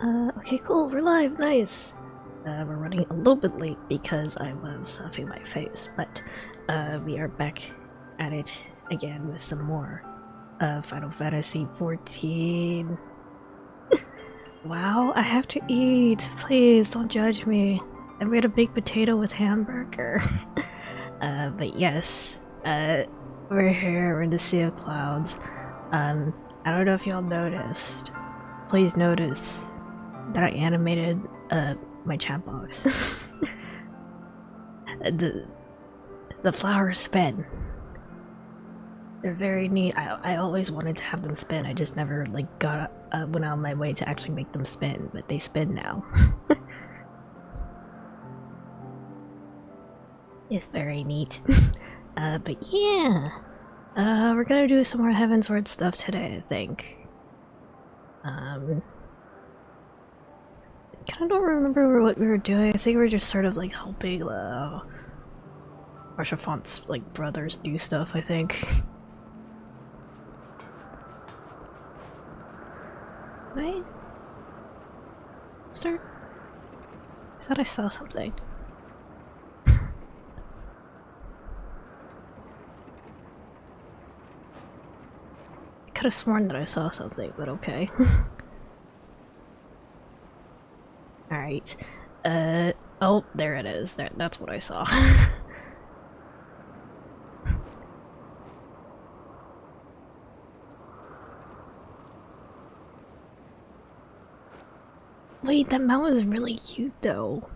Okay, cool, we're live, nice! We're running a little bit late because I was huffing my face, but, we are back at it again with some more, Final Fantasy XIV. Wow, I have to eat! Please, don't judge me. I made a baked potato with hamburger. But yes, we're here, we're in the Sea of Clouds. I don't know if y'all noticed. Please notice that I animated my chat box. the flowers spin. They're very neat. I always wanted to have them spin. I just never like went out of my way to actually make them spin, but they spin now. It's very neat. But yeah. We're gonna do some more Heavensward stuff today, I think. I don't remember what we were doing. I think we were just sort of like helping Arshafont's like brothers do stuff, I think. Right? Start? I thought I saw something. I could have sworn that I saw something, but okay. Alright. Oh, there it is. That's what I saw. Wait, that mountain is really cute though.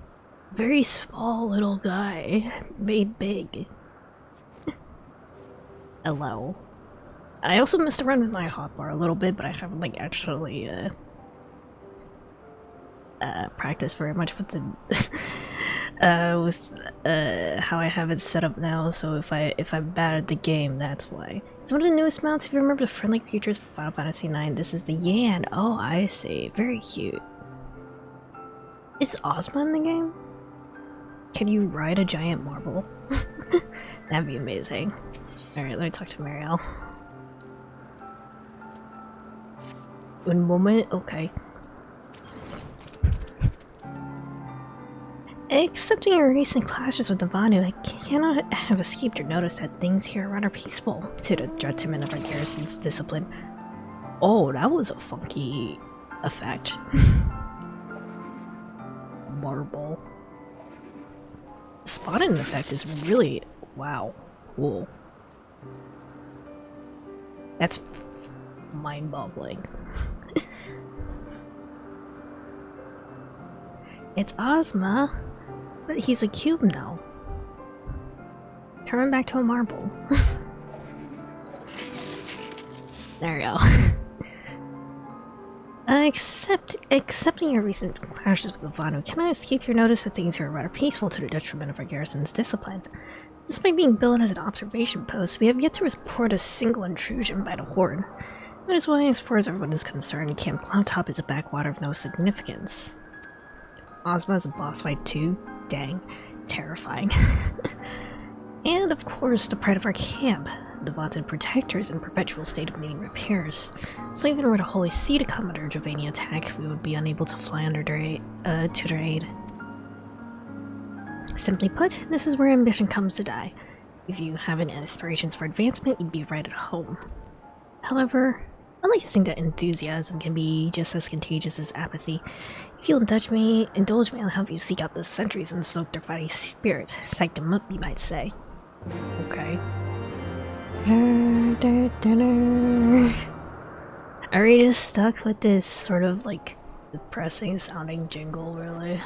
Very small little guy, made big. Hello. I also messed around with my hotbar a little bit, but I haven't like actually practiced very much with the how I have it set up now. So if I'm bad at the game, that's why. It's one of the newest mounts. If you remember the friendly creatures from Final Fantasy IX, this is the Yan. Oh, I see. Very cute. Is Ozma in the game? Can you ride a giant marble? That'd be amazing. Alright, let me talk to Marielle. One moment, okay. Accepting your recent clashes with the Vanu, I cannot have escaped your notice that things here are rather peaceful, to the detriment of our garrison's discipline. Oh, that was a funky effect. Marble. The spotting effect is really, wow, cool. That's mind-boggling. It's Ozma, but he's a cube now. Turn him back to a marble. There we go. Accepting your recent clashes with the Vanu, can I escape your notice that things here are rather peaceful to the detriment of our garrison's discipline? Despite being built as an observation post, we have yet to report a single intrusion by the Horde. That is why, as far as everyone is concerned, Camp Cloudtop is a backwater of no significance. Ozma is a boss fight too? Dang. Terrifying. And of course, the pride of our camp. The vaunted protector is in perpetual state of needing repairs, so even were the Holy See to come under Jovania attack, we would be unable to fly under to their aid. Simply put, this is where ambition comes to die. If you have any aspirations for advancement, you'd be right at home. However, I like to think that enthusiasm can be just as contagious as apathy. If you'll indulge me, I'll help you seek out the sentries and soak their fighting spirit. Psych them up, you might say. Okay. Are we just stuck with this sort of like depressing sounding jingle, really?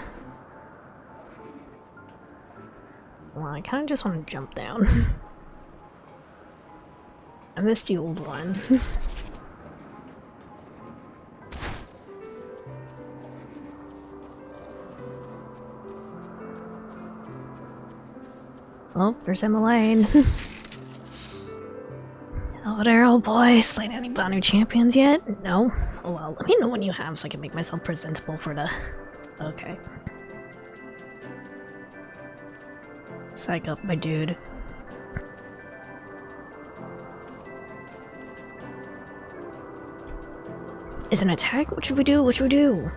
Well, I kinda just want to jump down. I missed the old one. Oh, there's Emma Lane. Oh there, old boy. Slain any Vanu champions yet? No? Oh well, let me know when you have so I can make myself presentable for the... Okay. Psych up, my dude. Is an attack? What should we do? What should we do?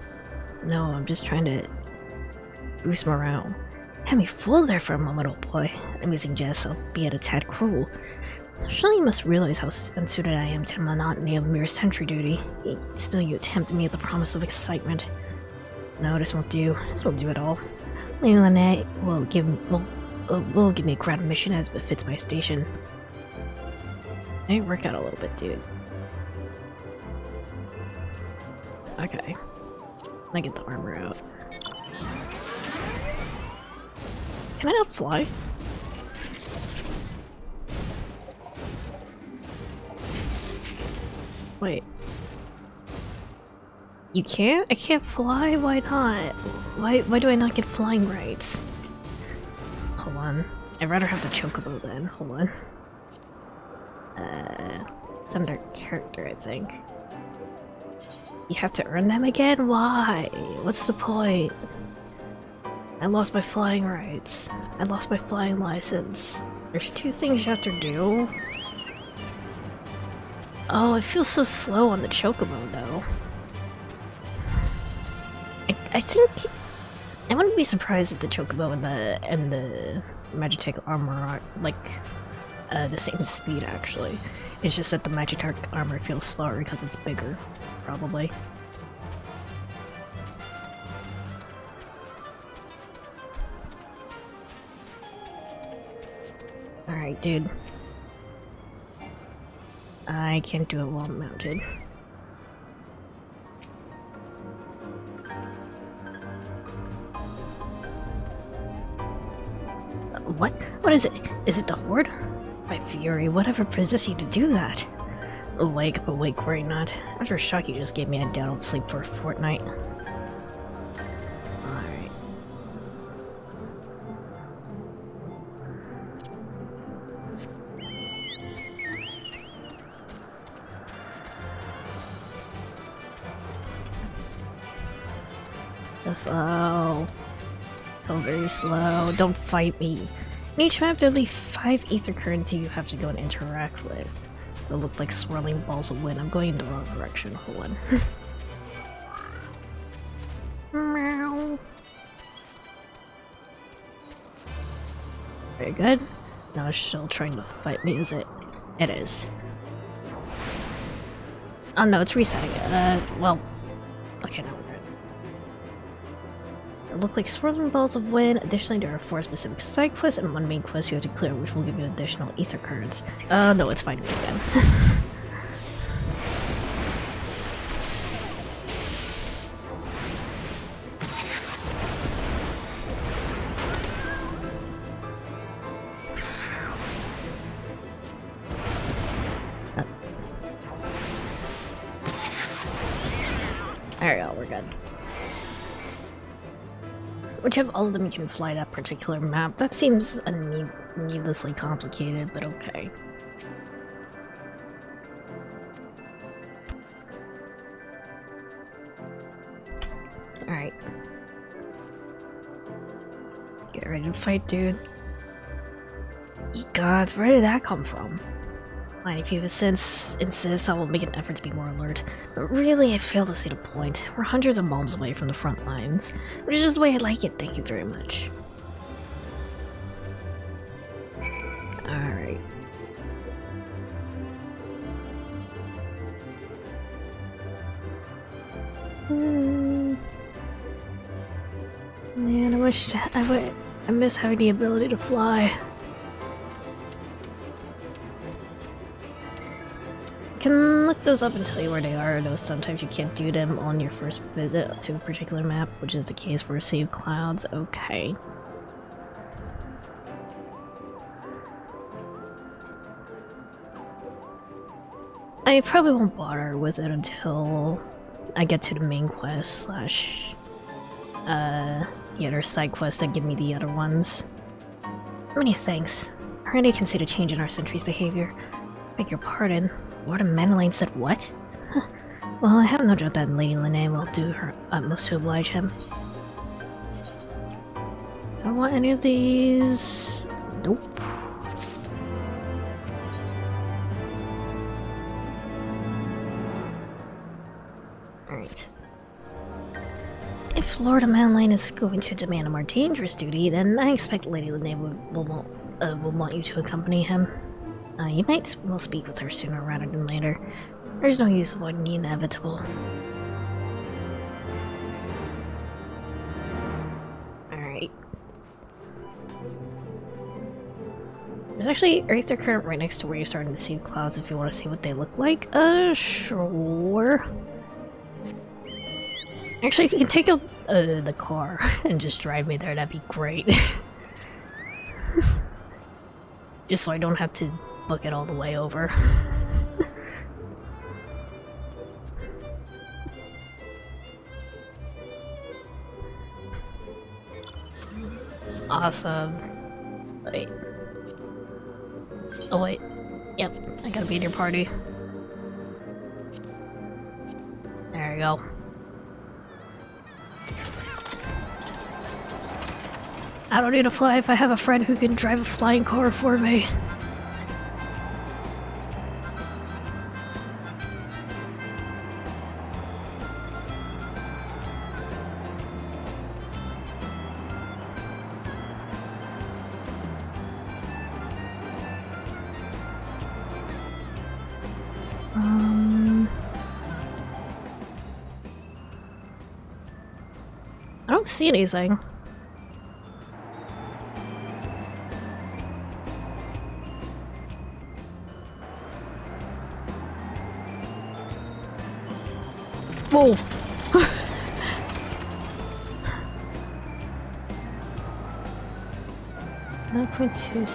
No, I'm just trying to boost morale. Had me fooled there for a moment, old boy. Amusing jest, albeit a tad cruel. Surely you must realize how unsuited I am to the monotony of mere sentry duty. Still, you tempted me with the promise of excitement. No, this won't do. This won't do at all. Lady Lynette will give me a grand mission as befits my station. May work out a little bit, dude. Okay. I get the armor out. Can I not fly? Wait. You can't? I can't fly? Why not? Why do I not get flying rights? Hold on. I'd rather have the chocobo then. Hold on. It's under character, I think. You have to earn them again? Why? What's the point? I lost my flying rights. I lost my flying license. There's two things you have to do. Oh, it feels so slow on the chocobo though. I think I wouldn't be surprised if the chocobo and the Magitek armor are like the same speed actually. It's just that the Magitek armor feels slower because it's bigger, probably. Alright, dude. I can't do it while I'm mounted. What? What is it? Is it the Horde? My fury, whatever possessed you to do that? Awake, but awake, worry not. After a shock you just gave me, I doubt I'll sleep for a fortnight. Alright. So slow. So very slow. Don't fight me. In each map, there'll be 5 ether currents you have to go and interact with. They'll look like swirling balls of wind. I'm going in the wrong direction. Hold on. Meow. Very good. Now it's still trying to fight me, is it? It is. Oh no, it's resetting it. Well. Okay, now we're good. They look like swirling balls of wind. Additionally, there are 4 specific side quests and 1 main quest you have to clear, which will give you additional ether currents. No, it's fighting me again. There we go, we're good. Which have all of them can fly that particular map. That seems needlessly complicated, but okay. Alright. Get ready to fight, dude. Ye gods, where did that come from? Fine, if you insist, I will make an effort to be more alert. But really, I fail to see the point. We're hundreds of miles away from the front lines, which is just the way I like it, thank you very much. Alright. Man, I miss having the ability to fly. I can look those up and tell you where they are, though sometimes you can't do them on your first visit to a particular map, which is the case for Saved Clouds. Okay. I probably won't bother with it until I get to the main quest slash the other side quests that give me the other ones. Many thanks. I already can see the change in our sentry's behavior. Beg your pardon. Lord of Menelaine said what? Huh. Well, I have no doubt that Lady Lynette will do her utmost to oblige him. I don't want any of these. Nope. Alright. If Lord Manlane is going to demand a more dangerous duty, then I expect Lady Lene will want you to accompany him. You might well speak with her sooner rather than later. There's no use avoiding the inevitable. Alright. There's actually right there current right next to where you're starting to see clouds if you want to see what they look like. Sure. Actually, if you can take out the car and just drive me there, that'd be great. Just so I don't have to book it all the way over. Awesome. Wait. Oh wait. Yep, I gotta be in your party. There you go. I don't need to fly if I have a friend who can drive a flying car for me. I don't see anything. Whoa! 9.2,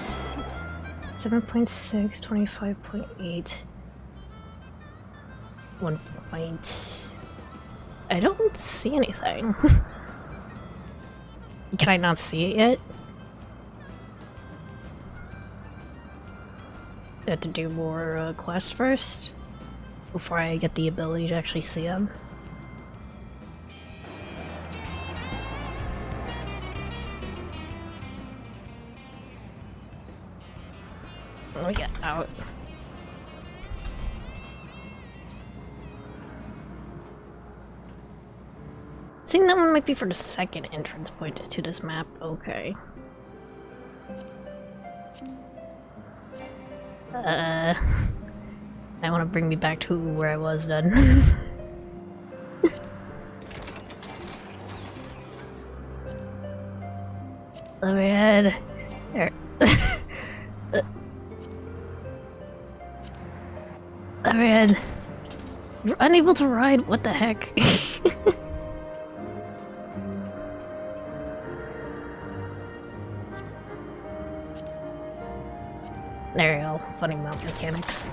7.6, 25.8, 1 point. I don't see anything. Can I not see it yet? Do I have to do more quests first before I get the ability to actually see them? Let me get out. I think that one might be for the second entrance point to this map. Okay. I want to bring me back to where I was then. Let me head. There. Let me head. You're unable to ride? What the heck? There you go. Funny mount mechanics.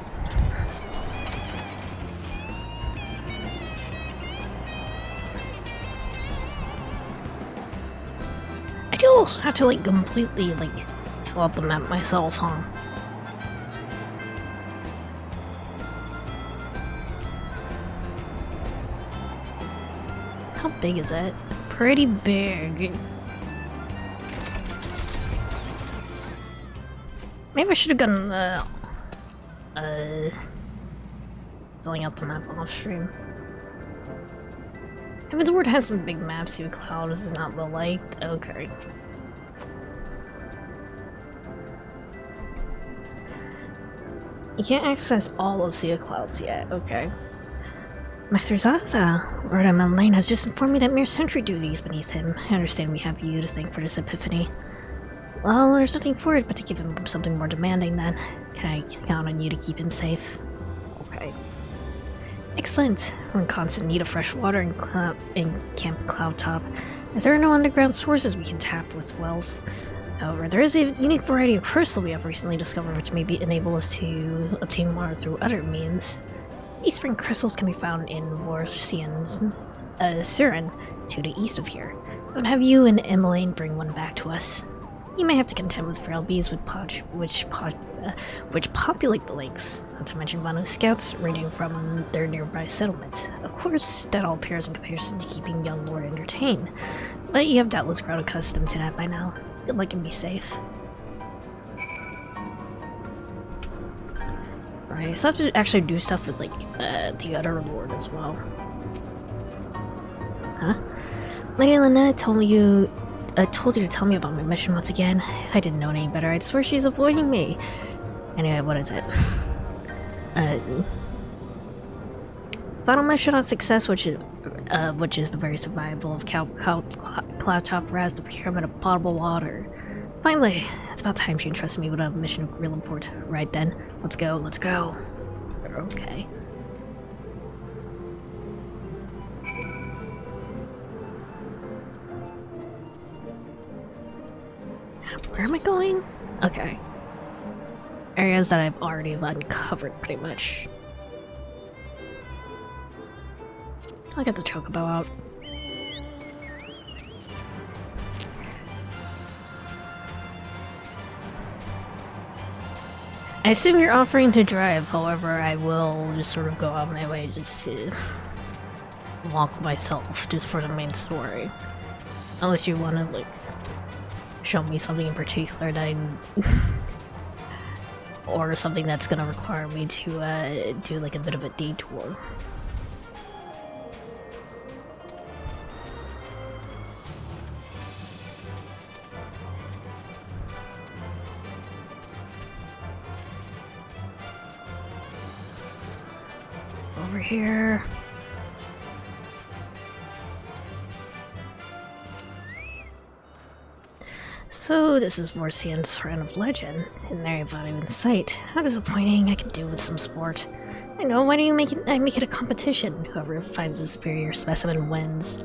I do also have to like completely like fill out the map myself, huh? How big is it? Pretty big. Maybe I should have gotten filling out the map off stream. Inventory has some big maps, see what cloud is not well liked. Okay. You can't access all of Sea of Clouds yet, okay. Master Zaza, Lord Manlane has just informed me that mere sentry duty is beneath him. I understand we have you to thank for this epiphany. Well, there's nothing for it but to give him something more demanding then. Can I count on you to keep him safe? Okay. Excellent. We're in constant need of fresh water in Camp Cloudtop, as there are no underground sources we can tap with wells. However, there is a unique variety of crystal we have recently discovered which may enable us to obtain water through other means. These spring crystals can be found in Vorsian, Surin, to the east of here. I would have you and Emmeline bring one back to us. You may have to contend with feral bees which populate the lakes, not to mention Vanu scouts raiding from their nearby settlement. Of course, that all pales in comparison to keeping young Lord entertained, but you have doubtless grown accustomed to that by now. Good luck and be safe. Right, so I have to actually do stuff with, like, the other Lord as well. Huh? Lady Lynette told you to tell me about my mission once again. I didn't know any better. I'd swear she's avoiding me. Anyway, what is it? Final mission on success, which is the very survival of Cloudtop Raz, the procurement of potable water. Finally, it's about time she entrusted me with a mission of real import. Right then, let's go, let's go. Okay. Where am I going? Okay. Areas that I've already uncovered, pretty much. I'll get the chocobo out. I assume you're offering to drive, however, I will just sort of go out my way just to walk myself, just for the main story. Unless you want to, like, show me something in particular that or something that's gonna require me to do like a bit of a detour. Over here. So this is Vorcian's Friend of Legend, and there you value in sight. How disappointing. I could do with some sport. I know, why do you make it a competition? Whoever finds a superior specimen wins.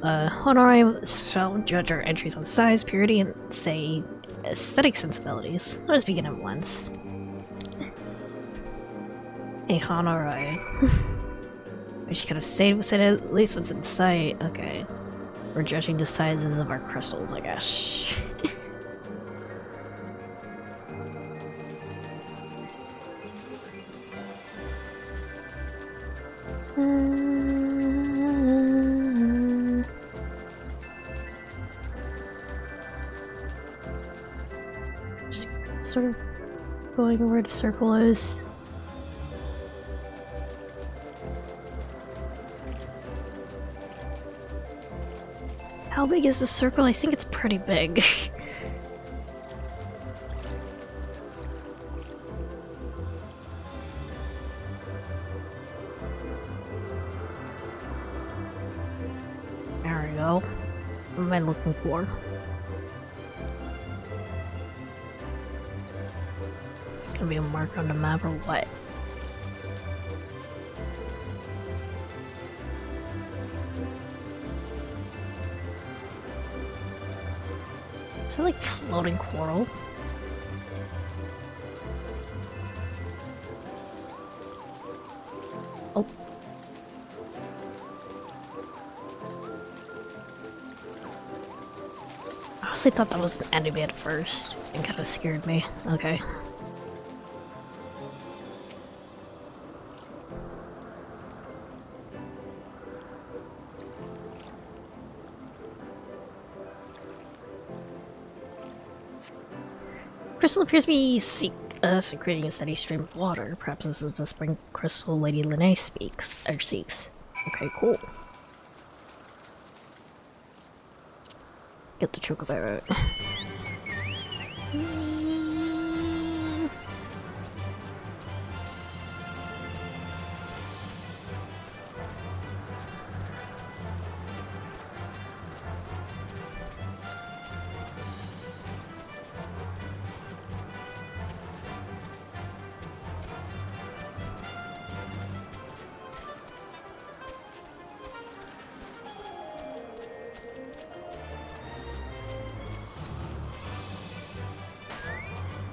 Honor shall judge our entries on size, purity, and, say, aesthetic sensibilities. Let us begin at once. Hey, Honor, wish you could have stayed with it at least what's in sight. Okay. We're judging the sizes of our crystals, I guess. Just sort of going where the circle is. How big is the circle? I think it's pretty big. There we go. What am I looking for? It's gonna be a mark on the map or what? Is that like floating coral? Oh. I honestly thought that was an enemy at first. It kind of scared me. Okay. Crystal appears to be secreting a steady stream of water. Perhaps this is the spring crystal Lady Lene seeks. Okay, cool. Get the chocobo out.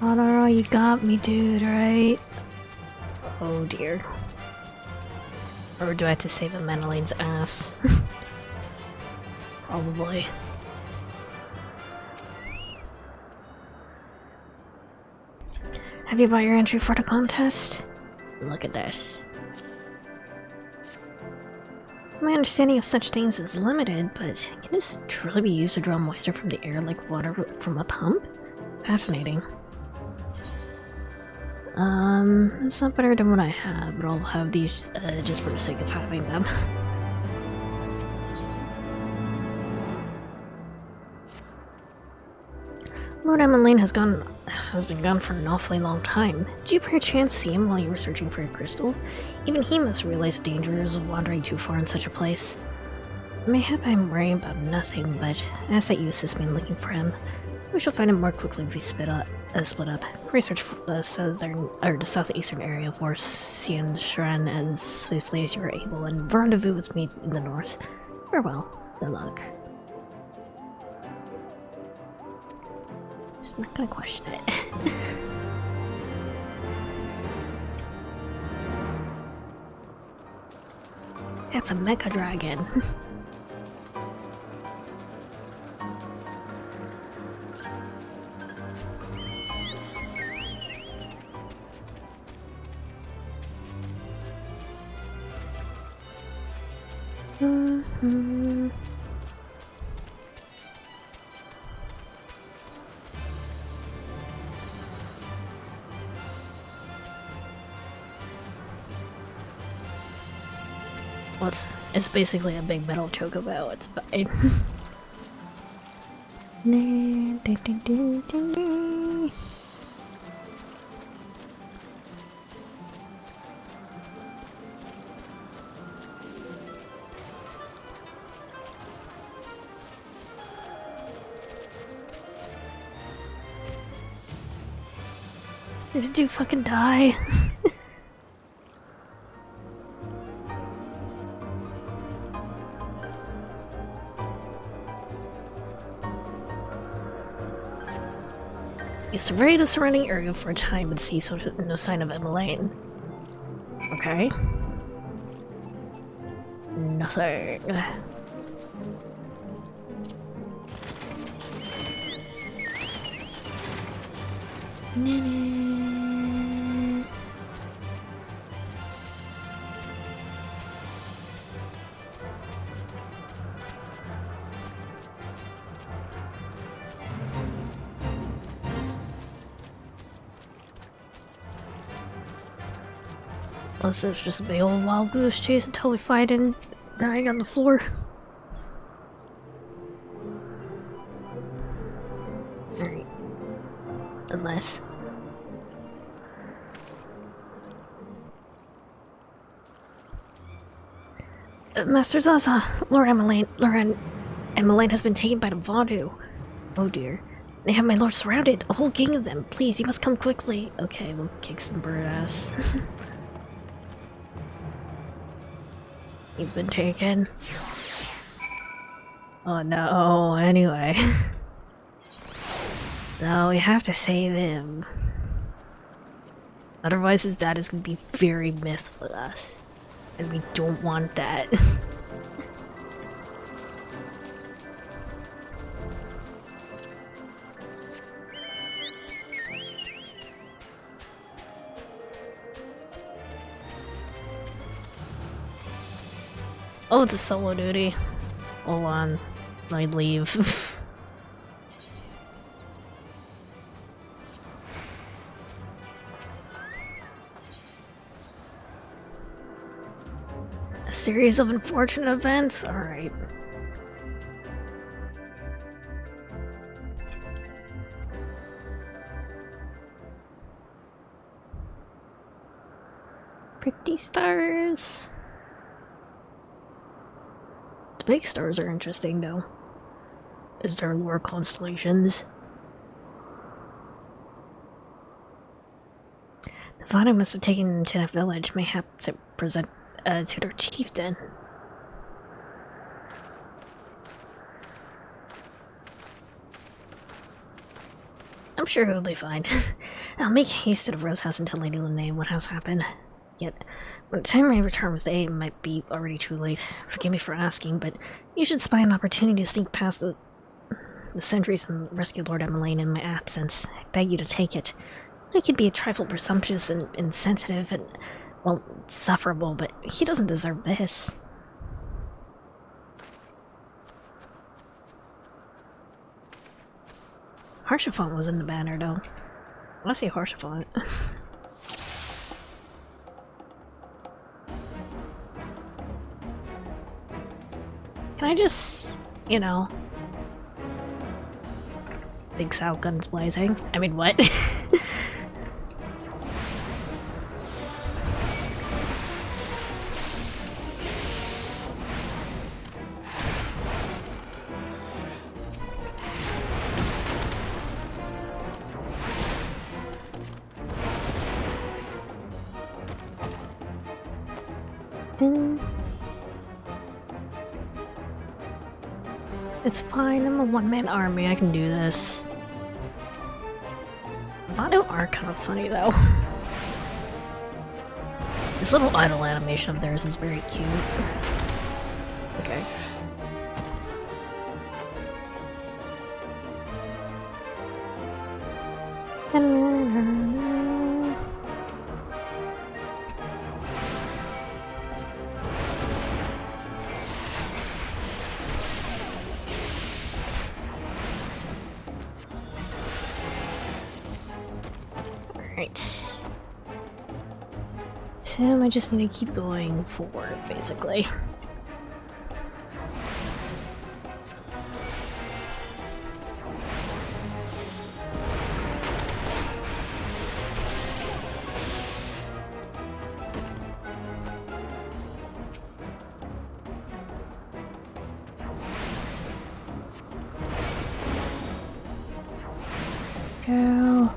Oh no, you got me, dude, right? Oh dear. Or do I have to save Meneline's ass? Probably. Have you bought your entry for the contest? Look at this. My understanding of such things is limited, but can this truly be used to draw moisture from the air like water from a pump? Fascinating. It's not better than what I have, but I'll have these just for the sake of having them. Lord Emmeline has been gone for an awfully long time. Did you perchance see him while you were searching for your crystal? Even he must realize the dangers of wandering too far in such a place. Mayhap I'm worrying about nothing, but as that you assist me in looking for him, we shall find him more quickly if we split up. Research the southeastern area of Warsian Shran as swiftly as you are able, and rendezvous with me in the north. Farewell. Good luck. Just not gonna question it. That's a mecha dragon. Well, it's basically a big metal chocobo, it's fine. Did you fucking die? You survey the surrounding area for a time and see no sign of Emmeline. Okay. Nothing. Unless it's just a big old wild goose chase until we find him dying on the floor. Alright. Unless. Master Zaza, Lord Emmeline has been taken by the Vandu. Oh dear. They have my lord surrounded, a whole gang of them. Please, you must come quickly. Okay, we'll kick some bird ass. He's been taken. Oh no, anyway. No, we have to save him. Otherwise his dad is gonna be very miffed with us. And we don't want that. Oh, it's a solo duty. Hold on. I'd leave. A series of unfortunate events? Alright. Pretty stars. The big stars are interesting, though. Is there lore constellations? The Vanu must have taken them to that village, mayhap to present to their chieftain. I'm sure he'll be fine. I'll make haste to the Rose House and tell Lady Lene what has happened. Yet, when the time I return with A, it might be already too late. Forgive me for asking, but you should spy an opportunity to sneak past the sentries and rescue Lord Emmeline in my absence. I beg you to take it. I could be a trifle presumptuous and insensitive and, well, sufferable, but he doesn't deserve this. Harshaphant was in the banner, though. I want to see Harshaphant. Can I just, you know... Big South guns blazing. I mean, what? It's fine, I'm a one-man army, I can do this. Vado are kind of funny though. This little idle animation of theirs is very cute. Okay. Alright. So I just need to keep going forward, basically. Girl.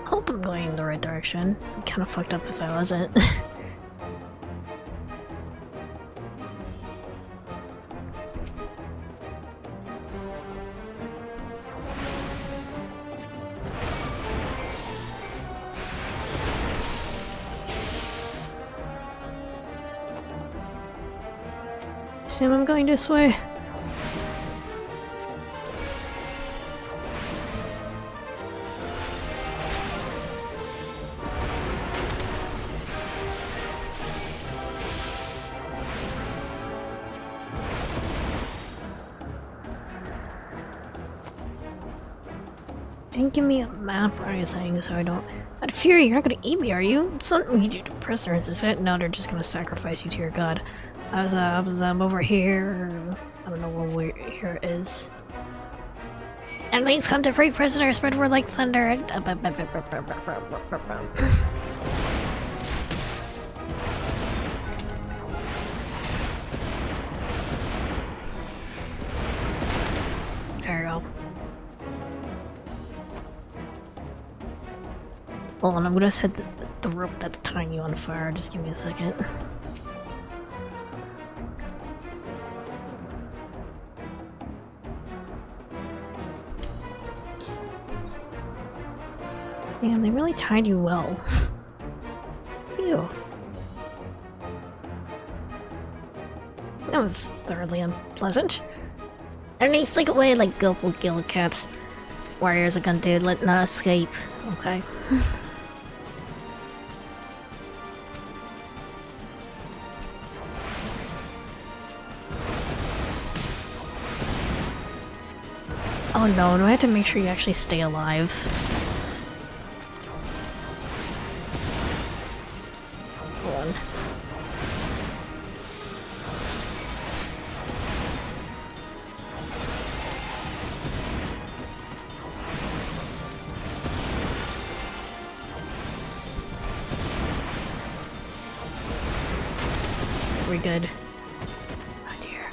Hope I'm going in the right direction. I'm kind of fucked up if I wasn't. Assume I'm going this way. Don't give me a map or anything so I don't... Out of fury, you're not gonna eat me, are you? It's not what you do to prisoners, is it? No, they're just gonna sacrifice you to your god. I was over here... I don't know where here is. Enemies come to free prisoners, spread word like thunder. There we go. Hold on, I'm gonna set the rope that's tying you on fire. Just give me a second. Man, they really tied you well. Ew. That was thoroughly unpleasant. Enemy slink away like skillful gill cats. Warriors are gonna do, let not escape. Okay. Oh no, do I have to make sure you actually stay alive? Hold on. We're good. Oh dear.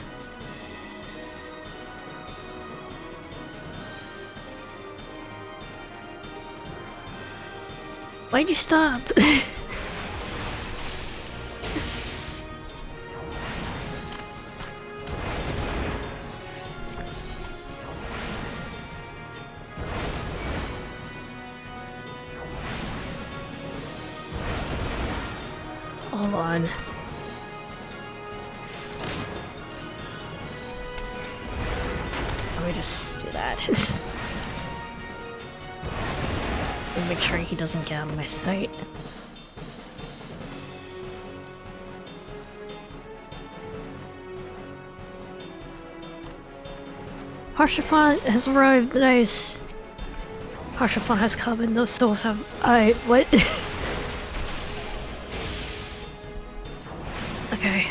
Why'd you stop? Hold on. Let me just do that. And make sure he doesn't get out of my sight. Harshafon has arrived, nice. Partial fun has come and those souls have... what? Okay.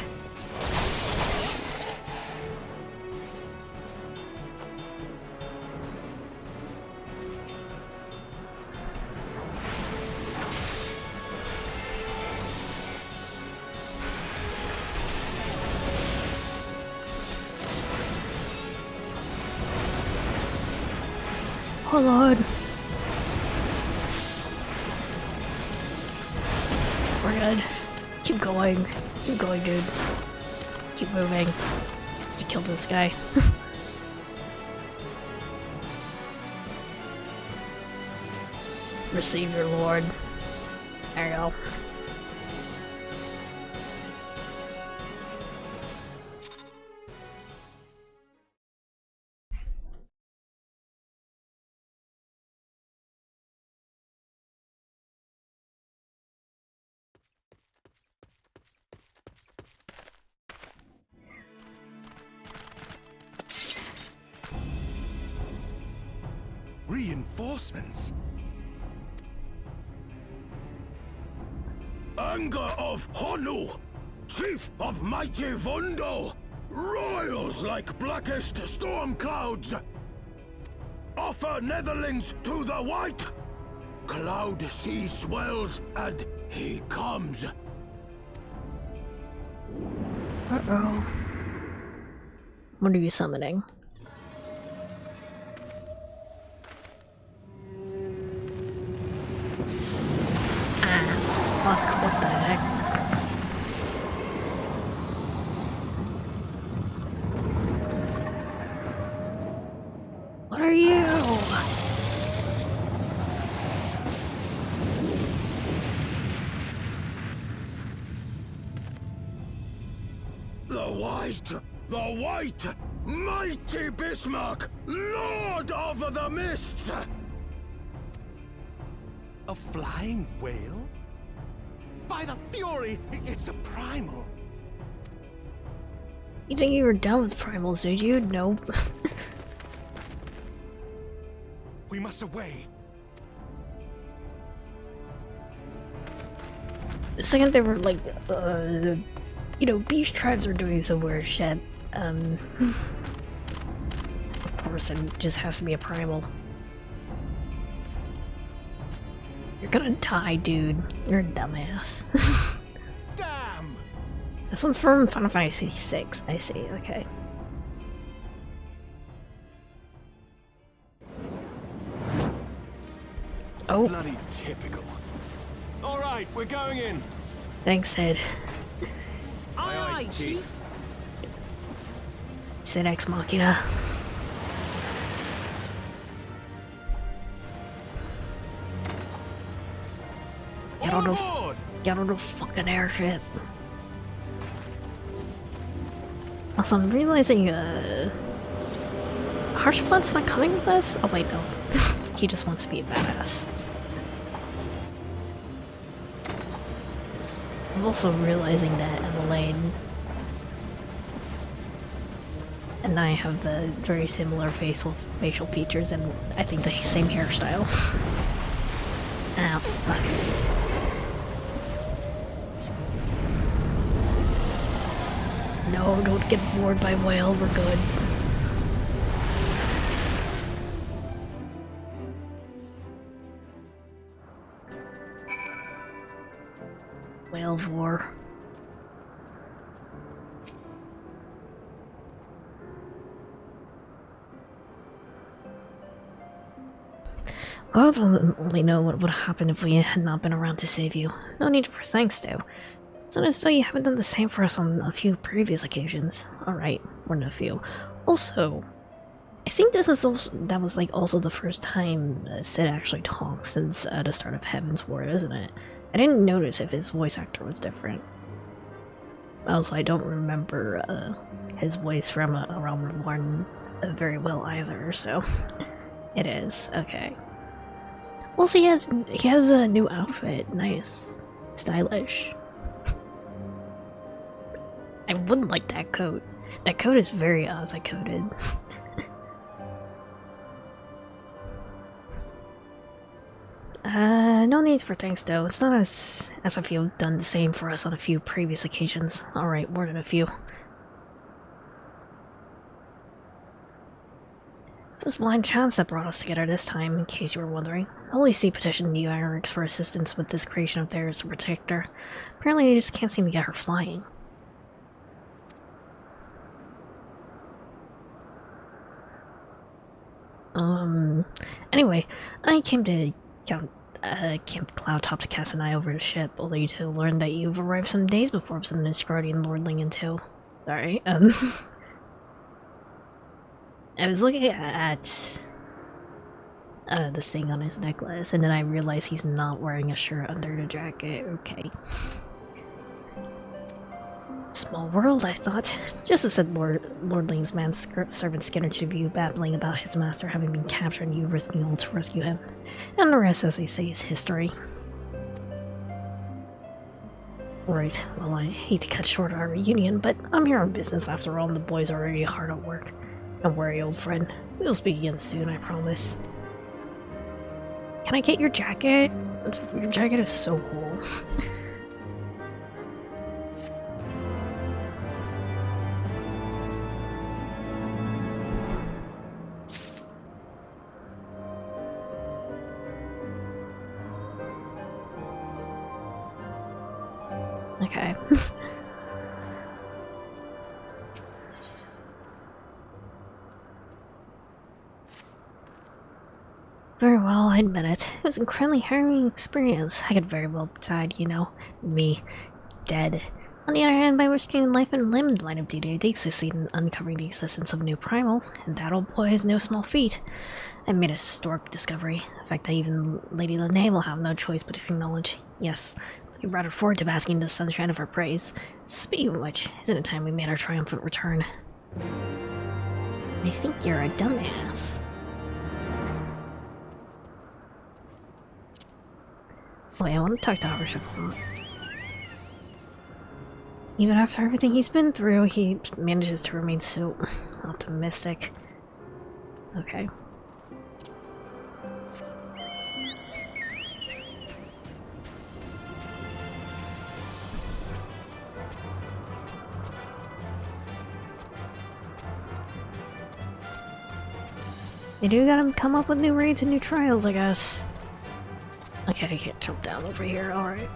Oh lord. We're good. Keep going. Keep going, dude. Keep moving. Just kill this guy. Receive your lord. There you go. Reinforcements? Anger of Honu, chief of mighty Vundo, royals like blackest storm clouds. Offer netherlings to the white. Cloud sea swells and he comes. Uh-oh. What are you summoning? Fuck, what the heck? What are you? The white, mighty Bismarck, lord of the mists! A flying whale? By the Fury, it's a primal. You think you were done with primals, did you? Nope. We must away. The second they were like, you know, beast tribes are doing some weird shit. Of course, it just has to be a primal. You're gonna die, dude. You're a dumbass. Damn! This one's from Final Fantasy VI. I see, okay. Oh. Bloody typical. Alright, we're going in. Thanks, Ed. Aye, aye, Chief. Said Ex Machina. Get on the fucking airship. Also, I'm realizing, Harshafon's not coming with us? Oh wait, no. He just wants to be a badass. I'm also realizing that Emmeline and I have very similar facial features and I think the same hairstyle. Ah, fuck. No, don't get bored by whale, we're good. Whale vor. God only know what would happen if we had not been around to save you. No need for thanks, though. It's not as though you haven't done the same for us on a few previous occasions. Alright, more than a few. Also, I think this is that was like also the first time Sid actually talked since the start of Heaven's War, isn't it? I didn't notice if his voice actor was different. Also, I don't remember his voice from Realm Reborn very well either, so it is okay. Also, he has a new outfit. Nice, stylish. I wouldn't like that coat. That coat is very Ozzy coated. No need for thanks though. It's not as if you've done the same for us on a few previous occasions. Alright, more than a few. It was blind chance that brought us together this time, in case you were wondering. Holy See petitioned New Irix for assistance with this creation of theirs to protect her. Apparently they just can't seem to get her flying. Anyway, I came to Camp Cloudtop to cast an eye over the ship, only to learn that you've arrived some days before some Niscardian lordling and two. Sorry, I was looking at the thing on his necklace, and then I realized he's not wearing a shirt under the jacket. Okay. Small world, I thought. Just as said Lordling's servant Skinner to view, babbling about his master having been captured and you risking all to rescue him. And the rest, as they say, is history. Right, well, I hate to cut short our reunion, but I'm here on business after all, and the boys are already hard at work. Don't worry, old friend. We'll speak again soon, I promise. Can I get your jacket? Your jacket is so cool. Okay. Very well, I admit it. It was an incredibly harrowing experience. I could very well have died, you know. Me. Dead. On the other hand, by risking life and limb in the line of duty, I did succeed in uncovering the existence of a new primal, and that old boy is no small feat. I made a historic discovery. The fact that even Lady Lene will have no choice but to acknowledge. Yes, looking rather forward to basking in the sunshine of her praise. Speaking of which, isn't it time we made our triumphant return? I think you're a dumbass. Wait, I want to talk to Harsha. Even after everything he's been through, he manages to remain so optimistic. Okay. They do gotta come up with new raids and new trials, I guess. Okay, I can't jump down over here, alright.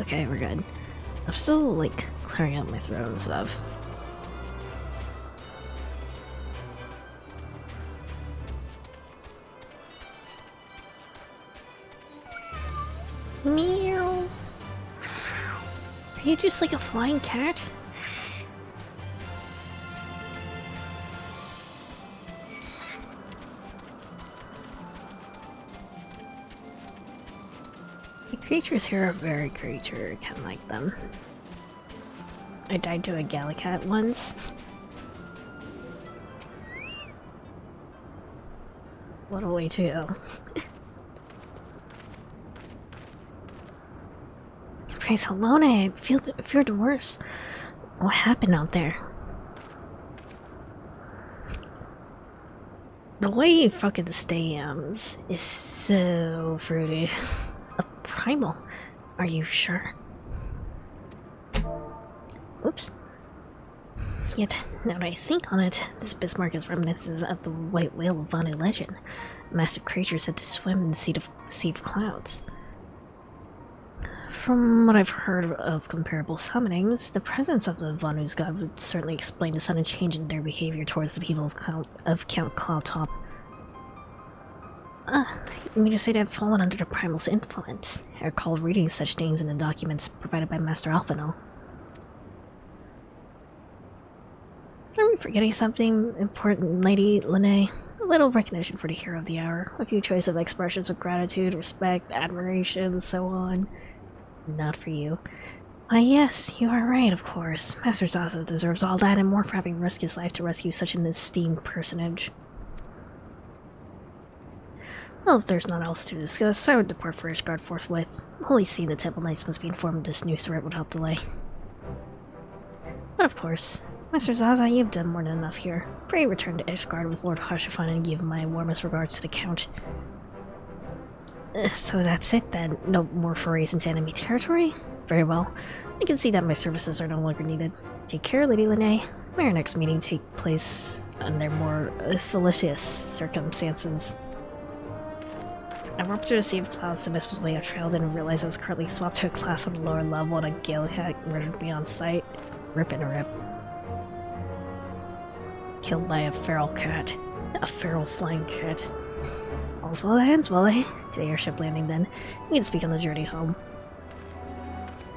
Okay, we're good. I'm still, like, clearing out my throat and stuff. Meow! Are you just like a flying cat? The creatures here are very creature, kind of like them. I died to a Gallicat once. What a way to go. Praise Helona, I feared the worst. What happened out there? The way you fucking stay is so fruity. A primal? Are you sure? Oops. Yet, now that I think on it, this Bismarck is reminiscent of the white whale of Vanu legend. A massive creature said to swim in the sea of clouds. From what I've heard of comparable summonings, the presence of the Vanu's god would certainly explain the sudden change in their behavior towards the people of Count Cloudtop. You mean to say they have fallen under the primal's influence? I recall reading such things in the documents provided by Master Alphino. Are we forgetting something important, Lady Lene? A little recognition for the hero of the hour. A few choice of expressions of gratitude, respect, admiration, and so on. Not for you. Ah, yes, you are right, of course. Master Zaza deserves all that and more for having risked his life to rescue such an esteemed personage. Well, if there's nothing else to discuss, I would depart for Ishgard forthwith. Holy See, the Temple Knights must be informed of this news threat without delay. But of course, Master Zaza, you've done more than enough here. Pray return to Ishgard with Lord Harshafan and give my warmest regards to the Count. So that's it then? No more forays into enemy territory? Very well. I can see that my services are no longer needed. Take care, Lady Linnea. May our next meeting take place under more felicitous circumstances. I warped through the sea of clouds to miss my way up trail, didn't realize I was currently swapped to a class on the lower level and a gale cat murdered me on sight. Rip and a rip. Killed by a feral cat. A feral flying cat. All's well that ends well, eh? To the airship landing then. We can speak on the journey home.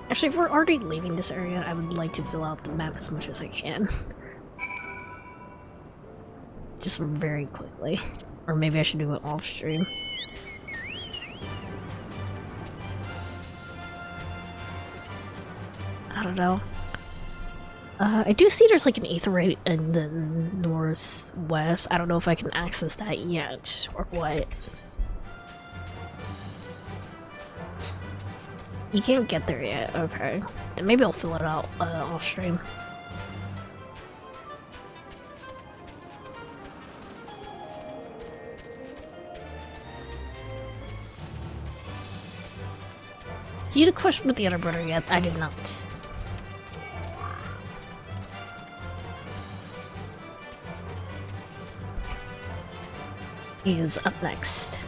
Actually, if we're already leaving this area, I would like to fill out the map as much as I can. Just very quickly. Or maybe I should do it off stream. I don't know. I do see there's like an aetherite in the northwest. I don't know if I can access that yet, or what. You can't get there yet, okay. Then maybe I'll fill it out off stream. You had a question with the other brother yet? I did not. He is up next.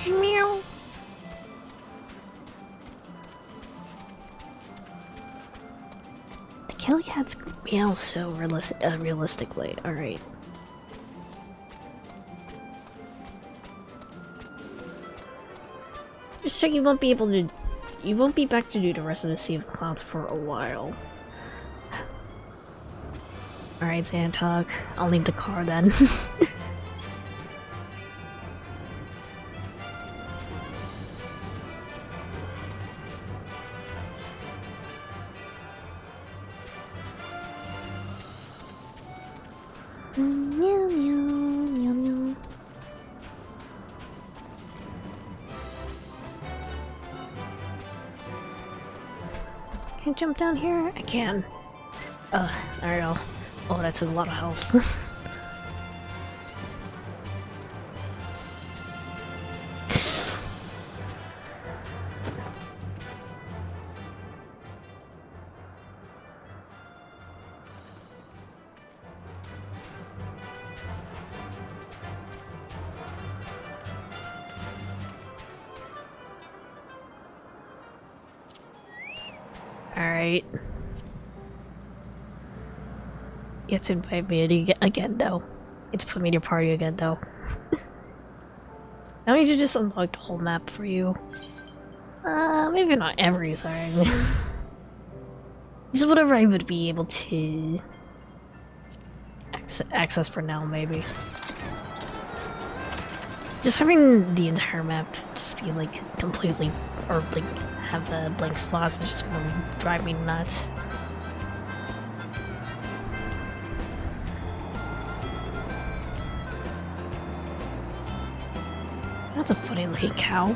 Meow. The Kelly cats meow so realistically. All right. Just check. You won't be able to. You won't be back to do the rest of the Sea of Clouds for a while. All right, Xantog. I'll leave the car then. Can I jump down here? I can. There we go. Oh, that took a lot of health. Alright. You have to invite me again, though. You have to put me in your party again, though. I need to just unlock the whole map for you. Maybe not everything. Just whatever I would be able to access for now, maybe. Just having the entire map just be like completely, or like have blank spots is just gonna drive me nuts. That's a funny looking cow.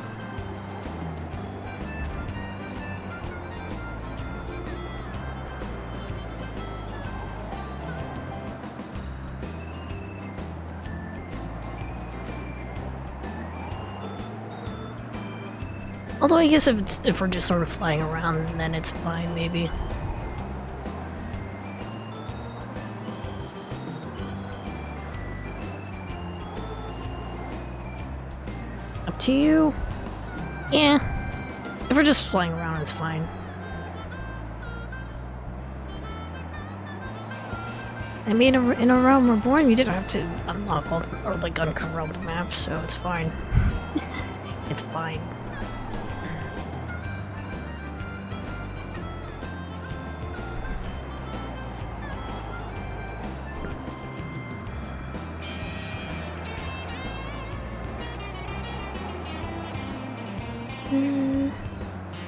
Although I guess if we're just sort of flying around, then it's fine, maybe. Up to you. Yeah. If we're just flying around, it's fine. I mean, in a realm reborn, you didn't have to unlock all or like uncover all the maps, so it's fine. It's fine.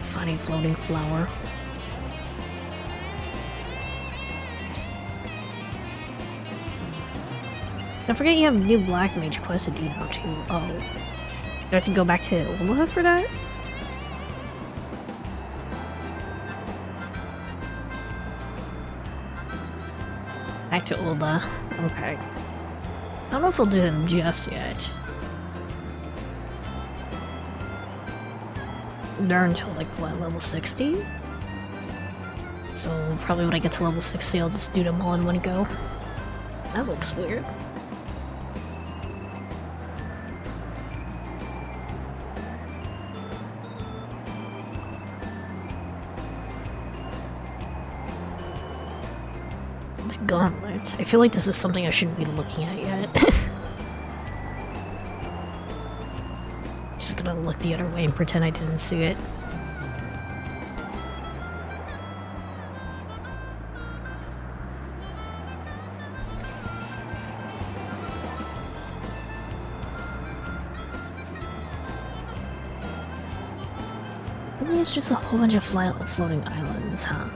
Funny floating flower. Don't forget you have new Black Mage quest to do now too. Oh. Do I have to go back to Ul'dah for that? Back to Ul'dah. Okay. I don't know if we'll do them just yet. They're until like what, level 60? So probably when I get to level 60 I'll just do them all in one go. That looks weird. The gauntlet. I feel like this is something I shouldn't be looking at yet. Just gonna look the other way and pretend I didn't see it. Maybe it's just a whole bunch of floating islands, huh?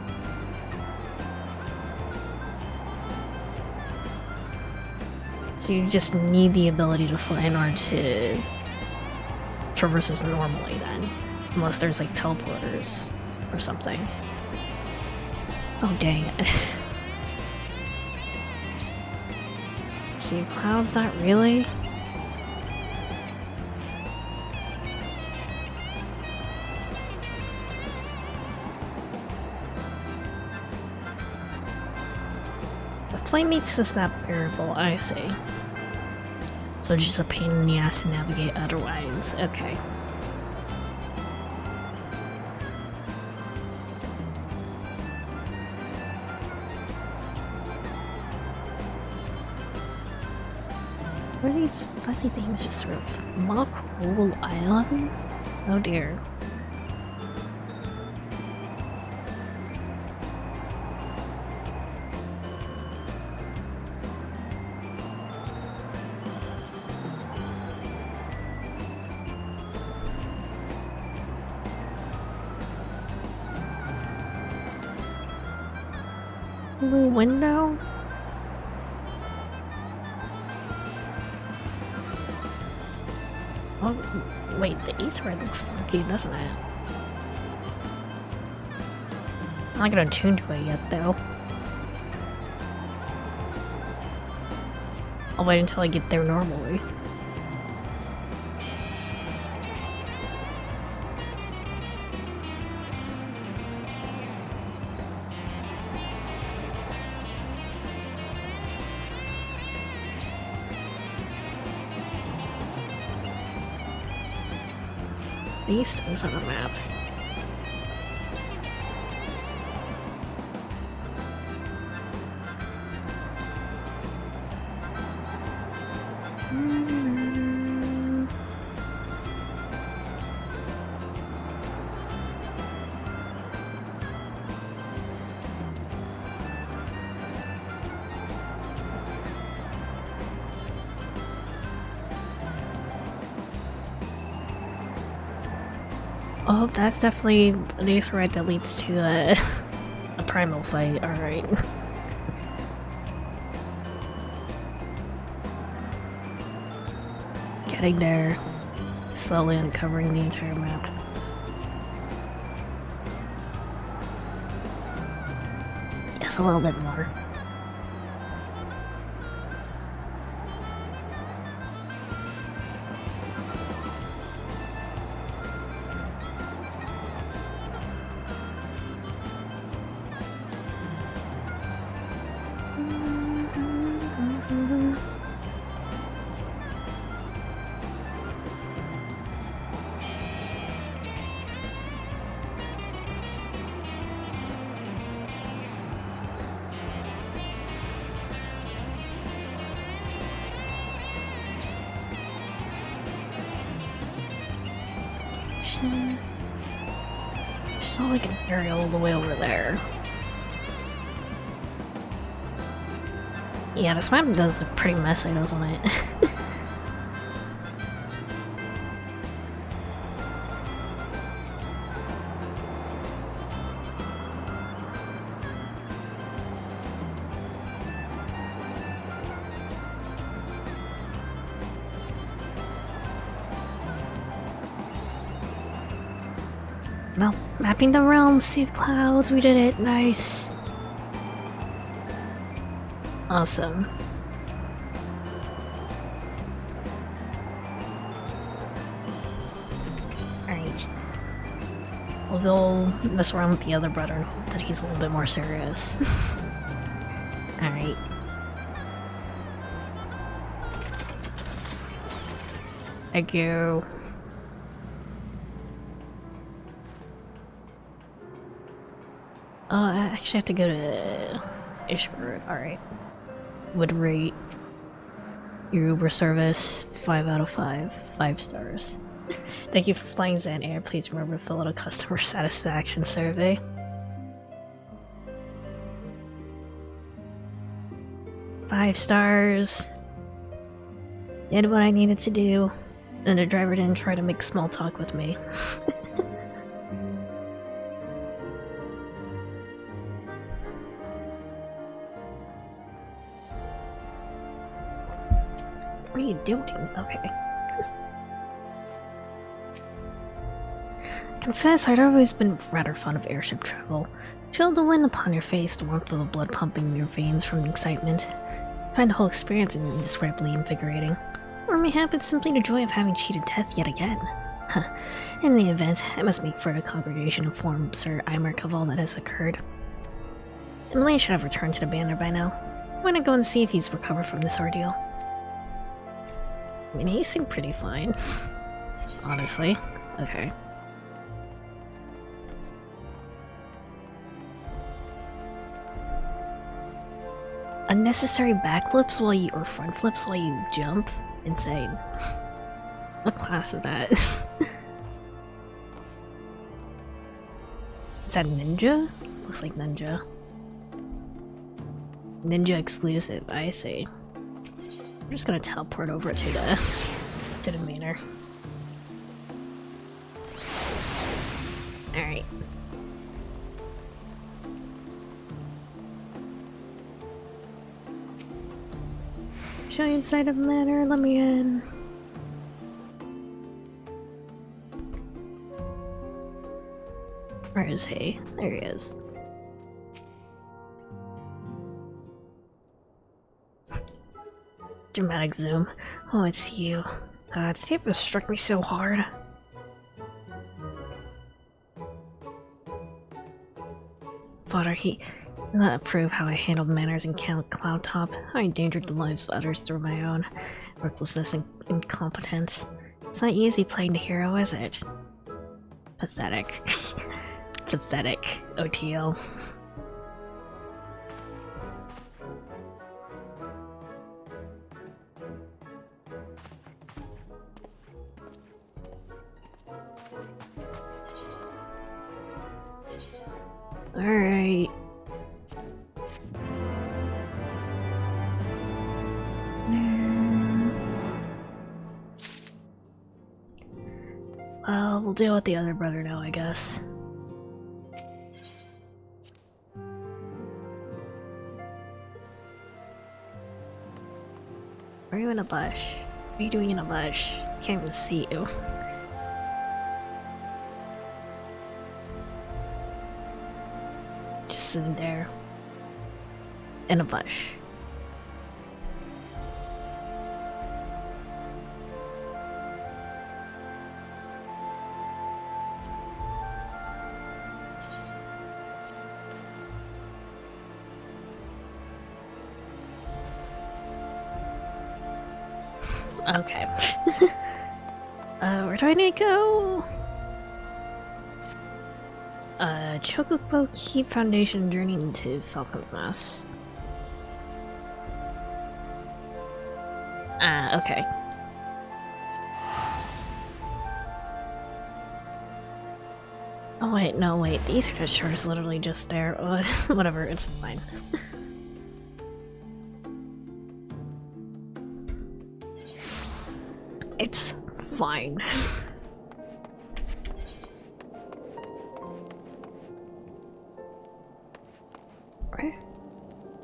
So you just need the ability to fly in order to traverses normally then, unless there's like teleporters or something. Oh dang it. See, clouds not really? The flame makes this map bearable, I see. So it's just a pain in the ass to navigate otherwise. Okay. What are these fuzzy things just sort of mock rule island? Oh dear. Blue window? Oh, wait, the Aether looks funky, doesn't it? I'm not gonna tune to it yet, though. I'll wait until I get there normally. These things on the map. Oh, that's definitely an Aetherite that leads to a primal fight, alright. Getting there, slowly uncovering the entire map. Yes, a little bit more. direction. I saw like an area all the way over there. Yeah, this map does look pretty messy, doesn't it? Well, mapping the realm, sea of clouds, we did it, nice. Awesome. Alright. We'll go mess around with the other brother and hope that he's a little bit more serious. Alright. Thank you. I actually have to go to Ishbird. Alright. Would rate your Uber service 5 out of 5. 5 stars. Thank you for flying Zan Air. Please remember to fill out a customer satisfaction survey. Five stars. Did what I needed to do. And the driver didn't try to make small talk with me. What are you doing? Okay. Confess, I'd always been rather fond of airship travel. Chill the wind upon your face, the warmth of the blood pumping in your veins from the excitement. I find the whole experience indescribably invigorating. Or mayhap it's simply the joy of having cheated death yet again. In any event, I must make further congregation inform Sir Eimerk of all that has occurred. Emily should have returned to the banner by now. Why not go and see if he's recovered from this ordeal? I mean, he seemed pretty fine. Honestly. Okay. Unnecessary backflips while you- or front flips while you jump? Insane. What class is that? Is that ninja? Looks like ninja. Ninja exclusive, I see. I'm just gonna teleport over to the manor. Alright. Show you inside of manor, let me in. Where is he? There he is. Dramatic zoom. Oh, it's you. God, today ever struck me so hard. Father, he did not approve how I handled manners in Cloud Top, how I endangered the lives of others through my own recklessness and incompetence. It's not easy playing the hero, is it? Pathetic. Pathetic, OTL. Alright. Well, we'll deal with the other brother now, I guess. Are you in a bush? What are you doing in a bush? Can't even see you. Just sitting there. In a bush. Okay. Where do I need to go? Chocobo Keep Foundation journey into Falcon's Nest. Ah, okay. Oh wait, no wait, these are shirts literally just there. Whatever, it's fine. It's fine. Where?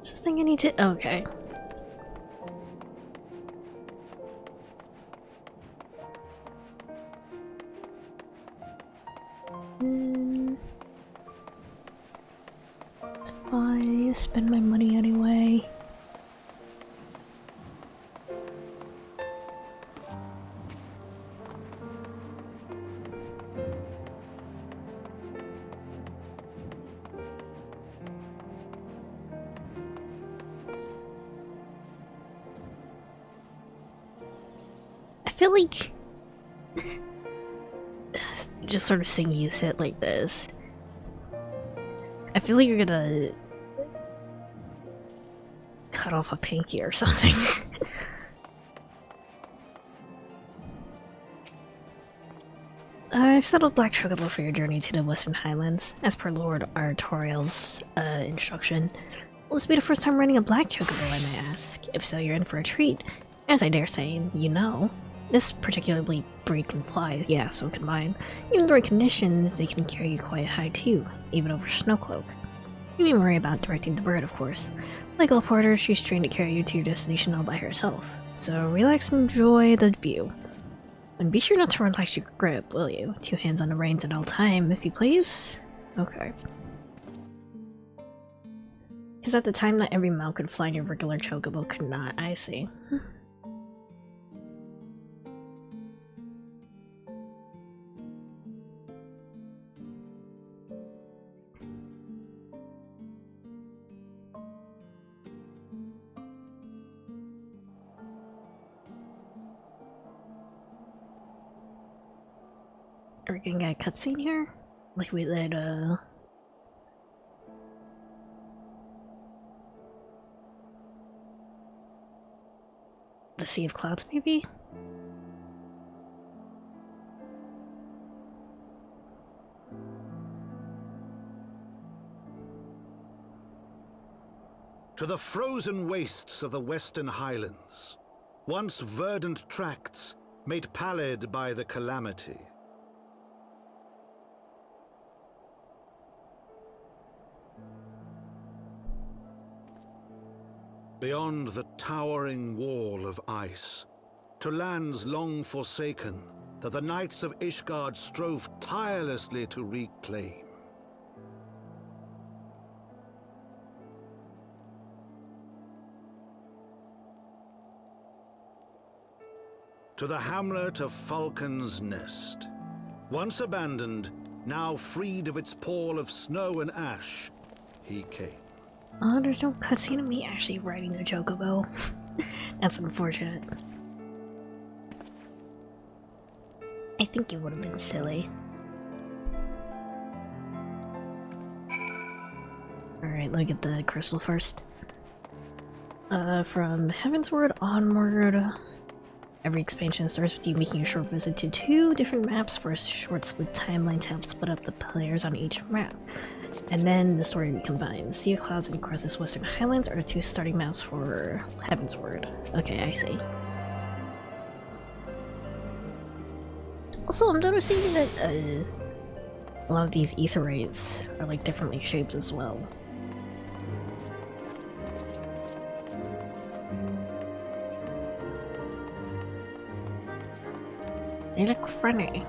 Is this thing I need to— okay. It's fine, spend my money anyway. I feel like just sort of seeing you sit like this, I feel like you're gonna cut off a pinky or something. I've settled Black Chocobo for your journey to the Western Highlands, as per Lord Artorial's instruction. Will this be the first time riding a Black Chocobo, I may ask? If so, you're in for a treat. As I dare say, you know. This particularly breed can fly, yeah, so can mine. Even during conditions, they can carry you quite high too, even over Snowcloak. You needn't worry about directing the bird, of course. Like all porters, she's trained to carry you to your destination all by herself. So relax and enjoy the view. And be sure not to relax your grip, will you? 2 hands on the reins at all time, if you please? Okay. Because at the time that every mount could fly, your regular chocobo could not. I see. Are we gonna get a cutscene here? Like we did, the Sea of Clouds, maybe? To the frozen wastes of the Western Highlands, once verdant tracts made pallid by the calamity. Beyond the towering wall of ice, to lands long forsaken that the knights of Ishgard strove tirelessly to reclaim. To the hamlet of Falcon's Nest, once abandoned, now freed of its pall of snow and ash, he came. Oh, there's no cutscene of me actually riding the chocobo. That's unfortunate. I think it would have been silly. Alright, look at the crystal first. From Heavensward onward, every expansion starts with you making a short visit to 2 different maps for a short split timeline to help split up the players on each map. And then the story recombines. Sea of Clouds and Creth's Western Highlands are the 2 starting maps for Heavensward. Okay, I see. Also, I'm noticing that a lot of these aetherytes are like differently shaped as well. They look funny.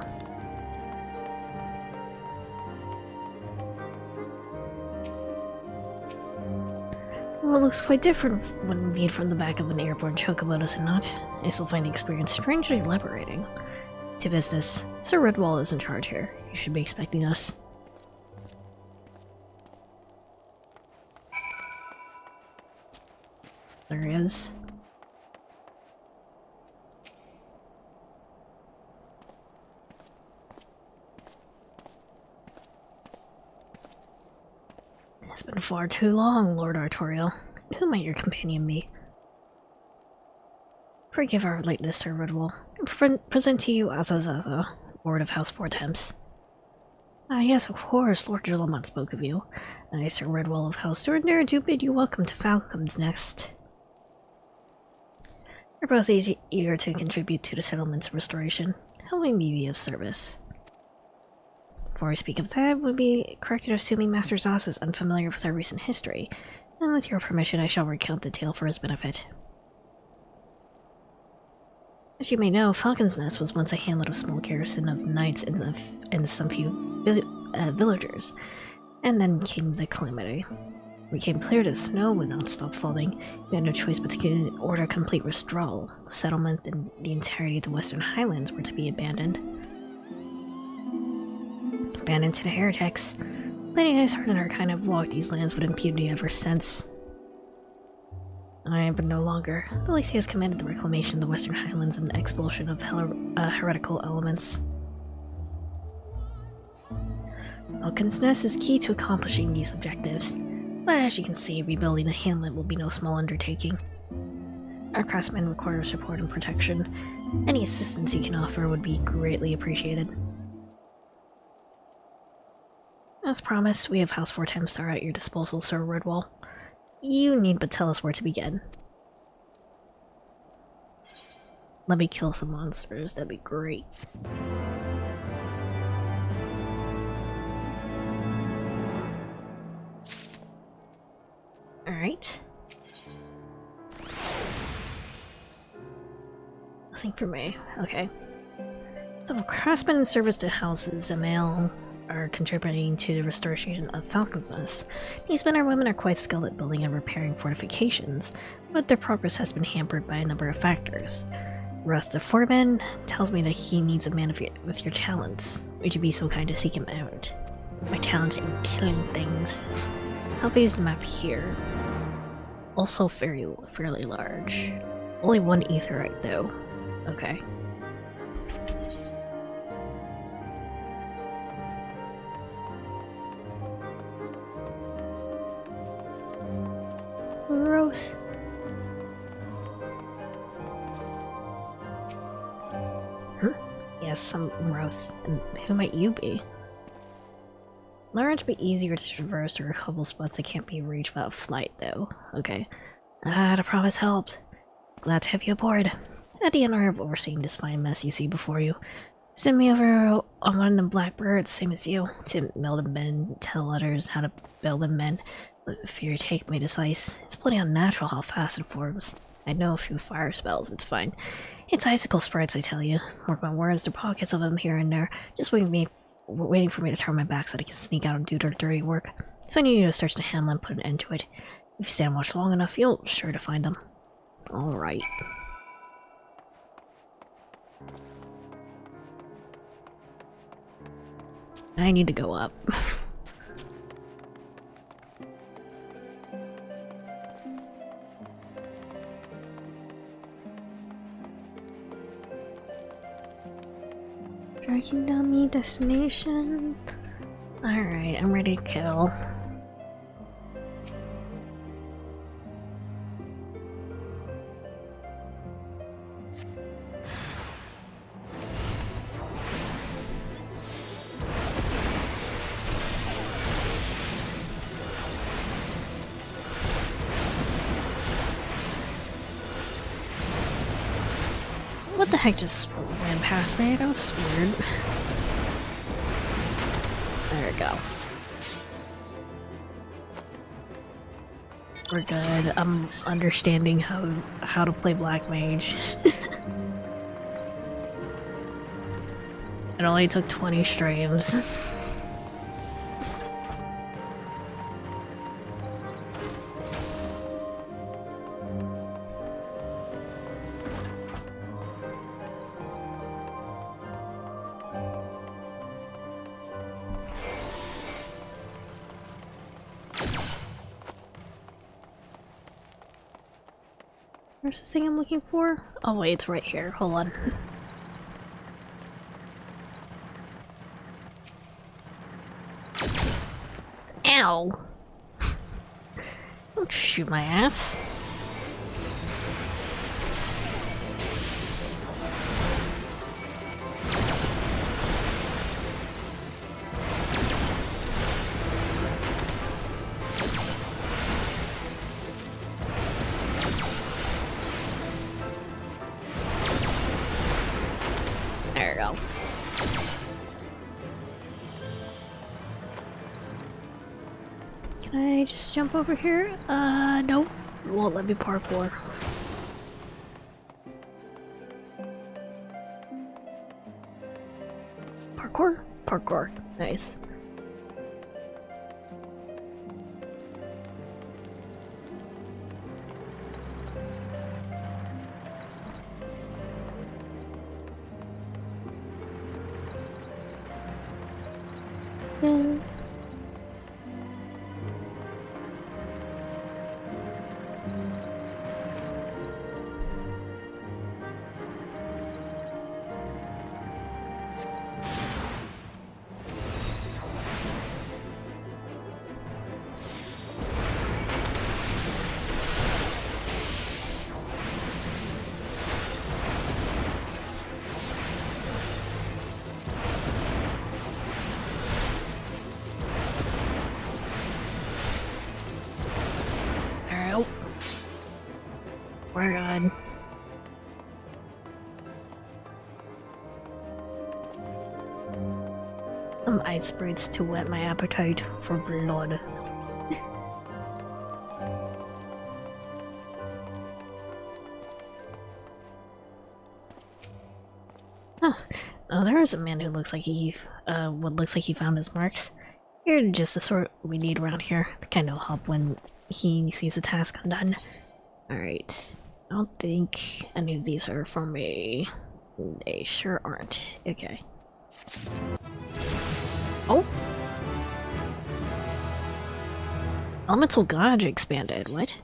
Well, it looks quite different when viewed from the back of an airborne chocobo, does it not? I still find the experience strangely liberating. To business. Sir Redwall is in charge here. You should be expecting us. There he is. It's been far too long, Lord Artorial. Who might your companion be? Forgive our lateness, Sir Redwall. I present to you Azazaza, Lord of House Four Temps. Ah, yes, of course, Lord Gillamont spoke of you. I, Sir Redwall of House Surrender, do bid you welcome to Falcon's Nest. We're both eager to contribute to the settlement's restoration. How may we be of service? Before we speak of that, it would be correct in assuming Master Zoss is unfamiliar with our recent history, and with your permission I shall recount the tale for his benefit. As you may know, Falcon's Nest was once a hamlet of small garrison of knights and some few villagers, and then came the calamity. It became clear that snow would not stop falling. We had no choice but to order complete withdrawal. Settlement and the entirety of the Western Highlands were to be abandoned. Abandoned to the heretics. Lady Icehart and her kind have walked these lands with impunity ever since. But no longer. Belize has commanded the reclamation of the Western Highlands and the expulsion of heretical elements. Falcon's Nest is key to accomplishing these objectives, but as you can see, rebuilding the hamlet will be no small undertaking. Our craftsmen require support and protection. Any assistance you can offer would be greatly appreciated. As promised, we have House 4 Star at your disposal, Sir Redwall. You need but tell us where to begin. Let me kill some monsters, that'd be great. Alright. Nothing for me. Okay. So craftsmen in service to houses, Amail are contributing to the restoration of Falcon's Nest. These men and women are quite skilled at building and repairing fortifications, but their progress has been hampered by a number of factors. Russ the Foreman tells me that he needs a man with your talents. Would you be so kind to seek him out? My talents in killing things. I'll use the map here. Also fairly large. Only one aetheryte though. Okay. Growth. Yes, some growth. And who might you be? Large but easier to traverse through a couple spots that can't be reached without flight, though. Okay. The promise helped. Glad to have you aboard. Eddie and I have overseen this fine mess you see before you. Send me over on one of them blackbirds, same as you, to meld and bend, tell others how to build and mend. But fear you take me to ice. It's bloody unnatural how fast it forms. I know a few fire spells, it's fine. It's icicle sprites, I tell you. Mark my words, there are pockets of them here and there, just waiting for me to turn my back so they can sneak out and do their dirty work. So I need you to search the hamlet and put an end to it. If you stand watch long enough, you'll sure to find them. Alright. I need to go up. Tracking dummy destination. Alright, I'm ready to kill. What the heck just ran past me? That was weird. There we go. We're good. I'm understanding how to play Black Mage. It only took 20 streams. Where's the thing I'm looking for? Oh wait, it's right here. Hold on. Ow! Don't shoot my ass. just jump over here? Nope. Won't let me parkour. Parkour? Parkour. Nice. Yeah. We're good. Ice spritz to whet my appetite for blood. Huh. Oh, there is a man who looks like he, found his marks. You're just the sort we need around here. The kind of help when he sees a task undone. Alright. I don't think any of these are for me. They sure aren't. Okay. Oh! Elemental Gauge expanded. What?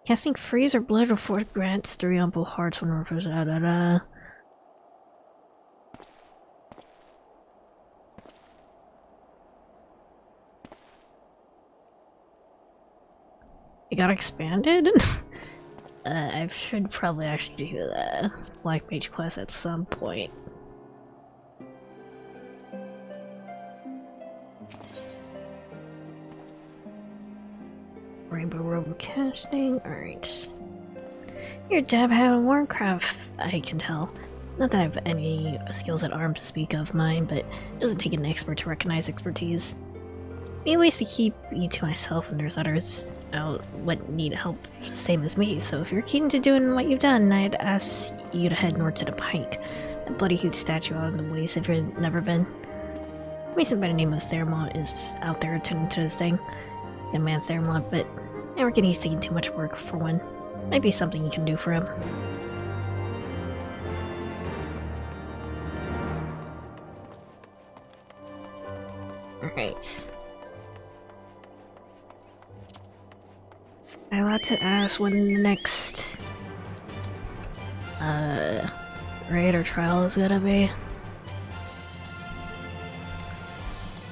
Casting freeze or blizzard force grants 3 ample hearts when represented. It got expanded? I should probably actually do the Black Mage quest at some point. Rainbow Robo casting, alright. You're a dab hat in Warcraft, I can tell. Not that I have any skills at arms to speak of mine, but it doesn't take an expert to recognize expertise. Be ways to keep you to myself, and there's others out what need help same as me, so if you're keen to doing what you've done, I'd ask you to head north to the Pike. That bloody huge statue out in the waste if you've never been. A mason by the name of Ceramont is out there attending to this thing. Young man Ceramont, but I reckon he's taking too much work for one. Might be something you can do for him. Alright. I ought to ask when the next raid or trial is gonna be.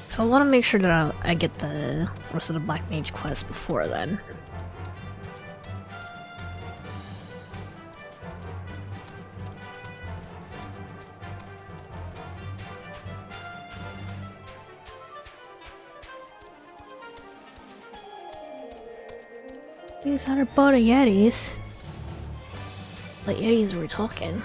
So I want to make sure that I get the rest of the Black Mage quest before then. These are about the Yetis. What Yetis were we talking?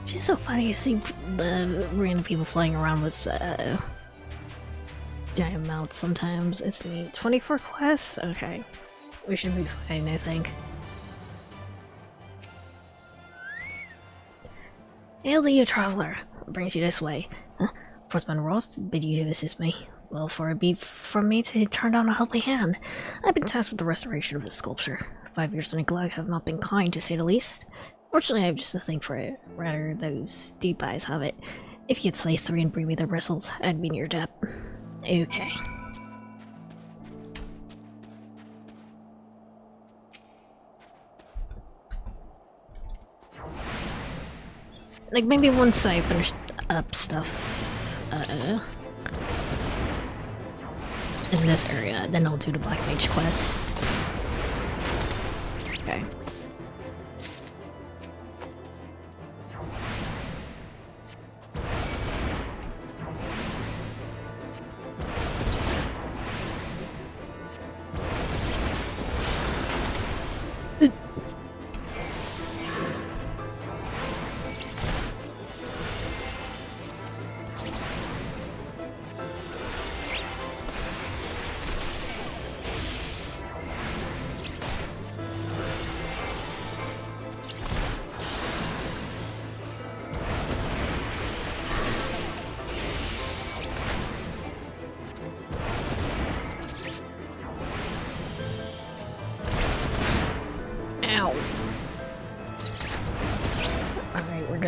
It's just so funny to see random people flying around with giant mouths sometimes. It's neat. 24 quests? Okay. We should be fine, I think. Hail to you, traveler. What brings you this way? Huh? Portsman Ross bid you to assist me. Well, for it be from me to turn down a helping hand. I've been tasked with the restoration of this sculpture. 5 years of neglect have not been kind, to say the least. Fortunately, I have just a thing for it. Rather, those deep eyes have it. If you could slay 3 and bring me their bristles, I'd be in your debt. Okay. Like, maybe once I finish up stuff, in this area, then I'll do the Black Mage quest. Okay.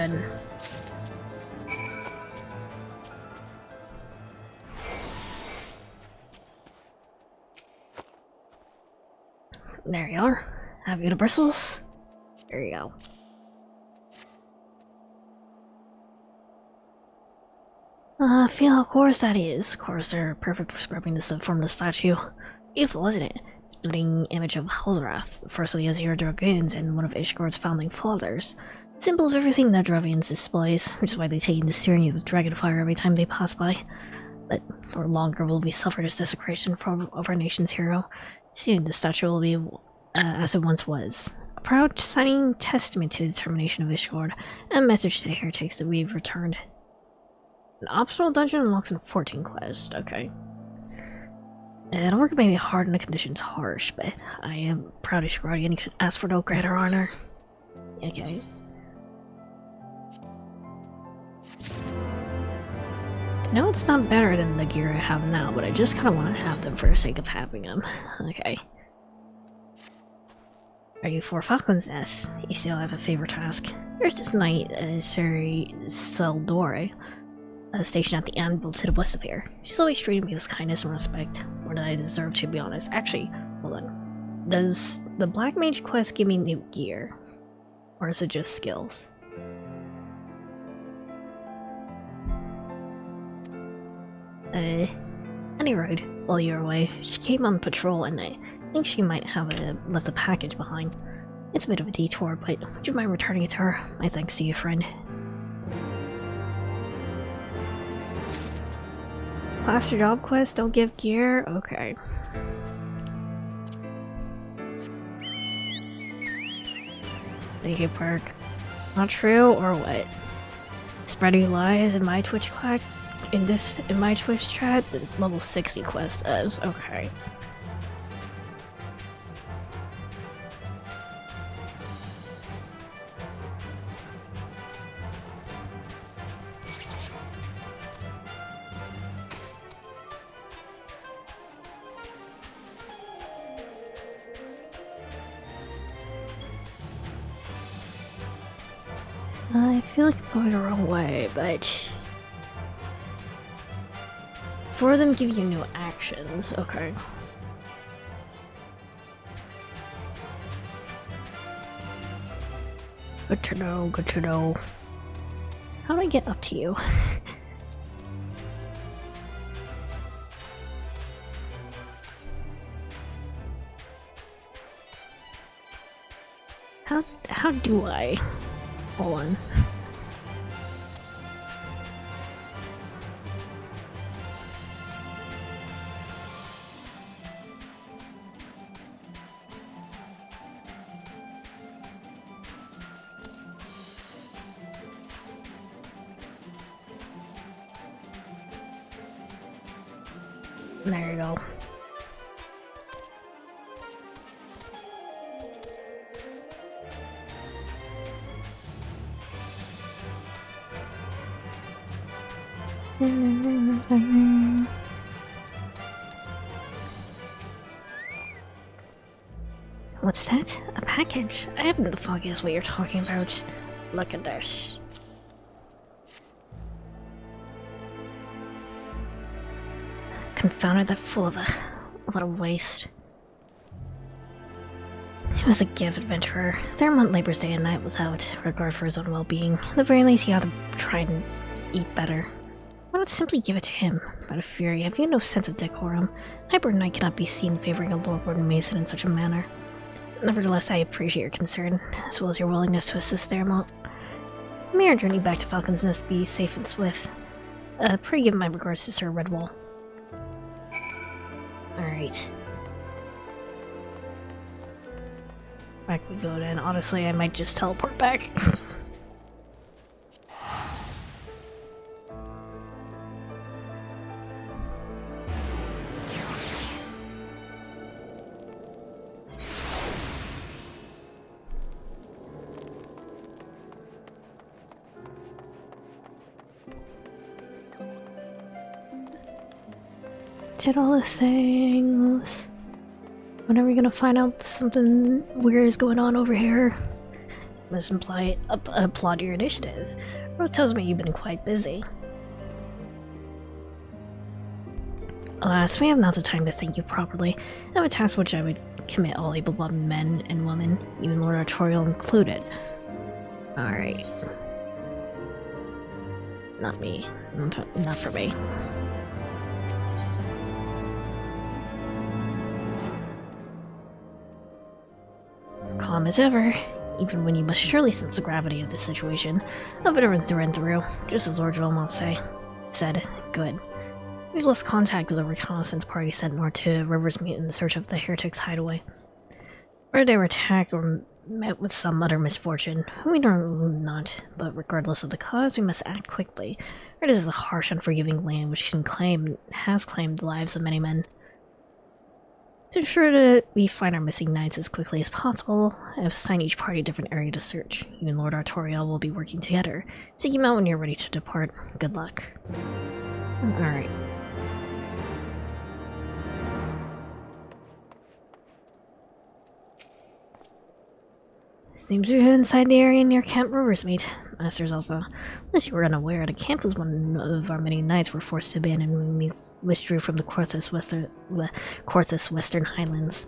good. There you are. Have you the bristles? There you go. Feel how coarse that is. Of course, they're perfect for scrubbing the stuff from the statue. Beautiful, isn't it? Splitting image of Haldrath, the first of the Azure Dragoons and one of Ishgard's founding fathers. Symbol of everything that Dravians displays, which is why they take in the steering with Dragonfire every time they pass by. But no longer will we suffer this desecration of our nation's hero. Soon the statue will be as it once was. A proud, shining testament to the determination of Ishgard, and a message to the heretics that we've returned. An optional dungeon unlocks in 14 quest, okay. The work may be hard and the conditions harsh, but I am proud of Ishgard and can ask for no greater honor. Okay. No, it's not better than the gear I have now, but I just kind of want to have them for the sake of having them. Okay. Are you for Falcon's Nest? You still have a favor task. There's this knight, Seri Seldore, stationed at the anvil to the west of here. She's always treated me with kindness and respect, more than I deserve, to be honest. Actually, hold on. Does the Black Mage quest give me new gear? Or is it just skills? Anyway, while you were away, she came on patrol and I think she might have left a package behind. It's a bit of a detour, but would you mind returning it to her? My thanks to you, friend. Class or job quest, don't give gear? Okay. Thank you, perk. Not true, or what? Spreading lies in my Twitch chat? In my Twitch chat? This level 60 quest is okay. I feel like I'm going the wrong way, but for them give you new actions, okay. Good to know, good to know. How do I get up to you? How do I? Hold on. There you go. What's that? A package? I haven't the foggiest what you're talking about. Look at this. Confounded, that full of a waste. He was a give adventurer. Thermont labors day and night without regard for his own well-being. At the very least, he ought to try and eat better. Why not simply give it to him? Out of fury, have you no sense of decorum? Hybrid Knight cannot be seen favoring a Lord Warden Mason in such a manner. Nevertheless, I appreciate your concern, as well as your willingness to assist Thermont. May our journey back to Falcon's Nest be safe and swift. Pray give my regards to Sir Redwall. Alright. Back we go then. Honestly, I might just teleport back. Did all the things. When are we gonna find out something weird is going on over here? must applaud your initiative. Road tells me you've been quite busy. Alas, we have not the time to thank you properly. I have a task which I would commit all able-bodied men and women, even Lord Artorial included. Alright. Not me. Not for me. Calm as ever, even when you must surely sense the gravity of the situation. A veteran through and through, just as Lord Wilmot said. Good. We've lost contact with the reconnaissance party sent north to Riversmeet in search of the heretics' hideaway. Whether they were attacked or met with some utter misfortune, we know not, but regardless of the cause, we must act quickly, or this is a harsh, unforgiving land which has claimed the lives of many men. To ensure that we find our missing knights as quickly as possible, I have assigned each party a different area to search. You and Lord Artorial will be working together. Seek him out when you're ready to depart. Good luck. Alright. Seems you're inside the area near Camp Riversmeet. Masters also. Unless you were unaware, the camp was one of our many knights were forced to abandon when we withdrew from the Corthus Western Highlands.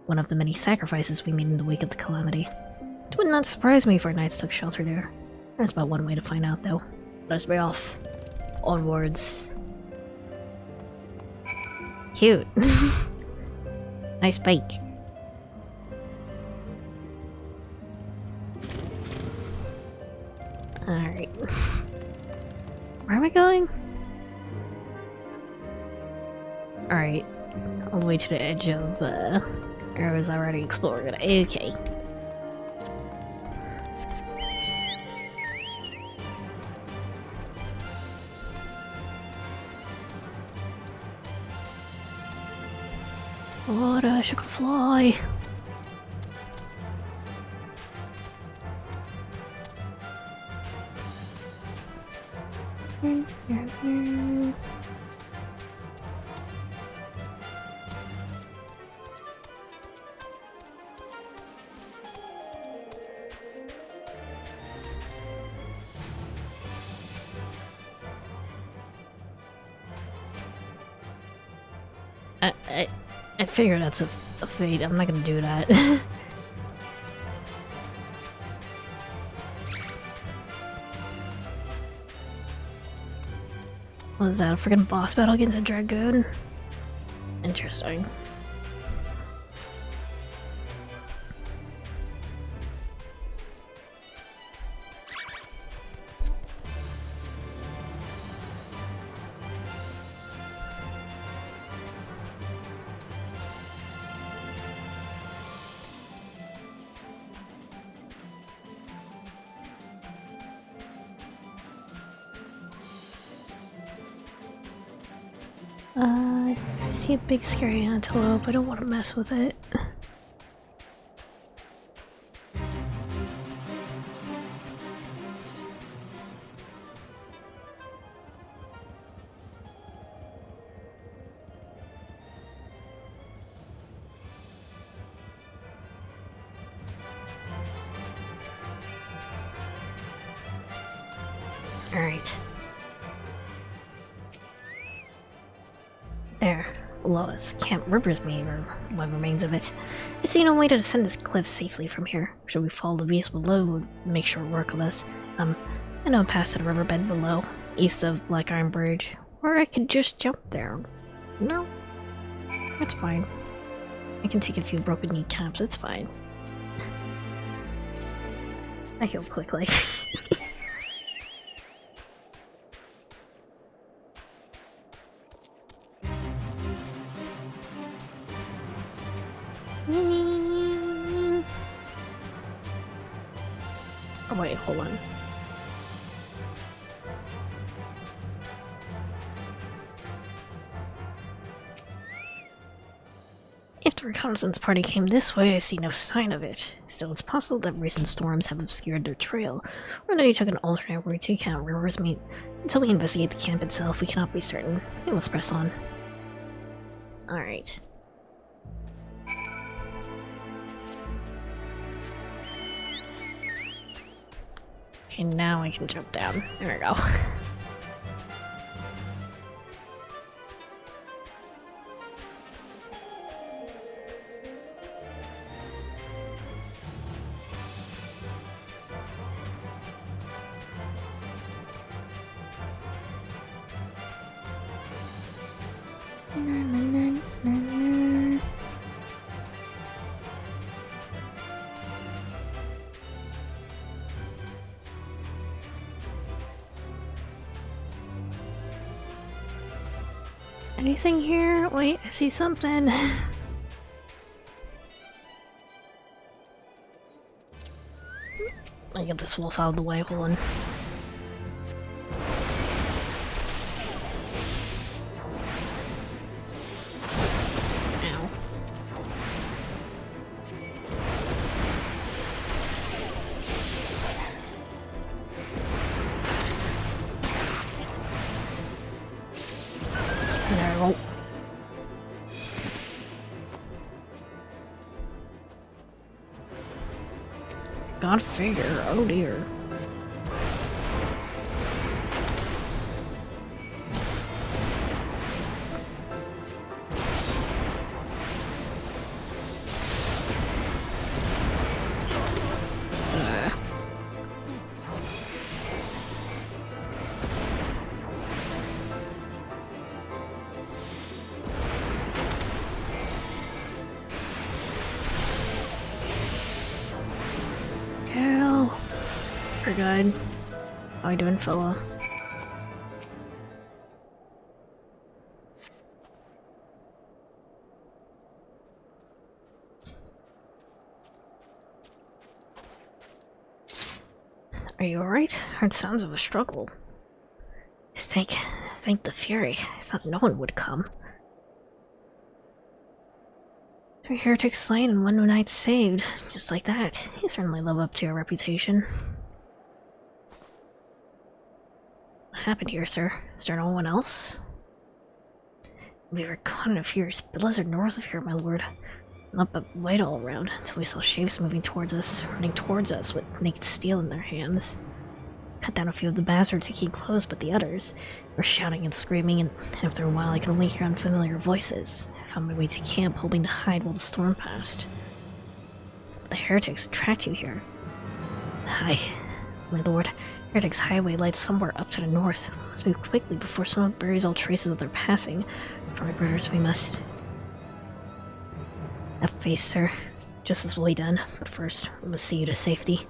One of the many sacrifices we made in the wake of the calamity. It would not surprise me if our knights took shelter there. There's about one way to find out, though. Let's be off. Onwards. Cute. Nice bike. Alright. Where am I going? Alright. All the way to the edge of, I was already exploring it. Okay. What a she could fly! I figure that's a fate. I'm not gonna do that. What was that? A freaking boss battle against a dragoon? Interesting. I see a big scary antelope. I don't want to mess with it. Alright. There, below us, Camp Riversmeet, or what remains of it. I see no way to descend this cliff safely from here. Should we follow the beast below, we'll make short work of us. I know a path to the riverbed below, east of Black Iron Bridge, or I could just jump there. No, that's fine. I can take a few broken kneecaps, it's fine. I heal quickly. Oh wait, hold on. If the reconnaissance party came this way, I see no sign of it. Still, it's possible that recent storms have obscured their trail, or that he took an alternate route to Camp Riversmeet. Until we investigate the camp itself, we cannot be certain. We must press on. Alright. Okay, now I can jump down. There we go. Anything here? Wait, I see something. I get this wolf out of the way, hold on. Ow. There we go. God figure, oh dear. Hell. We're good. How you doing, fella? Are you alright? Heard sounds of a struggle. Thank the Fury. I thought no one would come. 3 heretics slain and 1 knight saved. Just like that. You certainly live up to your reputation. What happened here, sir? Is there no one else? We were caught in a furious blizzard north of here, my lord. Not but white all around, until we saw shapes moving towards us, running towards us with naked steel in their hands. Cut down a few of the bastards who keep close, but the others were shouting and screaming, and after a while I could only hear unfamiliar voices. I found my way to camp, hoping to hide while the storm passed. The heretics tracked you here. Aye, my lord. Heretics' highway lies somewhere up to the north. We must move quickly before smoke buries all traces of their passing. For my brothers, we must... Have faith, sir. Justice will be done, but first, we must see you to safety.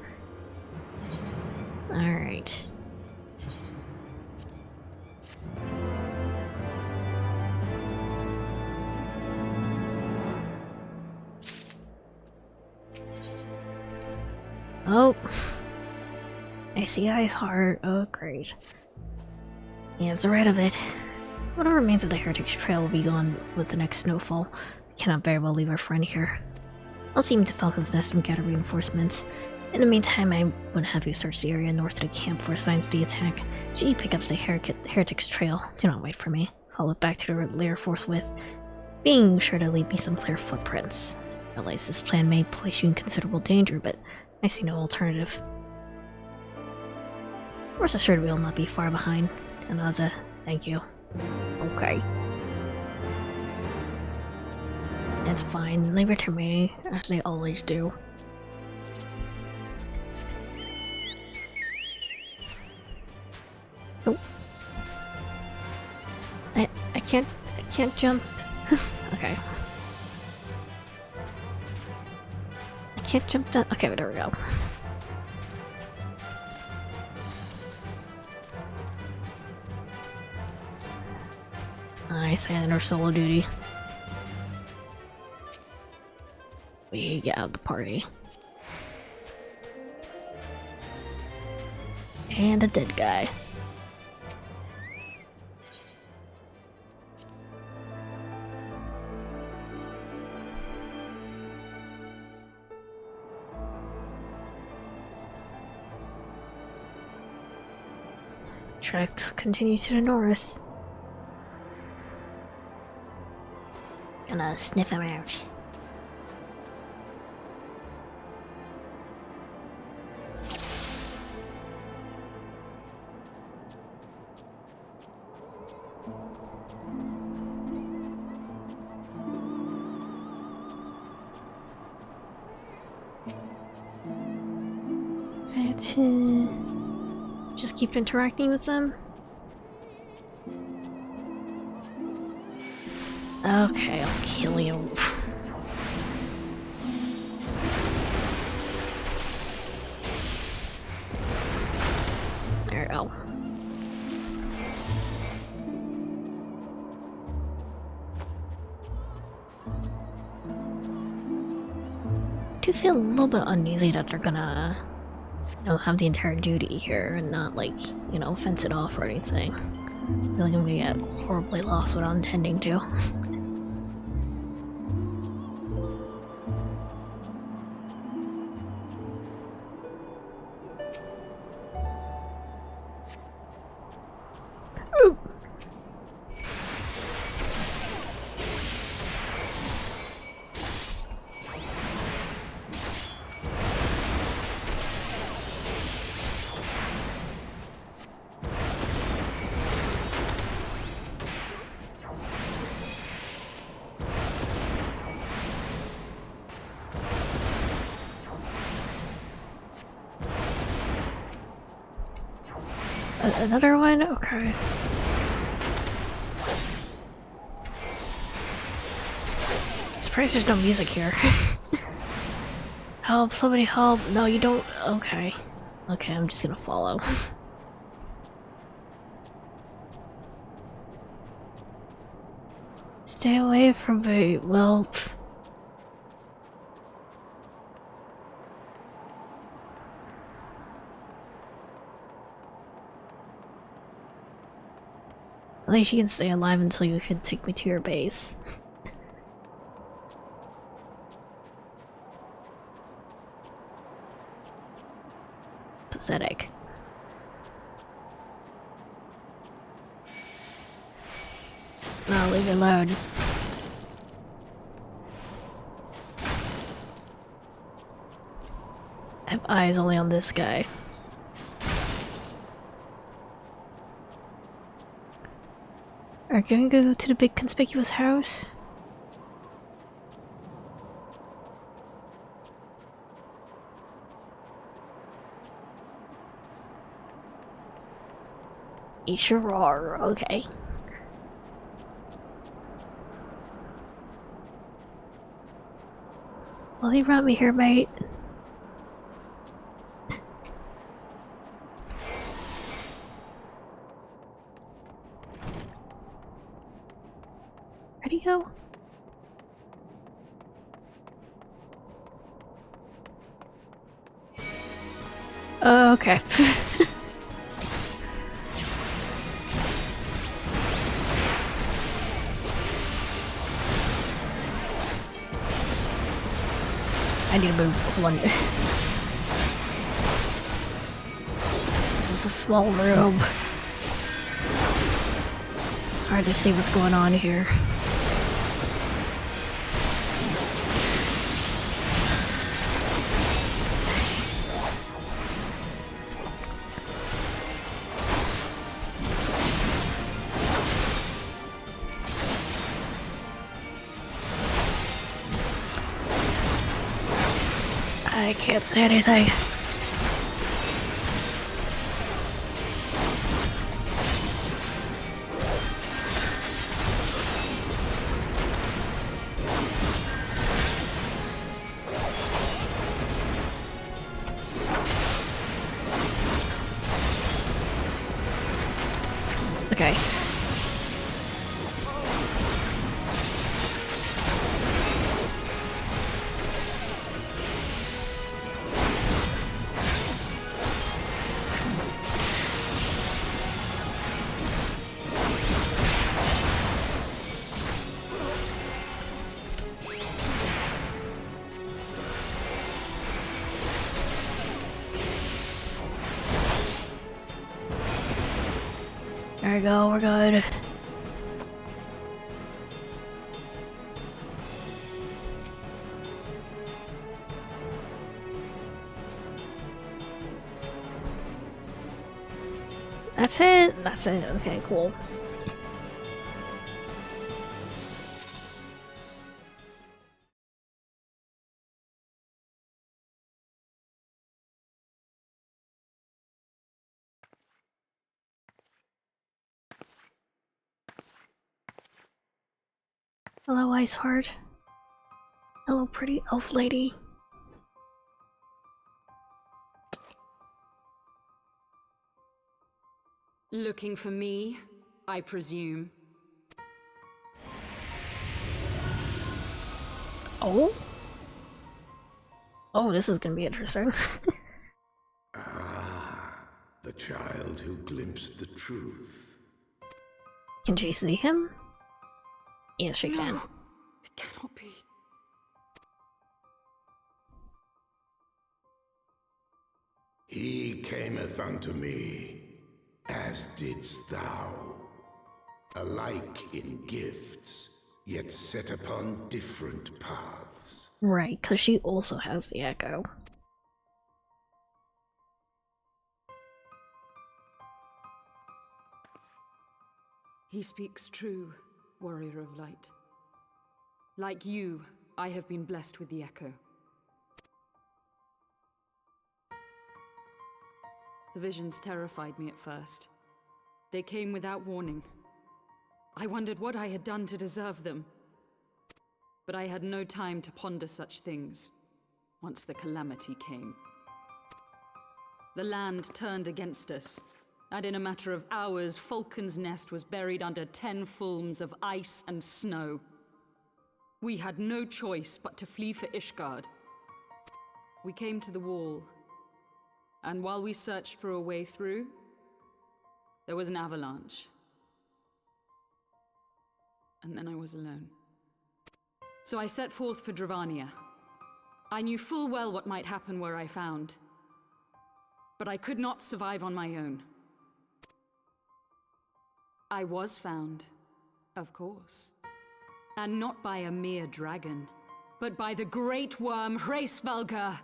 Alright. Oh. Icy Eye's heart. Oh, great. He has the right of it. Whatever remains of the Heretics Trail will be gone with the next snowfall. I cannot very well leave our friend here. I'll see him to Falcon's Nest and gather reinforcements. In the meantime, I would have you search the area north of the camp for signs of the attack. Should you pick up the Heretics Trail, do not wait for me. Follow it back to the lair forthwith, being sure to leave me some clear footprints. I realize this plan may place you in considerable danger, but I see no alternative. Rest assured we will not be far behind. Anaza, thank you. Okay. It's fine, leave it to me, as they always do. Oh. I can't jump. Okay. I can't jump that. Okay, there we go. Nice, and our solo duty. We get out of the party. And a dead guy. Tracks continue to the north. Gonna sniff him out. to just keep interacting with them? Okay, I'll kill you. There we go. I do feel a little bit uneasy that they're gonna, have the entire duty here and not, like, fence it off or anything. I feel like I'm gonna get horribly lost without intending to. Ooh. Another one? Okay. Surprised there's no music here. Help, somebody help. No, you don't. Okay. Okay, I'm just gonna follow. Stay away from me. Well. At least you can stay alive until you can take me to your base. Pathetic. No, leave me alone. I have eyes only on this guy. Are you gonna go to the big conspicuous house? You sure are, okay. Well, you brought me here, mate. Where'd he go? Okay. I need to move. Hold on. This is a small room. Hard to see what's going on here. I can't see anything. Okay. There we go, we're good. That's it? That's it. Okay, cool. Hello, Ice Heart. Hello, pretty elf lady. Looking for me, I presume. Oh? Oh, this is gonna be interesting. The child who glimpsed the truth. Can she see him? Yes, she can. It cannot be. He cameth unto me, as didst thou. Alike in gifts, yet set upon different paths. Right, because she also has the echo. He speaks true, warrior of light. Like you, I have been blessed with the echo. The visions terrified me at first. They came without warning. I wondered what I had done to deserve them. But I had no time to ponder such things, once the calamity came. The land turned against us, and in a matter of hours, Falcon's Nest was buried under 10 fulms of ice and snow. We had no choice but to flee for Ishgard. We came to the wall, and while we searched for a way through, there was an avalanche. And then I was alone. So I set forth for Dravania. I knew full well what might happen where I found. But I could not survive on my own. I was found, of course. And not by a mere dragon, but by the great worm Hraesvelgr.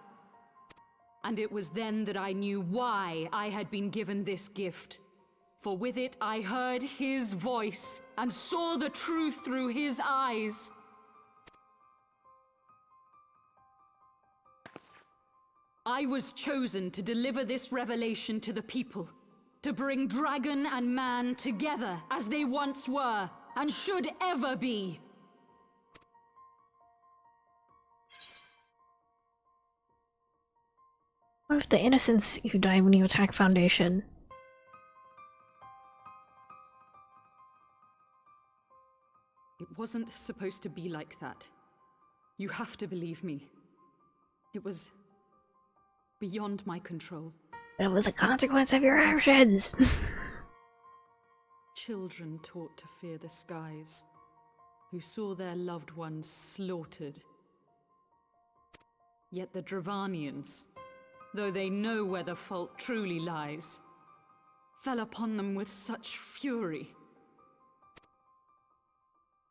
And it was then that I knew why I had been given this gift. For with it I heard his voice, and saw the truth through his eyes. I was chosen to deliver this revelation to the people, to bring dragon and man together as they once were, and should ever be. What if the innocents who died when you attacked Foundation? It wasn't supposed to be like that. You have to believe me. It was beyond my control. It was a consequence of your actions! Children taught to fear the skies, who saw their loved ones slaughtered. Yet the Dravanians, though they know where the fault truly lies, fell upon them with such fury.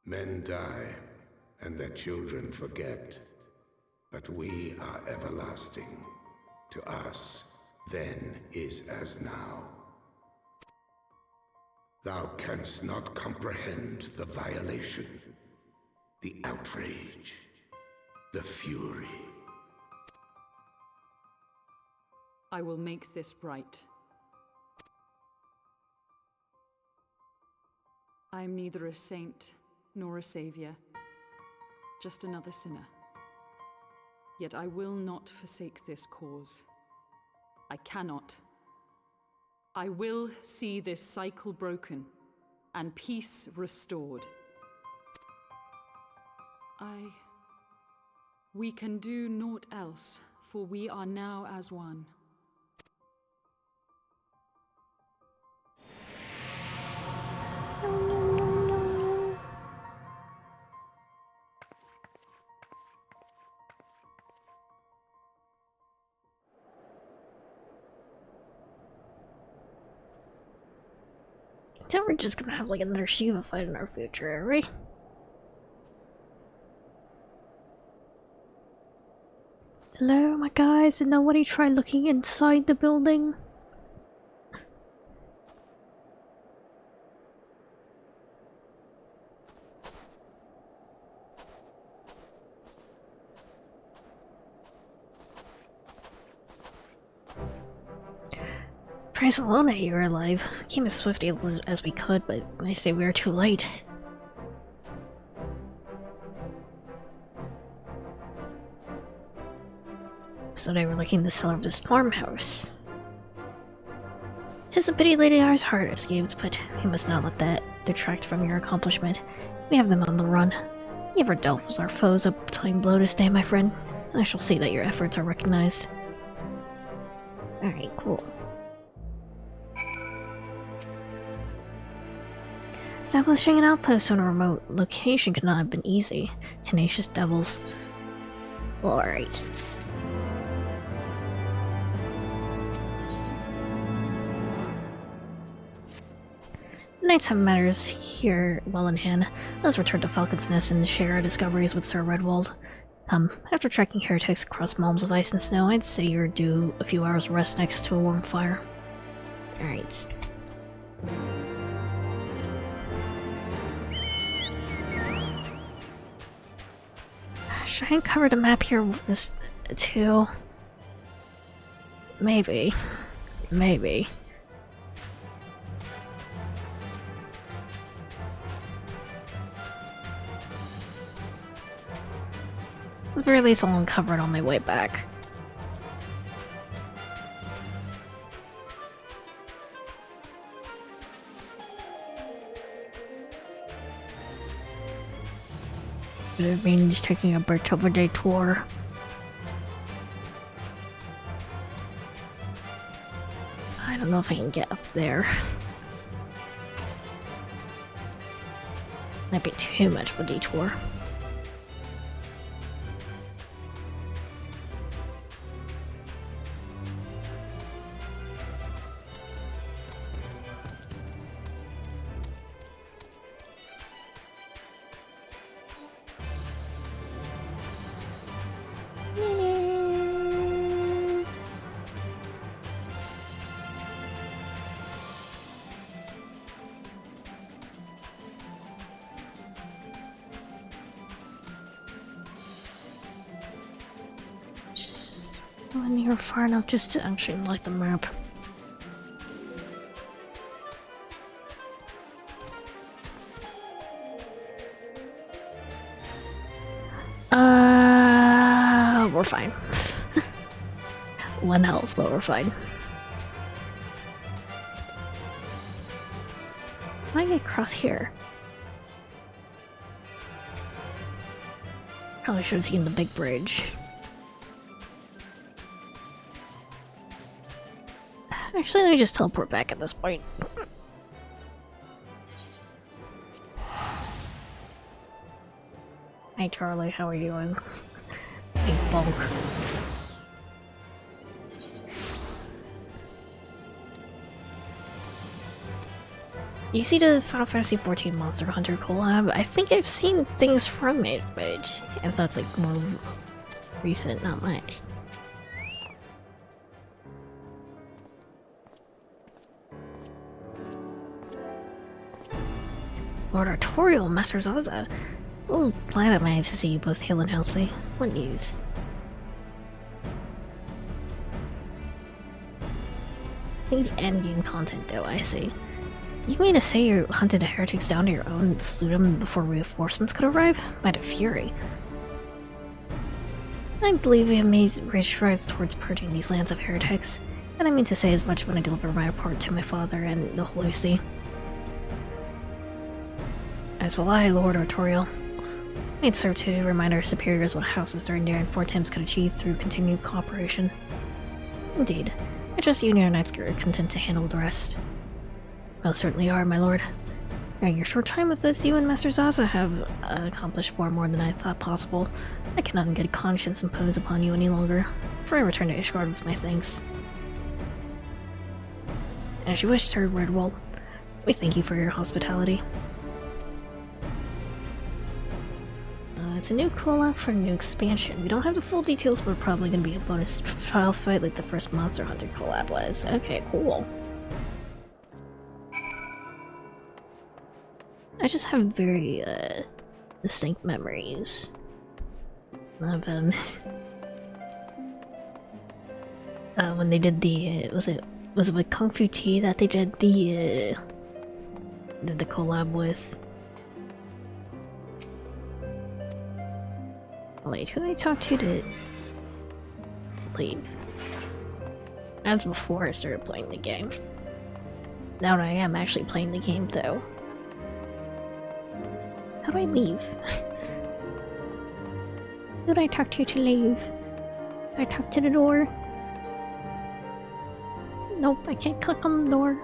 Men die, and their children forget. But we are everlasting. To us, then is as now. Thou canst not comprehend the violation, the outrage, the fury. I will make this right. I am neither a saint nor a savior, just another sinner. Yet I will not forsake this cause. I cannot. I will see this cycle broken and peace restored. We can do naught else, for we are now as one. So we're just gonna have like another Shiva fight in our future, are we? Hello, my guys. Did nobody try looking inside the building? Praise Alona, you were alive. We came as swiftly as we could, but they say we were too late. So they were looking in the cellar of this farmhouse. 'Tis a pity Lady R's heart escaped, but we must not let that detract from your accomplishment. We have them on the run. You ever dealt with our foes a time blow this day, my friend? I shall see that your efforts are recognized. Alright, cool. Establishing an outpost on a remote location could not have been easy. Tenacious devils. Alright. Knights have matters here well in hand. Let's return to Falcon's Nest and share our discoveries with Sir Redwald. After tracking heretics across malms of ice and snow, I'd say you're due a few hours rest next to a warm fire. Alright. Should I uncover the map here too? Maybe. Maybe. At the very least, I'll uncover it on my way back. But it means taking a Bertova Day tour. I don't know if I can get up there. Might be too much of a detour. When you're far enough just to actually like the map. We're fine. One health, but we're fine. How do I get across here? Probably should have taken the big bridge. Actually, let me just teleport back at this point. Hi Charlie, how are you doing? Big bulk. You see the Final Fantasy XIV Monster Hunter collab? I think I've seen things from it, but if that's like more recent, not much. Lord Artorial, Master Zaza. A little glad at my eyes to see you both hale and healthy. What news? Things endgame content though, I see. You mean to say you hunted the heretics down to your own and slew them before reinforcements could arrive? By the Fury. I believe we have made great strides towards purging these lands of heretics, and I mean to say as much when I deliver my report to my father and the Holy See. As will I, Lord Artorial. I'd serve to remind our superiors what houses during near and Fortams could achieve through continued cooperation. Indeed, I trust you and your knights are content to handle the rest. Most certainly are, my lord. During your short time with us, you and Master Zaza have accomplished far more than I thought possible. I cannot in good conscience impose upon you any longer, for I return to Ishgard with my thanks. As you wish, Sir Redwald. We thank you for your hospitality. It's a new collab for a new expansion. We don't have the full details, but probably gonna be a bonus trial fight like the first Monster Hunter collab was. Okay, cool. I just have very, distinct memories of, when they did the, was it with Kung Fu Tea that they did the collab with? Wait, who did I talk to leave. As before I started playing the game. Now that I am actually playing the game, though. How do I leave? Who do I talk to leave? Do I talk to the door? Nope, I can't click on the door.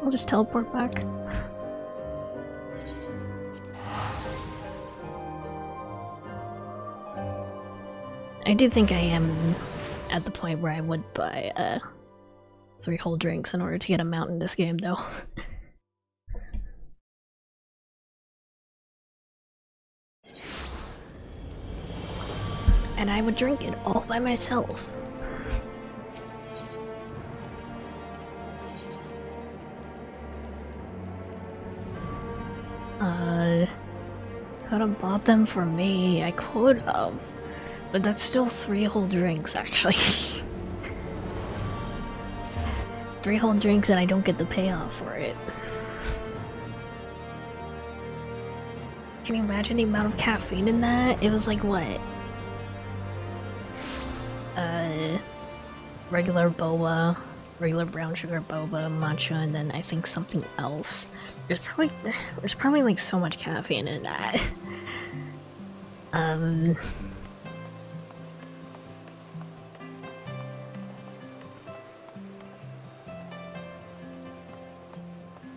I'll just teleport back. I do think I am at the point where I would buy 3 whole drinks in order to get a mount in this game, though. And I would drink it all by myself. Could have bought them for me. I could have. But that's still 3 whole drinks, actually. 3 whole drinks and I don't get the payoff for it. Can you imagine the amount of caffeine in that? It was like, what? Regular boba, regular brown sugar boba, matcha, and then I think something else. There's probably like so much caffeine in that.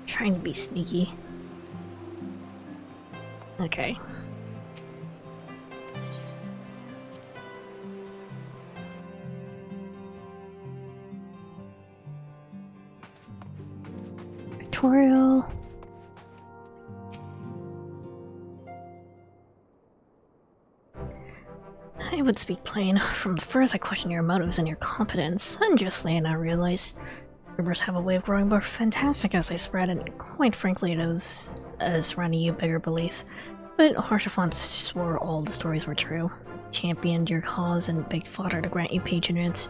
Trying to be sneaky. Okay. Tutorial. I would speak plain. From the first, I questioned your motives and your competence. Unjustly, and I realized rumors have a way of growing more fantastic as they spread, and quite frankly, those surrounding you bigger belief. But Harshaphon swore all the stories were true, championed your cause, and begged Father to grant you patronage.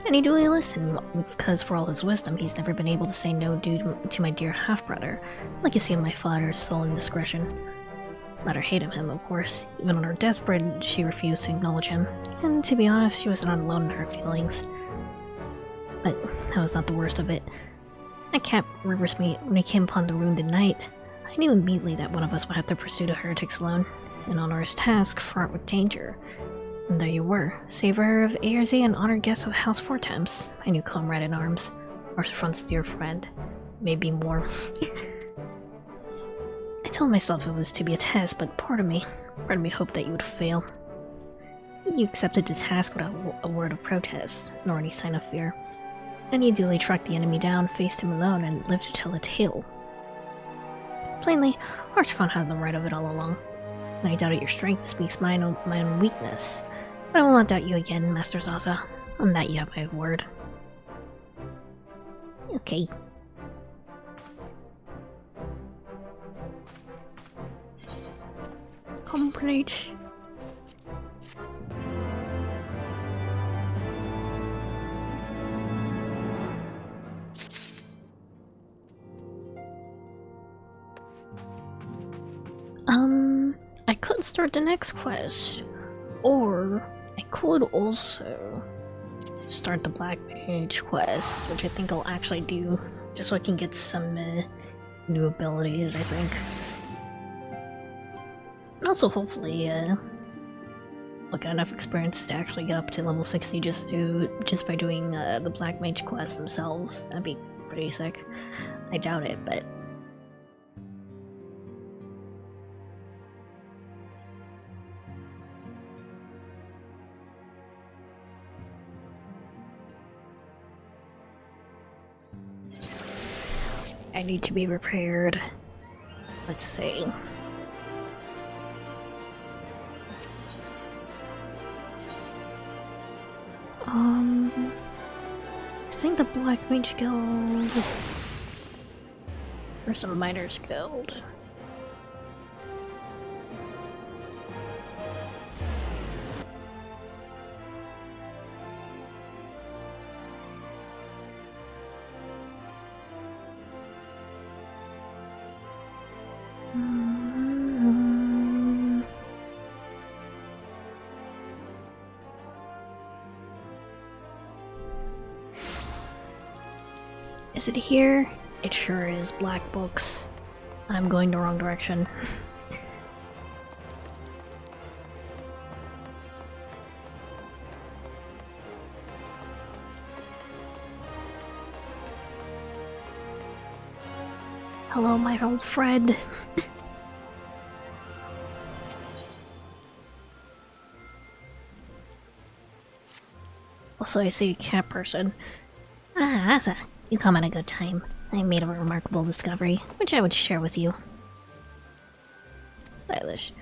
And he duly listened, because for all his wisdom, he's never been able to say no due to my dear half-brother, like you see in my father's sullen discretion. Let her hate him, of course. Even on her deathbed, she refused to acknowledge him, and to be honest, she was not alone in her feelings. But that was not the worst of it. At Cap River's meet, when we came upon the ruined night, I knew immediately that one of us would have to pursue the heretics alone, an onerous task fraught with danger. And there you were, savior of ARZ and honored guest of House Fortemps, my new comrade in arms, Harshaphon's dear friend, maybe more. I told myself it was to be a test, but part of me hoped that you would fail. You accepted the task without a word of protest, nor any sign of fear. Then you duly tracked the enemy down, faced him alone, and lived to tell a tale. Plainly, Harshaphon had the right of it all along. I doubted your strength speaks my own weakness. But I will not doubt you again, Master Zaza. On that you have my word. Okay. Complete. I could start the next quest, or I could also start the Black Mage quest, which I think I'll actually do, just so I can get some new abilities, I think. And also hopefully, look at enough experience to actually get up to level 60 just by doing the Black Mage quests themselves. That'd be pretty sick. I doubt it, but I need to be prepared. Let's see. I think the Black Mage Guild or some Miners Guild. Is it here? It sure is. Black books. I'm going the wrong direction. Hello, my old friend. Also, I see a cat person. Ah, Asa, you come at a good time. I made a remarkable discovery, which I would share with you. Stylish.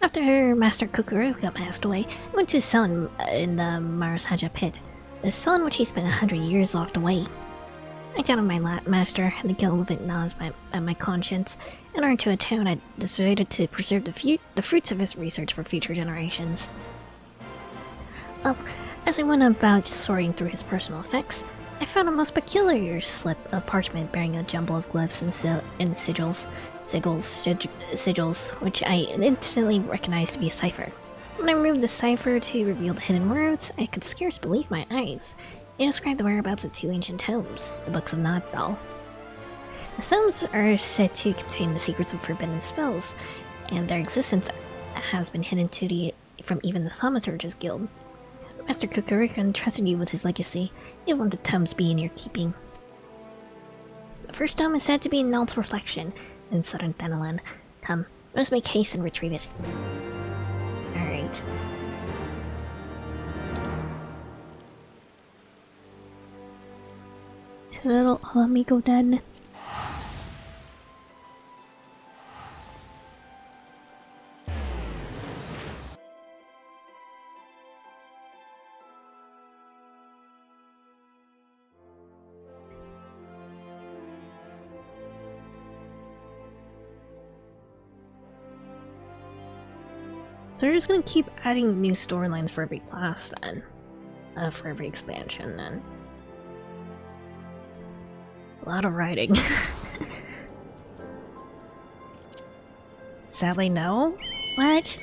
After Master Kukuruka passed away, I went to his cell in the Marasaja pit. The cell in which he spent 100 years locked away. I doubted my master, had the guilt of it gnaws at my conscience. In order to atone, I decided to preserve the fruits of his research for future generations. Well, as I went about sorting through his personal effects, I found a most peculiar slip of parchment bearing a jumble of glyphs and sigils, which I instantly recognized to be a cipher. When I removed the cipher to reveal the hidden words, I could scarce believe my eyes. They described the whereabouts of two ancient tomes, the Books of Nagdal. The tomes are said to contain the secrets of forbidden spells, and their existence has been hidden from even the Thaumaturge's Guild. Master Kukuruka entrusted you with his legacy. You want the tomes be in your keeping. The first tome is said to be Nald's Reflection in southern Thanalan. Come, let us make haste and retrieve it. Alright. To little amigo then. So we're just gonna keep adding new storylines for every class then. For every expansion then. A lot of writing. Sadly, no? What?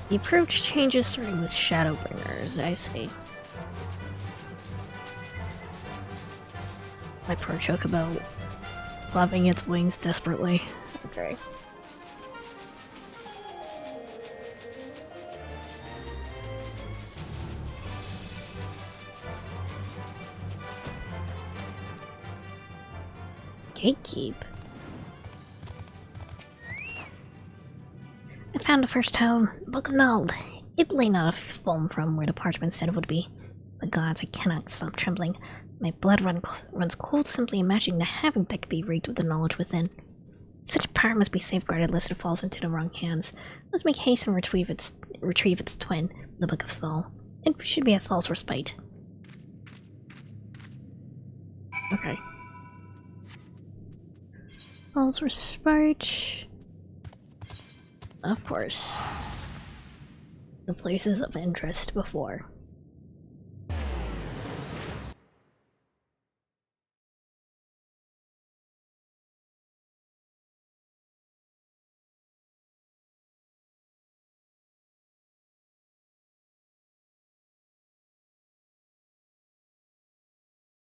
The approach changes starting with Shadowbringers, I see. My poor chocobo flapping its wings desperately. Okay. Gatekeep. I found the first tome, Book of Nald. It lay not a foam from where the parchment said it would be. But gods, I cannot stop trembling. My blood runs cold simply imagining the havoc that could be wreaked with the knowledge within. Such power must be safeguarded lest it falls into the wrong hands. Let's make haste and retrieve its twin, the Book of Soul. It should be a Soul's respite. Okay. Soul's respite. Of course. The places of interest before.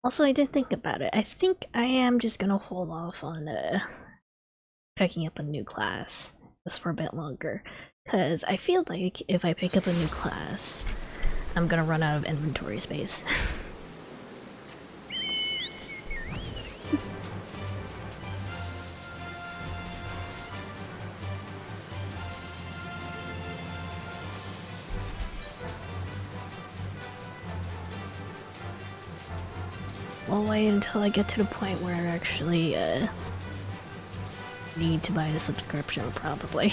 Also, I did think about it. I think I am just gonna hold off on picking up a new class just for a bit longer. Because I feel like if I pick up a new class, I'm gonna run out of inventory space. We'll wait until I get to the point where I actually need to buy the subscription, probably.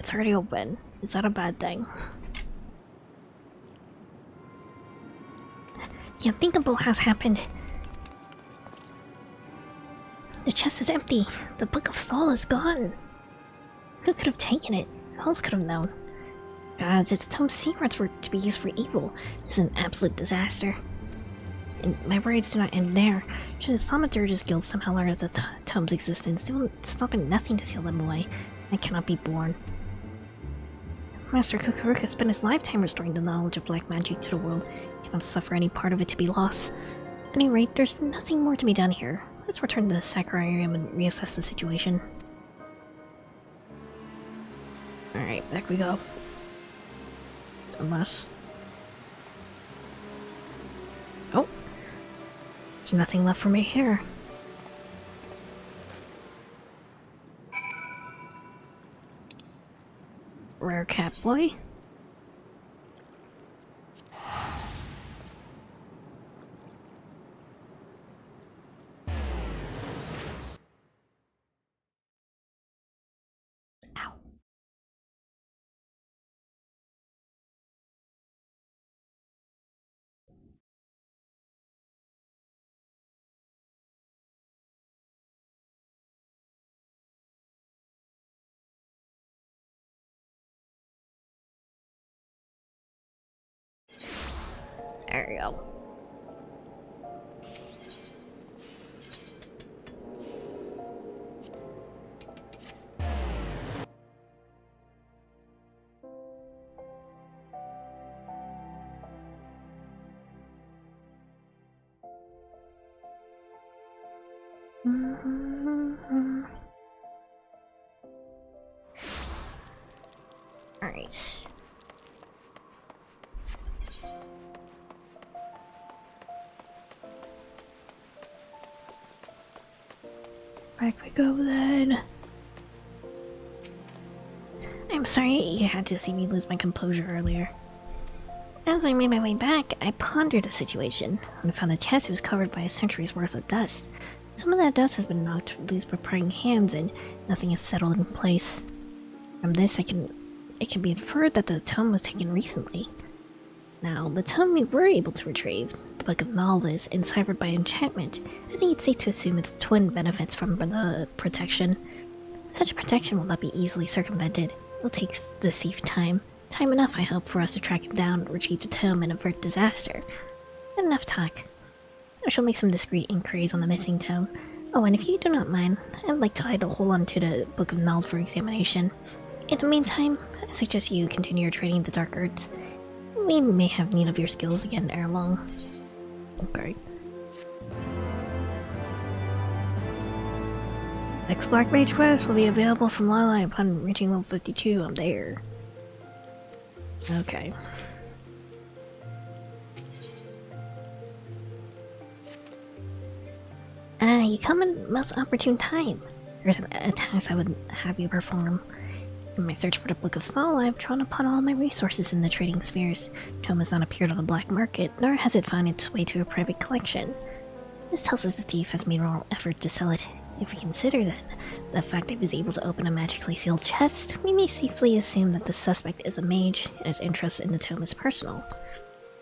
it's already open. Is that a bad thing? The unthinkable has happened. The chest is empty. The Book of Thal is gone. Who could have taken it? Who else could have known? Gods, its tome's secrets were to be used for evil. This is an absolute disaster. And my worries do not end there. Should the Thaumaturgist Guild somehow learn of the tome's existence, they will stop at nothing to seal them away. I cannot be born. Master Kukuruka spent his lifetime restoring the knowledge of black magic to the world. He cannot suffer any part of it to be lost. At any rate, there's nothing more to be done here. Let's return to the Sakuraium and reassess the situation. Alright, back we go. Unless... Oh! There's nothing left for me here. Rare cat boy. Ow. There we go. All right. Back we go then. I'm sorry you had to see me lose my composure earlier. As I made my way back, I pondered the situation. When I found the chest, it was covered by a century's worth of dust. Some of that dust has been knocked loose by prying hands, and nothing is settled in place. From this, it can be inferred that the tome was taken recently. Now, the tome we were able to retrieve, the Book of Knowledge, enciphered by enchantment, I think it's safe to assume its twin benefits from the protection. Such protection will not be easily circumvented. It will take the thief time. Time enough, I hope, for us to track him down, retrieve the tome, and avert disaster. Enough talk. I shall make some discreet inquiries on the missing tome. Oh, and if you do not mind, I'd like to hold on to the Book of Knowledge for examination. In the meantime, I suggest you continue your training in the dark arts. We may have need of your skills again ere long. Okay. Next Black Mage quest will be available from Lala upon reaching level 52. I'm there. Okay. You come in most opportune time. There's a task I would have you perform. In my search for the Book of Thal, I've drawn upon all my resources in the trading spheres. The tome has not appeared on the black market, nor has it found its way to a private collection. This tells us the thief has made no effort to sell it. If we consider, then, the fact that he was able to open a magically sealed chest, we may safely assume that the suspect is a mage, and his interest in the tome is personal.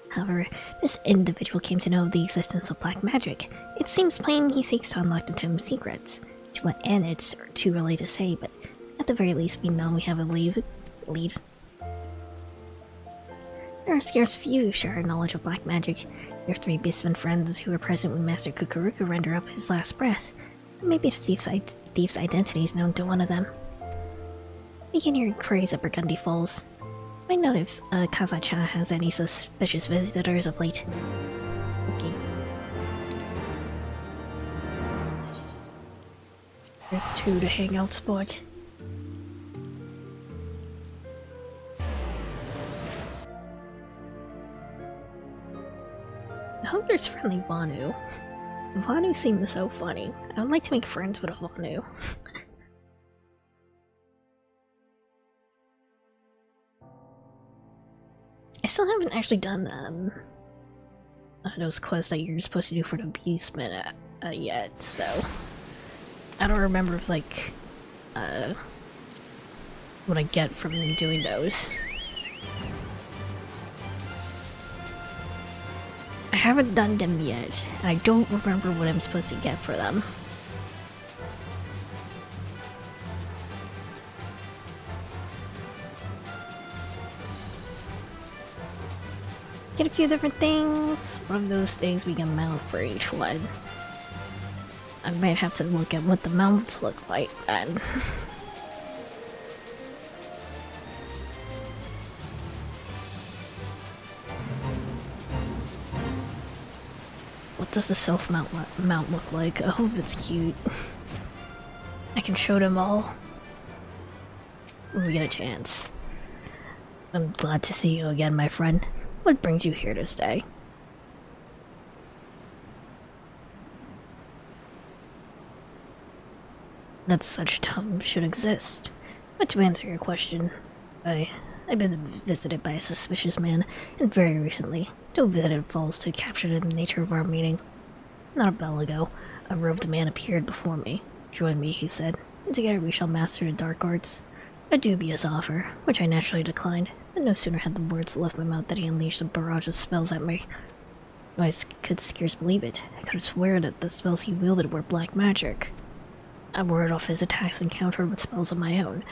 However, this individual came to know of the existence of black magic. It seems plain he seeks to unlock the tome's secrets. To what end, it's too early to say, but at the very least we know we have a lead. There are scarce few who share our knowledge of black magic. Your three beastmen friends who were present when Master Kukuruka rendered up his last breath. Maybe the thief's identity is known to one of them. Begin your inquiries at Burgundy Falls. Find out if Kaza-chan has any suspicious visitors of late. Okay. To the hangout spot. I hope there's friendly Vanu. Vanu seems so funny. I would like to make friends with a Vanu. I still haven't actually done those quests that you're supposed to do for the Beastmen yet, so I don't remember if like what I get from doing those. I haven't done them yet, and I don't remember what I'm supposed to get for them. Get a few different things. One of those things we can mount for each one. I might have to look at what the mounts look like then. What does the self-mount look like? I hope it's cute. I can show them all when we get a chance. I'm glad to see you again, my friend. What brings you here to stay? That such tongue should exist. But to answer your question, I've been visited by a suspicious man, and very recently, Joe visited Falls to capture the nature of our meeting. Not a bell ago, a robed man appeared before me. Join me, he said, and together we shall master the dark arts. A dubious offer, which I naturally declined, but no sooner had the words left my mouth than he unleashed a barrage of spells at me. I could scarce believe it. I could swear that the spells he wielded were black magic. I warded off his attacks and countered with spells of my own,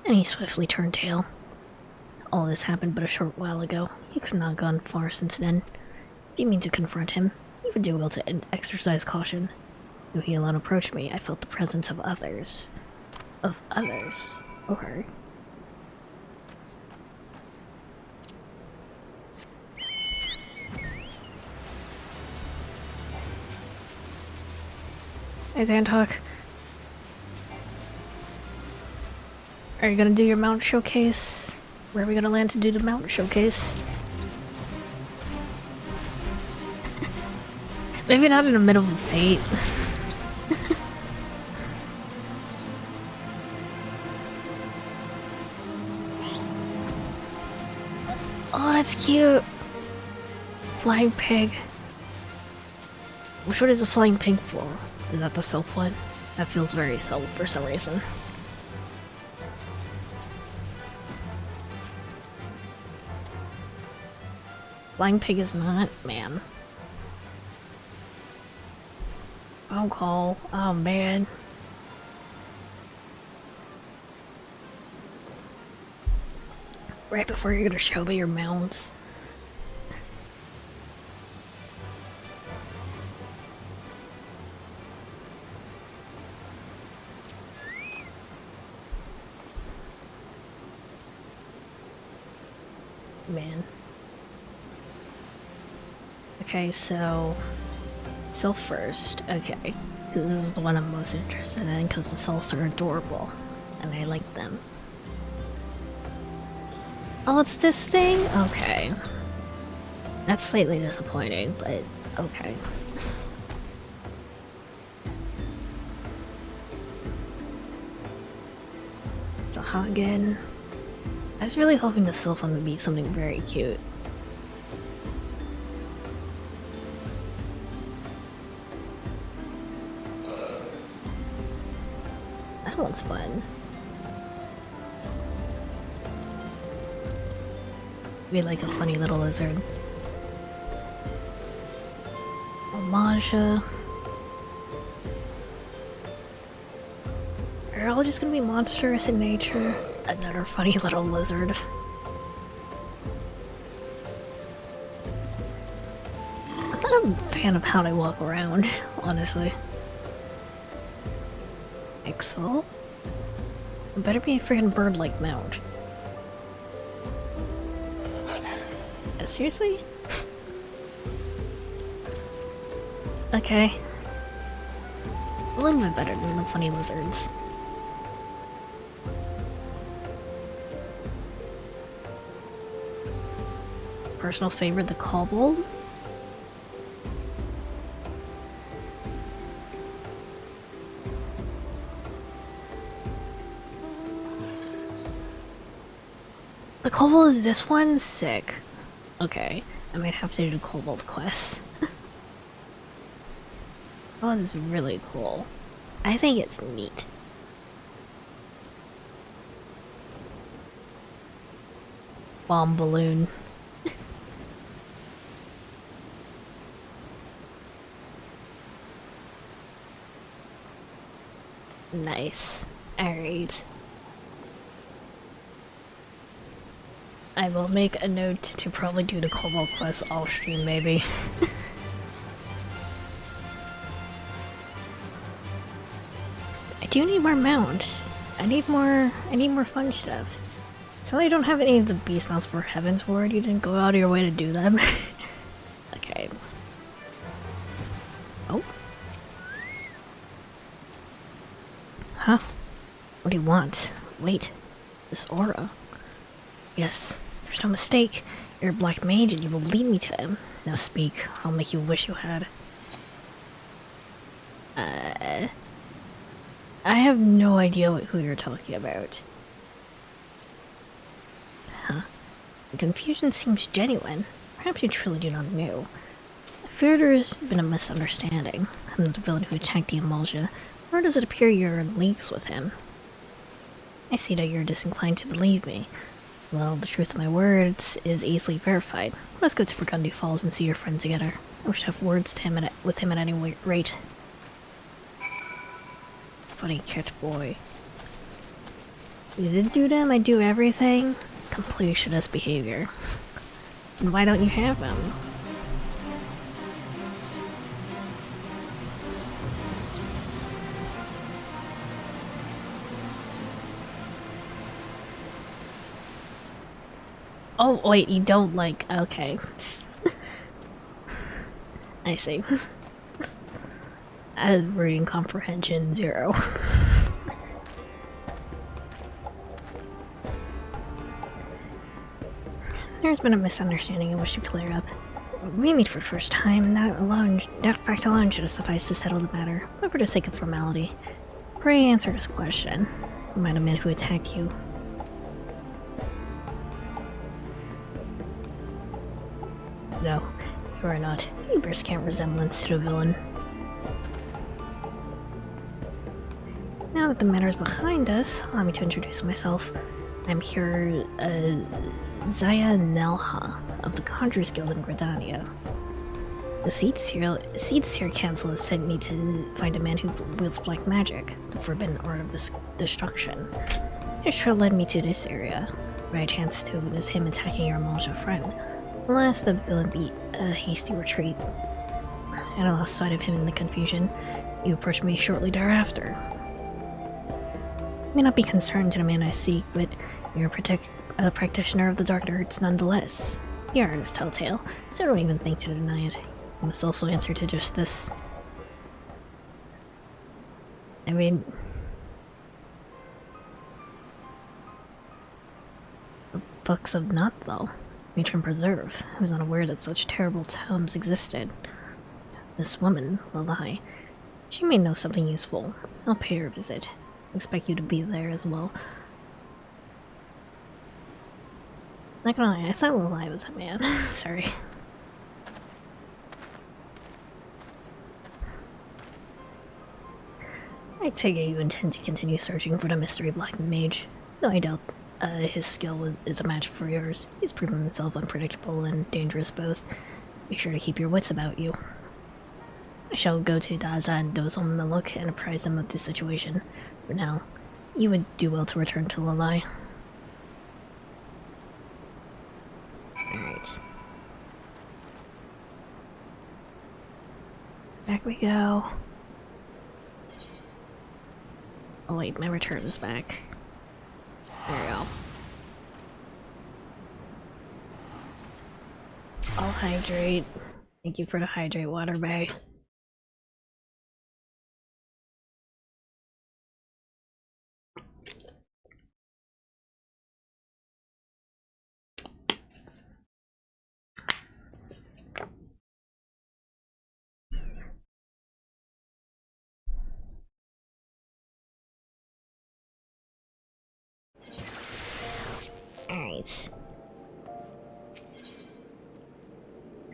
and he swiftly turned tail. All this happened but a short while ago. He could not have gone far since then. If you mean to confront him, you would do well to exercise caution. Though he alone approached me, I felt the presence of others. Of others? Okay. Hey, Zantok. Are you gonna do your mount showcase? Where are we gonna land to do the mount showcase? Maybe not in the middle of a fate. Oh, that's cute! Flying pig. Which one is the flying pig for? Is that the self one? That feels very self for some reason. Flying pig is not, man. Phone call. Oh man. Right before you're gonna show me your mounts. Man. Okay, so self first. Okay, because this is the one I'm most interested in because the selfs are adorable and I like them. Oh, it's this thing? Okay. That's slightly disappointing, but okay. It's a Hagen. I was really hoping the self one would be something very cute. That one's fun. Be like a funny little lizard. Masha. They're all just gonna be monstrous in nature. Another funny little lizard. I'm not a fan of how they walk around, honestly. Exo? It better be a freaking bird-like mount. Seriously? Okay. A little bit better than the funny lizards. Personal favorite, the kobold? The kobold is this one? Sick. Okay, I might have to do Kobold's quest. Oh, this is really cool. I think it's neat. bomb balloon. Nice. Alright. I will make a note to probably do the Cobalt quest off stream, maybe. I do need more mount. I need more fun stuff. So I don't have any of the beast mounts for Heaven's Ward. You didn't go out of your way to do them. Okay. Oh. Huh? What do you want? Wait. This aura. Yes, there's no mistake. You're a black mage and you will lead me to him. Now speak. I'll make you wish you had. I have no idea who you're talking about. Huh? The confusion seems genuine. Perhaps you truly do not know. I fear there's been a misunderstanding. I'm not the villain who attacked the Emulsia, nor does it appear you're in leagues with him. I see that you're disinclined to believe me. Well, the truth of my words is easily verified. Let's go to Burgundy Falls and see your friend together. I wish to have words to him with him at any rate. Funny cat boy. You did do them, I do everything? Completionist behavior. And why don't you have them? Oh, wait, you don't like... okay. I see. Reading comprehension 0. There's been a misunderstanding I wish to clear up. We meet for the first time, and that fact alone should have sufficed to settle the matter, but for the sake of formality. Pray answer this question. Am I the man who attacked you? No, you are not. You bear scant resemblance to the villain. Now that the matter is behind us, allow me to introduce myself. I'm here, Zaya Nelha, of the Conjurers Guild in Gridania. The Seedseer Council has sent me to find a man who wields black magic, the forbidden art of destruction. His trail led me to this area, where I chanced to witness him attacking your Malja friend. Alas, the villain beat a hasty retreat, and I lost sight of him in the confusion. You approached me shortly thereafter. I may not be concerned to the man I seek, but you're a practitioner of the dark arts nonetheless. The art is telltale, so I don't even think to deny it. You must also answer to justice. I mean... the Books of Nut, though. Matron Preserve. I was unaware that such terrible tomes existed. This woman, Lalai, she may know something useful. I'll pay her a visit. I expect you to be there as well. Not gonna lie, I thought Lalai was a man. Sorry. I take it you intend to continue searching for the mystery black mage, though I doubt his skill is a match for yours. He's proven himself unpredictable and dangerous both. Be sure to keep your wits about you. I shall go to Daza and Dozal Miluk and apprise them of the situation. For now, you would do well to return to Lalai. Alright. Back we go. Oh wait, my return is back. There we go. I'll hydrate. Thank you for the hydrate water bag. Alright.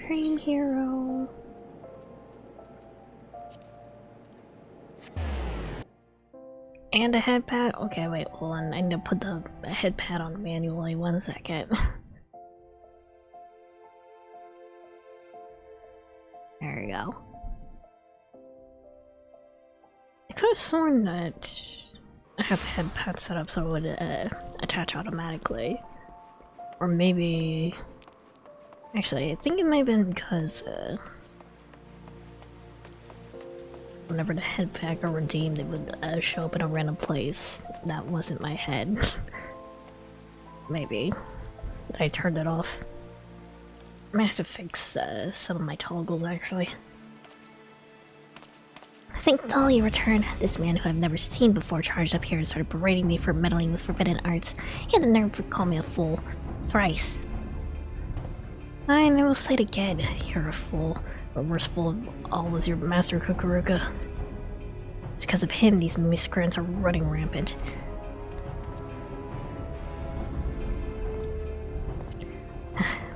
Cream Hero. And a head pad? Okay, wait, hold on. I need to put the head pad on manually. 1 second. There you go. I could have sworn that I have the head pad set up so it would attach automatically. Or maybe... Actually, I think it might have been because whenever the head pack are redeemed, it would show up in a random place. That wasn't my head. Maybe. I turned it off. I might have to fix some of my toggles, actually. Thank God you returned. This man who I've never seen before charged up here and started berating me for meddling with forbidden arts. He had the nerve to call me a fool. Thrice. I will say it again. You're a fool. Or worst fool of all was your master Kukuruka. It's because of him these miscreants are running rampant.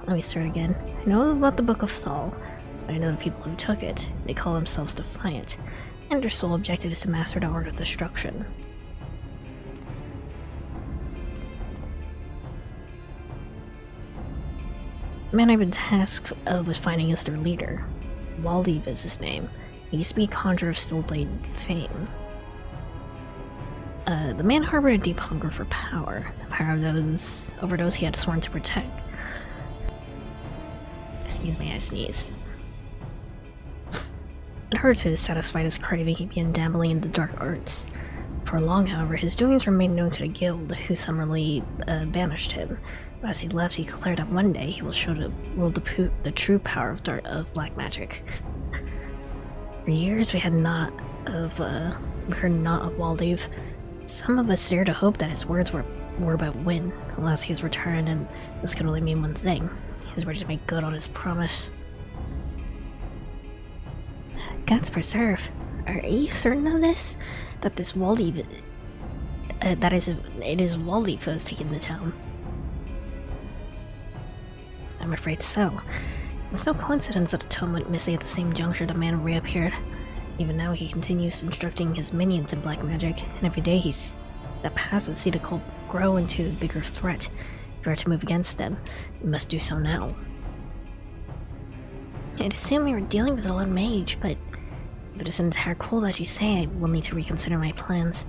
Let me start again. I know about the Book of Saul, but I know the people who took it. They call themselves Defiant, and their sole objective is to master the art of destruction. The man I've been tasked with finding is their leader. Waldev is his name. He used to be a conjurer of still-laid fame. The man harbored a deep hunger for power, the power over those he had sworn to protect. Excuse me, I sneezed. In order to satisfy this craving, he began dabbling in the dark arts. For long, however, his doings remained known to the guild, who summarily banished him. But as he left, he declared that one day he will show the world the true power of black magic. For years, we heard not of Waldev. Some of us dared to hope that his words were about wind, unless he's returned, and this could only mean one thing. He's ready to make good on his promise. Gods preserve. Are you certain of this? That this Waldev... it is Waldev who has taken the town. I'm afraid so. It's no coincidence that the tome went missing at the same juncture the man reappeared. Even now he continues instructing his minions in black magic, and every day that passes see the cult grow into a bigger threat. If you are to move against them, you must do so now. I'd assume we were dealing with a lone mage, but if it is an entire cult as you say, I will need to reconsider my plans.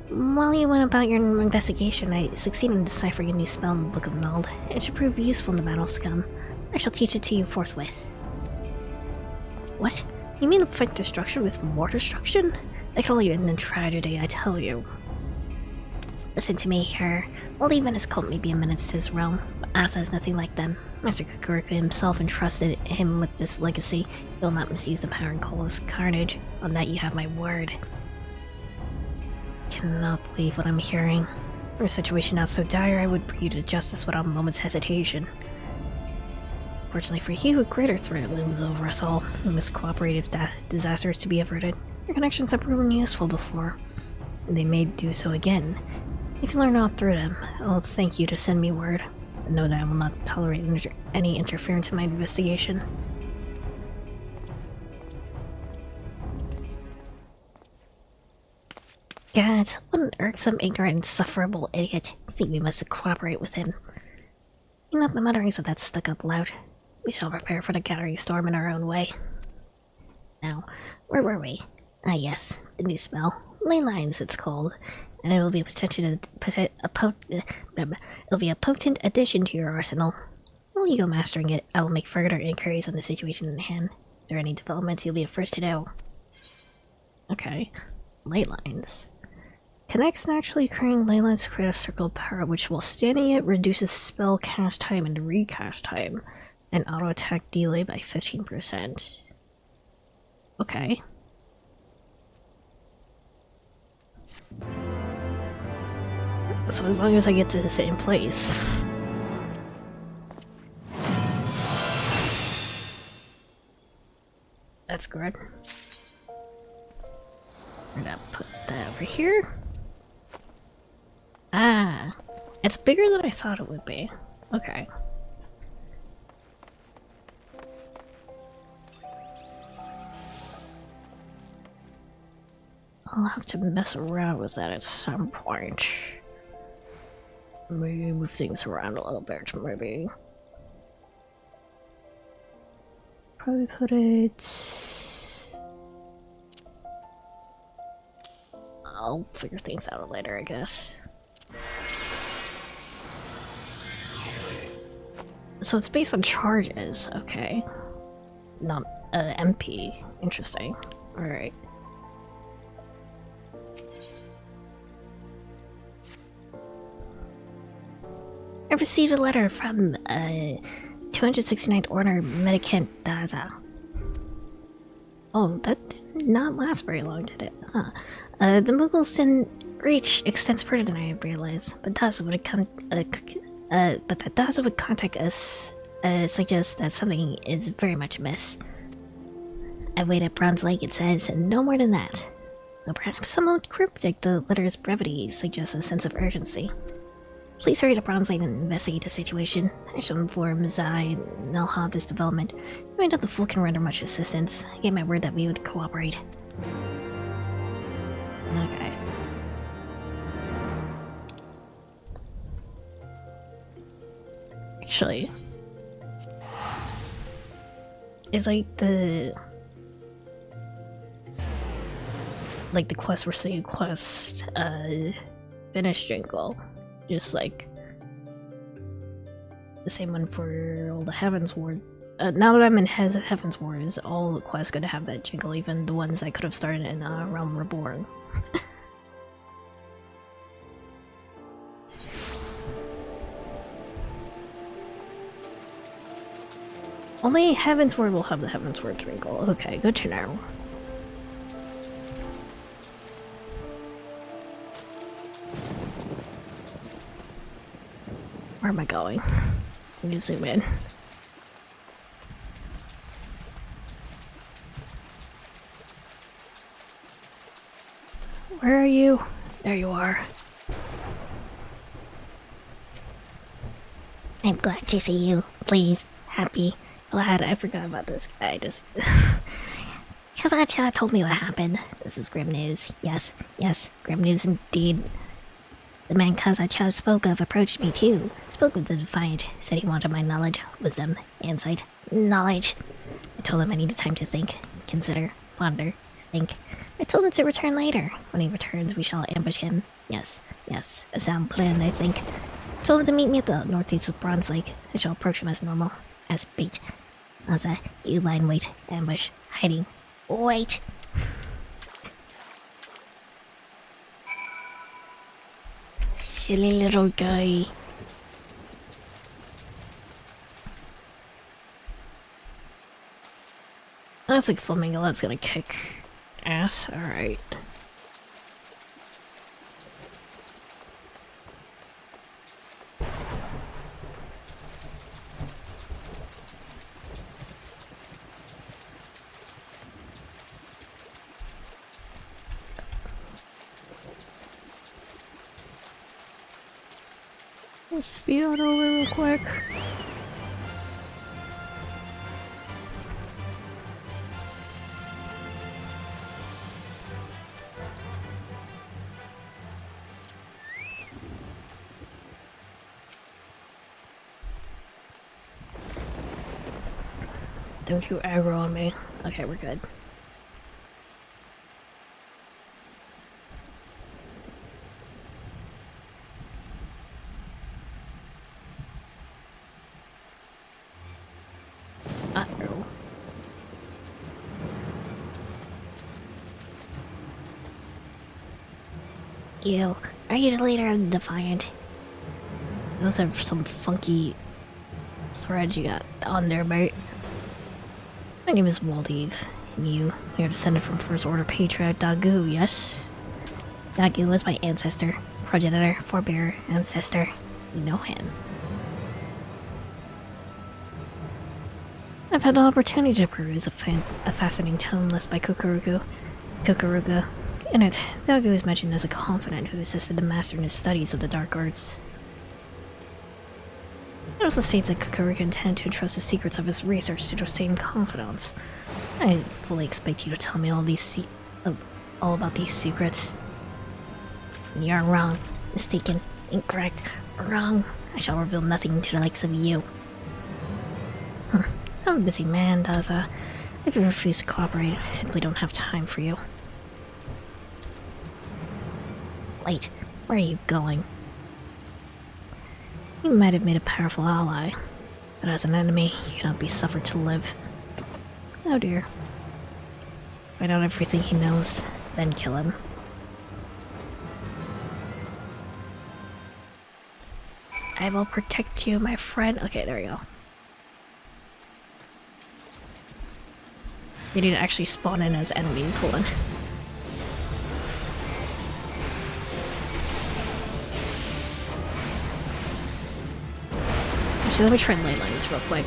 While you went about your investigation, I succeeded in deciphering a new spell in the Book of Nald. It should prove useful in the battle scum. I shall teach it to you forthwith. What? You mean to fight destruction with more destruction? That could only end in tragedy, I tell you. Listen to me here. Waldev and his cult may be a menace to his realm, but Asa is nothing like them. Master Kukuruka himself entrusted him with this legacy. He will not misuse the power and cause carnage. On that you have my word. I cannot believe what I'm hearing. Were a situation not so dire, I would bring you to justice without a moment's hesitation. Fortunately for you, a greater threat looms over us all. We must cooperate if disaster is to be averted. Your connections have proven useful before, and they may do so again. If you learn aught through them, I'll thank you to send me word. And know that I will not tolerate any interference in my investigation. Gods, what an irksome, ignorant, insufferable idiot. I think we must cooperate with him. You know the mutterings of that stuck-up lout. We shall prepare for the gathering storm in our own way. Now, where were we? Ah yes, the new spell. Ley lines, it's called. And it will be a potent addition to your arsenal. While you go mastering it, I will make further inquiries on the situation in hand. If there are any developments, you'll be the first to know. Okay. Ley lines. Connects naturally occurring ley lines to create a circle of power, which while standing it reduces spell cast time and recast time, and auto attack delay by 15%. Okay. So as long as I get to the same place. That's good. We're gonna put that over here. Ah, it's bigger than I thought it would be. Okay. I'll have to mess around with that at some point. Maybe move things around a little bit, maybe. probably put it... I'll figure things out later, I guess. So it's based on charges, okay. Not MP. Interesting. Alright. I received a letter from 269th Order Medicant Daza. Oh, that did not last very long, did it? Huh. The Mughals didn't reach extents further than I realized, but Daza would come. But that Daza would contact us suggests that something is very much amiss. I wait at Bronze Lake, it says, and no more than that. Though perhaps somewhat cryptic, the letter's brevity suggests a sense of urgency. Please hurry to Bronze Lake and investigate the situation. I shall inform Zai and Nelha of this development. I know the Fool can render much assistance. I gave my word that we would cooperate. Okay. Actually, it's like the quest where you quest finish jingle, just like the same one for all the Heaven's Ward. Now that I'm in Heaven's Ward, is all the quests gonna have that jingle, even the ones I could have started in Realm Reborn. Only Heaven's Ward will have the Heaven's Ward jingle. Okay, good to know. Where am I going? Let me zoom in. Where are you? There you are. I'm glad to see you. Pleased, happy, glad. I forgot about this guy. Just Kazacha told me what happened. This is grim news. Yes, yes, grim news indeed. The man Kazacha spoke of approached me too. Spoke of the Defiant. Said he wanted my knowledge, wisdom, insight, knowledge. I told him I needed time to think, consider, ponder, think. I told him to return later. When he returns, we shall ambush him. Yes, yes, a sound plan, I think. I told him to meet me at the northeast of Bronze Lake. I shall approach him as normal, as bait. Asa, you lie in wait, ambush, hiding. Wait! Silly little guy. That's like Flamingo, that's gonna kick ass. Alright. Speed on over real quick. Don't you aggro on me. Okay, we're good. Uh-oh. You, are you the leader of the Defiant? Those are some funky threads you got on there, mate. My name is Waldev, and you're descended from First Order Patriarch Dagu, yes? Dagu was my ancestor, progenitor, forebearer, ancestor. You know him. I've had the opportunity to peruse a fascinating tome list by Kukuruga. In it, Dagu is mentioned as a confidant who assisted the master in his studies of the dark arts. It also states that Kukuruga intended to entrust the secrets of his research to the same confidants. I fully expect you to tell me all about these secrets. You are wrong, mistaken, incorrect, wrong. I shall reveal nothing to the likes of you. I'm a busy man, Daza. If you refuse to cooperate, I simply don't have time for you. Wait, where are you going? You might have made a powerful ally, but as an enemy, you cannot be suffered to live. Oh dear. Find out everything he knows, then kill him. I will protect you, my friend. Okay, there we go. They didn't actually spawn in as enemies, hold on. Actually, let me try ley lines real quick.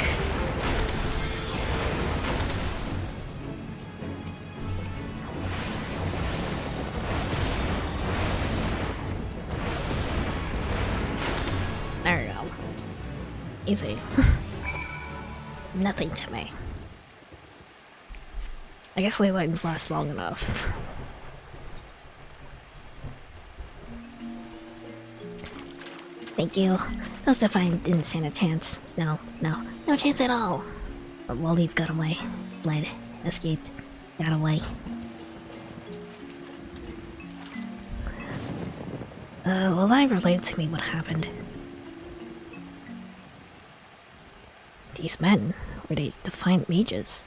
There we go. Easy. Nothing to me. I guess ley lines last long enough. Thank you. Those Divine didn't stand a chance. No chance at all. But Waleed got away. Fled. Escaped. Got away. Lalai relayed to me what happened. These men, were they defiant mages?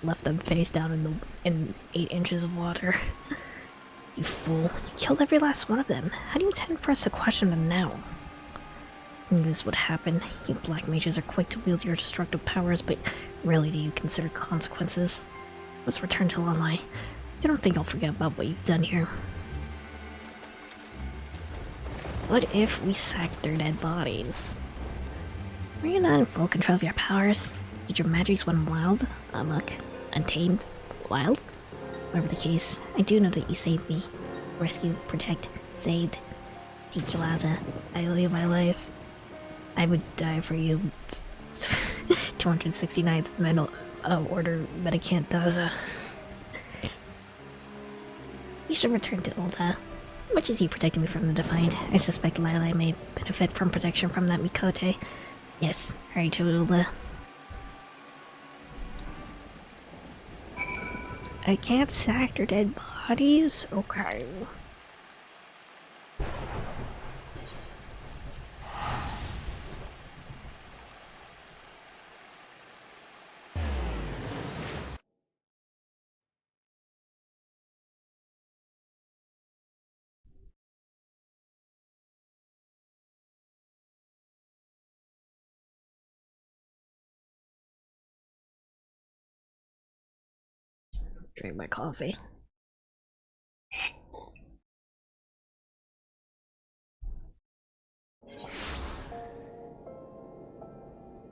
Left them face down in 8 inches of water. You fool. You killed every last one of them. How do you intend for us to question them now? This would happen. You black mages are quick to wield your destructive powers, but rarely do you consider consequences. Let's return to Lalai. I don't think I'll forget about what you've done here. What if we sacked their dead bodies? Were you not in full control of your powers? Did your magics run wild? Amok? Untamed? Wild? Whatever the case, I do know that you saved me. Rescued, protect, saved. Thank you, Laza. I owe you my life. I would die for you. 269th Medal Order Medicant Daza. You should return to Ulta. Much as you protected me from the Defiant, I suspect Lila may benefit from protection from that Mikote. Yes, hurry to Ulta. I can't sack their dead bodies? Okay. Drink my coffee.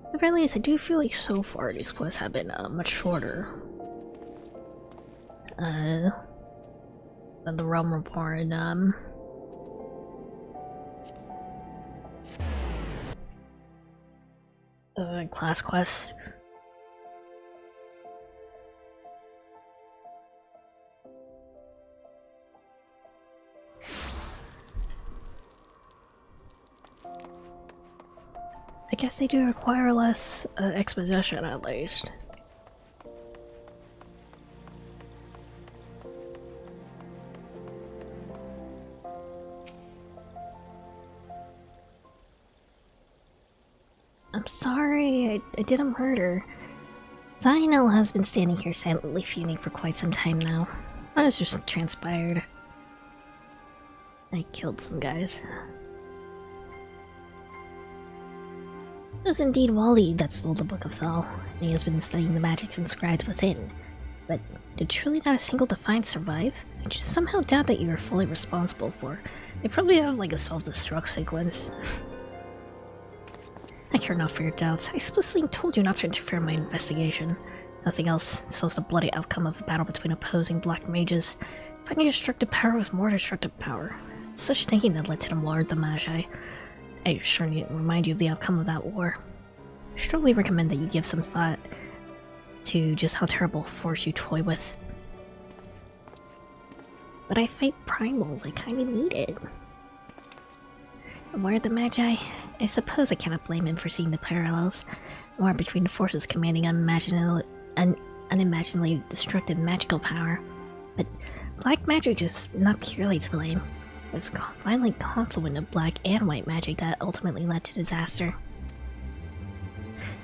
At the very least, I do feel like so far these quests have been much shorter. Than the Realm Report and class quests. I guess they do require less exposition, at least. I'm sorry, I did a murder. Zainel has been standing here silently fuming for quite some time now. What has just transpired? I killed some guys. It was indeed Waleed that stole the Book of Thal, and he has been studying the magics inscribed within. But did truly not a single Defiant survive? I just somehow doubt that you are fully responsible for. They probably have like a self-destruct sequence. I care not for your doubts. I explicitly told you not to interfere in my investigation. Nothing else, so is the bloody outcome of a battle between opposing black mages. Finding destructive power was more destructive power. It's such thinking that led to the War of the Magi. I sure need to remind you of the outcome of that war. I strongly recommend that you give some thought to just how terrible force you toy with. But I fight primals, I kinda need it. The War of the Magi, I suppose I cannot blame him for seeing the parallels, more between the forces commanding unimaginably destructive magical power. But black magic is not purely to blame. It was a violent confluence of black and white magic that ultimately led to disaster.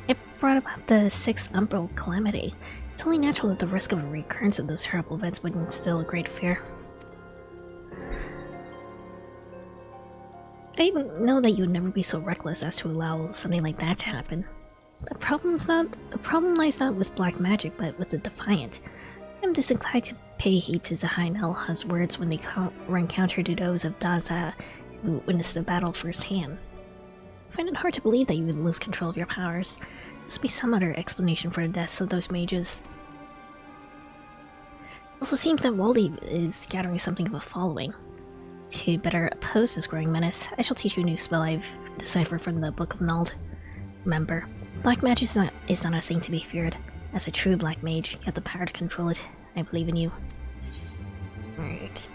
It brought about the Sixth Umbral Calamity. It's only natural that the risk of a recurrence of those terrible events would instill a great fear. I know that you would never be so reckless as to allow something like that to happen. The problem lies not with black magic, but with the Defiant. I'm disinclined to pay heed to Zaha and Elha's words when they run counter to those of Daza, who witnessed the battle firsthand. I find it hard to believe that you would lose control of your powers. There must be some other explanation for the deaths of those mages. It also seems that Wally is gathering something of a following. To better oppose this growing menace, I shall teach you a new spell I've deciphered from the Book of Nald. Remember, black magic is not a thing to be feared. As a true black mage, you have the power to control it. I believe in you. Alright.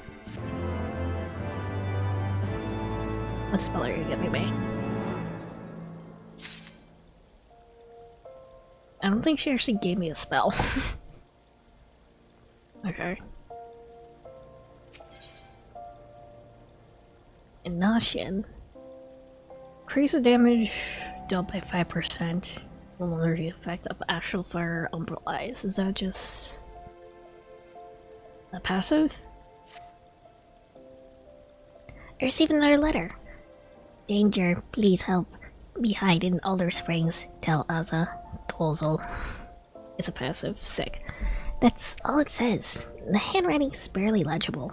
What spell are you giving me? I don't think she actually gave me a spell. Okay. Inaution. Increase the damage dealt by 5%. Will lower the effect of Astral Fire Umbral Eyes. Is that just a passive? I received another letter. Danger, please help. We hide in Alder Springs. Tell Aza. Dolzo. It's a passive. Sick. That's all it says. The handwriting is barely legible.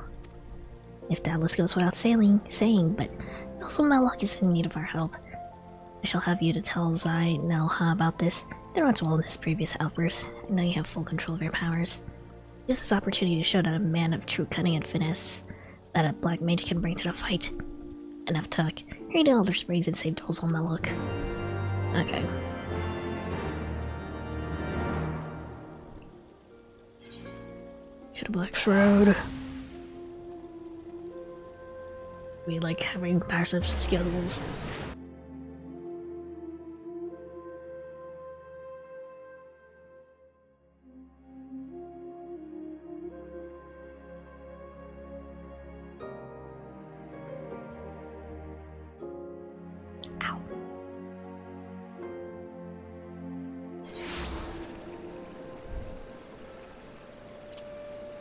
If doubtless goes without saying, but also Melloc is in need of our help. I shall have you to tell Zai and Elha about this. They're not well in his previous outbursts. I know you have full control of your powers. Use this opportunity to show that a man of true cunning and finesse that a black mage can bring to the fight. Enough talk. Hurry to Elder Springs and save Dolzo Melloc. Okay. To the Black Road. We like having passive skills. Ow.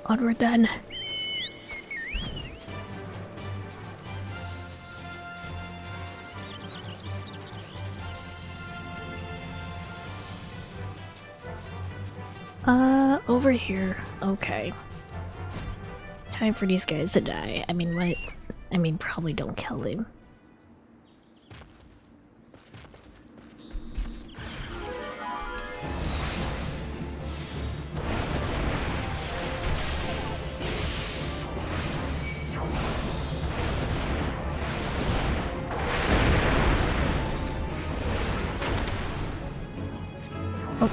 Onward then. Over here. Okay. Time for these guys to die. I mean, what? I mean, probably don't kill them. Oh,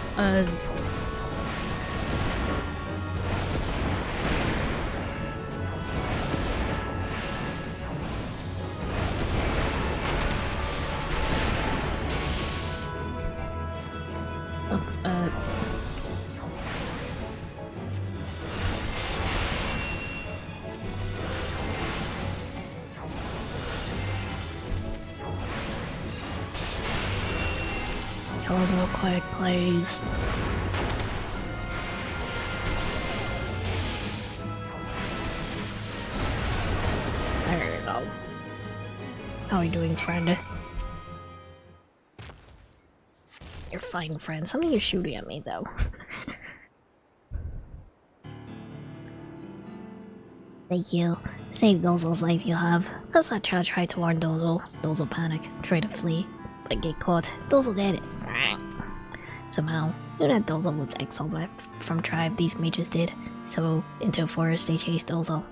Hello, real quick, please. There you go. How are you doing, friend? You're fine, friend. Something is shooting at me, though. Thank you. Save Dozel's life you have. Cause I tried to warn Dozel. Dozel panic, try to flee, but get caught. Dozel did it. Somehow, knew that Dozel was exiled from tribe these mages did, so into a forest they chased Dozel.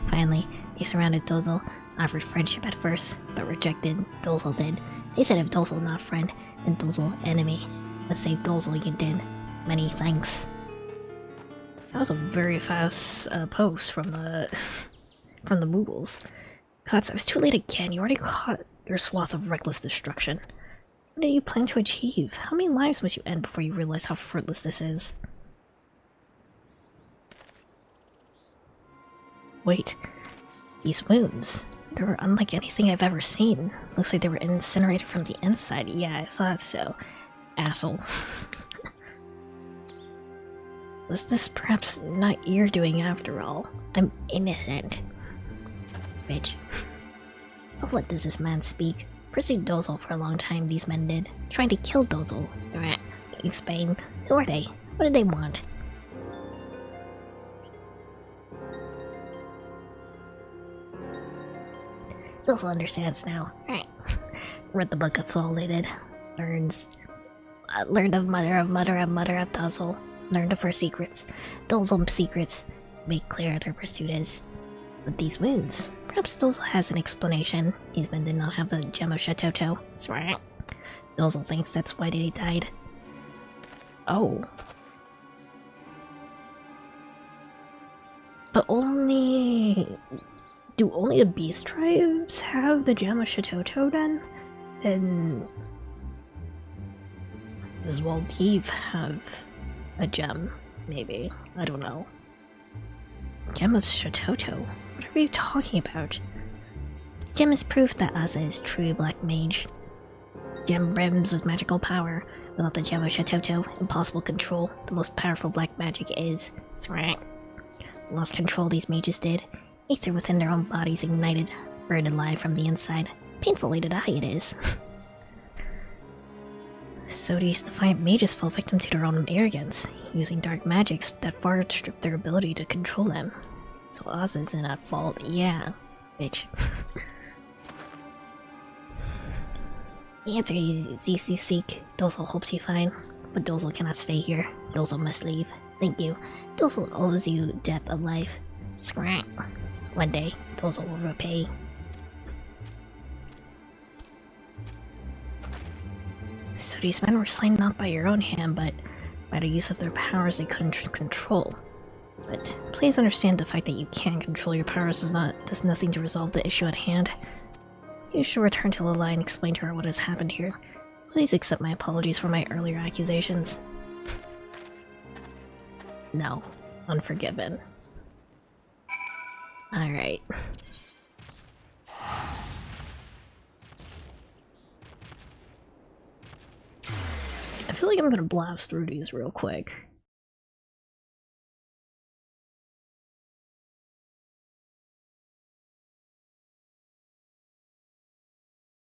Finally, they surrounded Dozel, offered friendship at first, but rejected. Dozel did. They said if Dozel not friend, then Dozel enemy. But save Dozel you did. Many thanks. That was a very fast post from the from the Moogles. Cuts, I was too late again. You already caught your swath of reckless destruction. What do you plan to achieve? How many lives must you end before you realize how fruitless this is? Wait, these wounds. They were unlike anything I've ever seen. Looks like they were incinerated from the inside. Yeah, I thought so. Asshole. Was this perhaps not your doing after all? I'm innocent. Bitch. Of what does this man speak? Pursued Dozel for a long time, these men did. Trying to kill Dozel. Explain. Who are they? What did they want? Dozel understands now. Read the book Consolidated. Learned of mother of Dozel. Learned of her secrets. Dozel's secrets. Make clear their pursuit is. But these wounds. Perhaps Dozel has an explanation. These men did not have the gem of Shatoto. Dozel thinks that's why they died. Oh. But do only the beast tribes have the gem of Shatoto then? Then does Waldiv have a gem? Maybe. I don't know. Gem of Shatoto? What are you talking about? Gem is proof that Asa is truly black mage. Gem brims with magical power. Without the gem of Shatoto, impossible control. The most powerful black magic is. Lost control these mages did. Aether within their own bodies ignited, burned alive from the inside. Painful way to die it is. So these defiant mages fall victim to their own arrogance, using dark magics that far outstrip their ability to control them. So Oz's in at fault, yeah, bitch. The answer you seek, Dozel hopes you find, but Dozel cannot stay here. Dozel must leave. Thank you. Dozel owes you depth of life. Scrap. One day, Dozel will repay. So these men were slain not by your own hand, but by the use of their powers they couldn't control. But please understand the fact that you can't control your powers does nothing to resolve the issue at hand. You should return to Lila and explain to her what has happened here. Please accept my apologies for my earlier accusations. No. Unforgiven. Alright. I feel like I'm gonna blast through these real quick.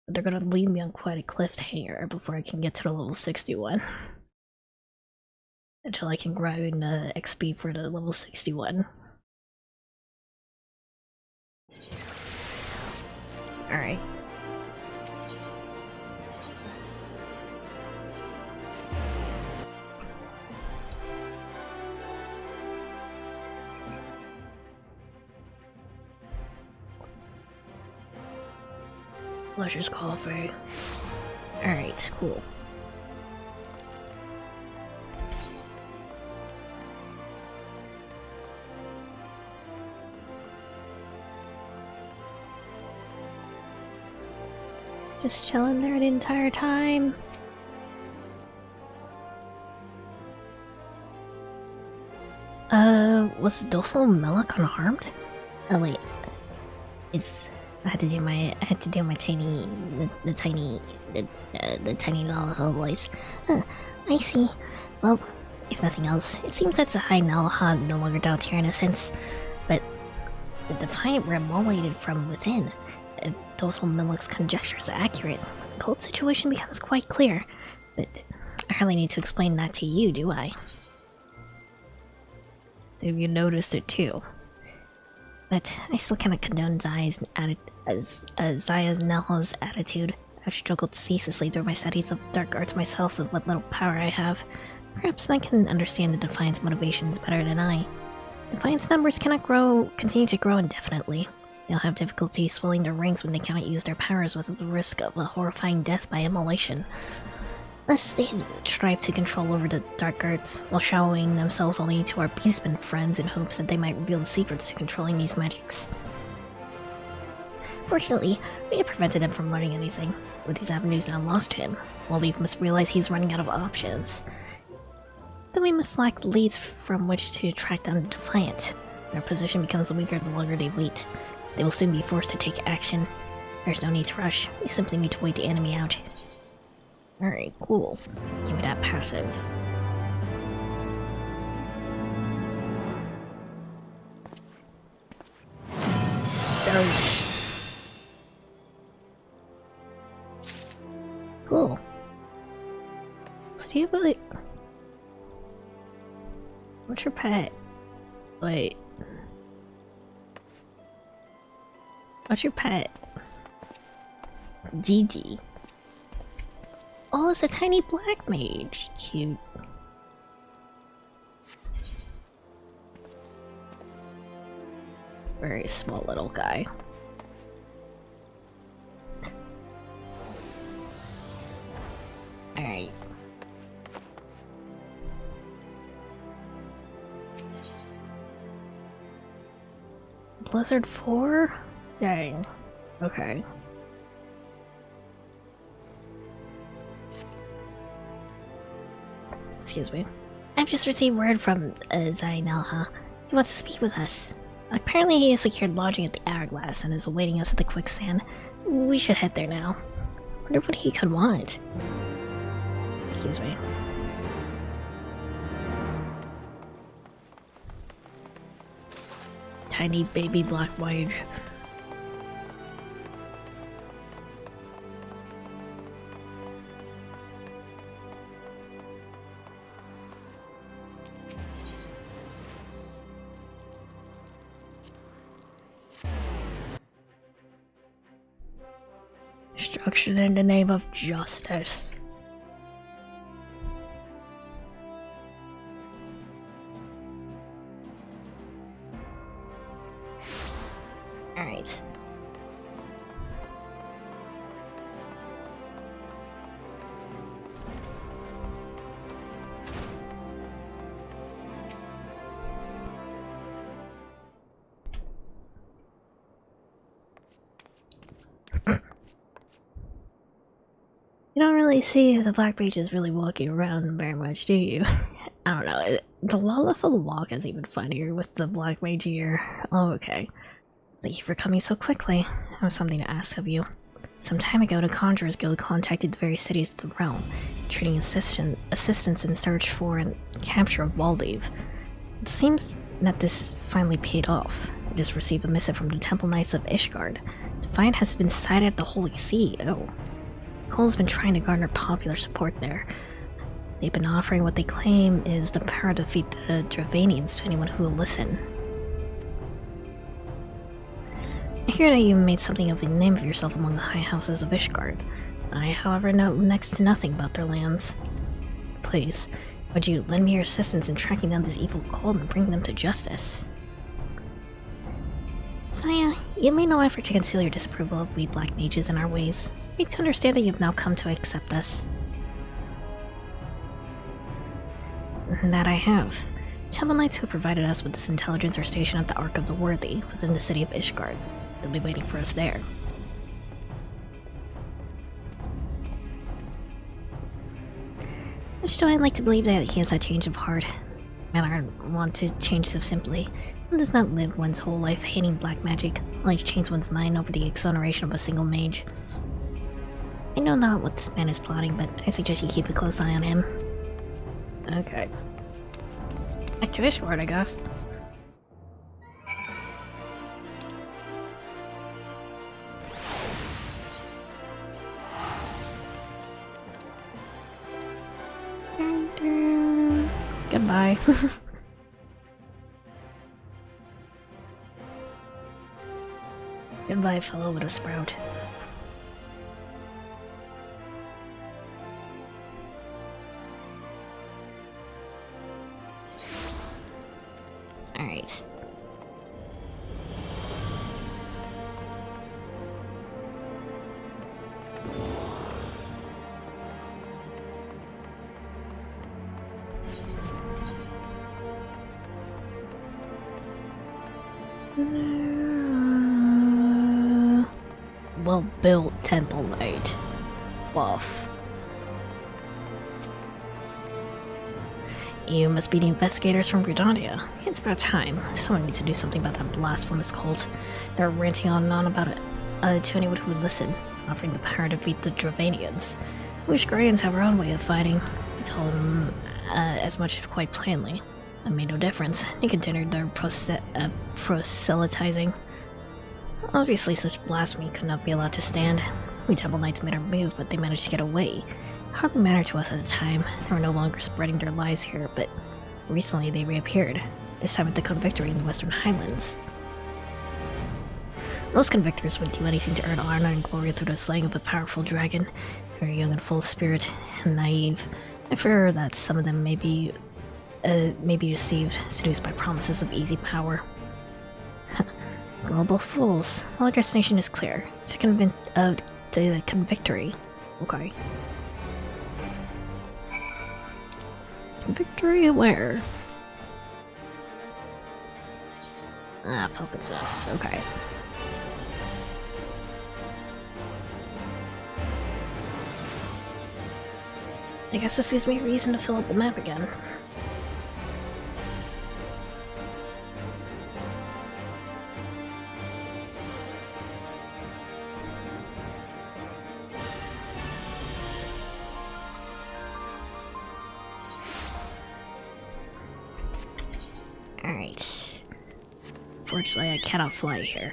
But they're gonna leave me on quite a cliffhanger before I can get to the level 61. Until I can grind the XP for the level 61. Alright. Lusher's Coffee. Alright, cool. Just chilling there the entire time. Was Dozel Melek unharmed? Oh wait. I had to do my tiny Nalaha voice. I see. Well, if nothing else, it seems that Zahai Nalaha no longer doubts your innocence. But the Defiant were immolated from within. If Dozel Melek's conjectures are accurate, the cult situation becomes quite clear. But I hardly need to explain that to you, do I? So you noticed it too. But I still cannot condone Zaya's Nalaha's attitude. I've struggled ceaselessly through my studies of dark arts myself with what little power I have. Perhaps I can understand the Defiant's motivations better than I. Defiant's numbers cannot continue to grow indefinitely. They'll have difficulty swelling their ranks when they cannot use their powers without the risk of a horrifying death by immolation. Thus, they strive to control over the dark arts, while showing themselves only to our beastmen friends in hopes that they might reveal the secrets to controlling these magics. Fortunately, we have prevented him from learning anything. With these avenues now lost to him, Waleed must realize he's running out of options. Then we must lack the leads from which to track down the Defiant. Their position becomes weaker the longer they wait. They will soon be forced to take action. There's no need to rush, we simply need to wait the enemy out. Alright, cool. Give me that passive. Those. Cool. So do you really... What's your pet? Wait. What's your pet? Gigi. Oh, it's a tiny black mage. Cute. Very small little guy. Alright. Blizzard 4? Dang. Okay. Excuse me. I've just received word from Zainelha. He wants to speak with us. Apparently he has secured lodging at the Hourglass and is awaiting us at the Quicksand. We should head there now. Wonder what he could want. Excuse me. Tiny baby black mage. Destruction in the name of justice. Alright. You don't really see the black mages really walking around very much, do you? I don't know. The low-level walk is even funnier with the black mage here. Oh, okay. Thank you for coming so quickly. I have something to ask of you. Some time ago, the Conjurers Guild contacted the various cities of the realm, trading assistance in search for and capture of Valdiv. It seems that this has finally paid off. I just received a missive from the Temple Knights of Ishgard. Defiant has been sighted at the Holy See. Oh. Cole's been trying to garner popular support there. They've been offering what they claim is the power to defeat the Dravanians to anyone who will listen. I hear that you made something of a name of yourself among the high houses of Ishgard. I, however, know next to nothing about their lands. Please, would you lend me your assistance in tracking down this evil cult and bring them to justice? Saya, you made no effort to conceal your disapproval of we black mages and our ways. Make to understand that you have now come to accept us. That I have. Temple Knights who provided us with this intelligence are stationed at the Ark of the Worthy, within the city of Ishgard. They'll be waiting for us there. Which do I like to believe that he has a change of heart. Man, I don't want to change so simply. One does not live one's whole life hating black magic, only to change one's mind over the exoneration of a single mage. I know not what this man is plotting, but I suggest you keep a close eye on him. Okay. Back to Ishgard, I guess. Goodbye. Goodbye, fellow with a sprout. Alright. well-built Temple Knight buff. You must be the investigators from Gridania. It's about time. Someone needs to do something about that blasphemous cult. They're ranting on and on about it to anyone who would listen, offering the power to beat the Dravanians. We Guardians have our own way of fighting. We told them as much quite plainly. It made no difference. They continued their proselytizing. Obviously, such blasphemy could not be allowed to stand. We Temple Knights made our move, but they managed to get away. It hardly mattered to us at the time. They were no longer spreading their lies here, but recently they reappeared, this time at the Convictory in the Western Highlands. Most convictors would do anything to earn honor and glory through the slaying of a powerful dragon. Very young and full of spirit, and naive. I fear that some of them may be deceived, seduced by promises of easy power. Global fools. Well, our destination is clear. To the Convictory. Okay. Victory where? Ah, Falcon Sauce. Okay. I guess this gives me a reason to fill up the map again. Alright. Fortunately, I cannot fly here.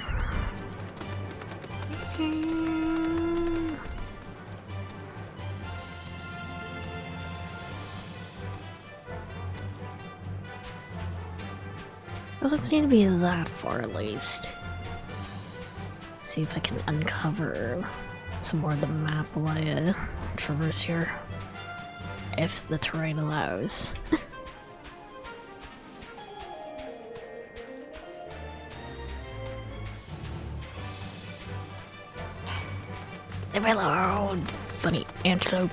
Doesn't seem to be that far, at least. See if I can uncover some more of the map while I traverse here. If the terrain allows. Hello, funny antelope.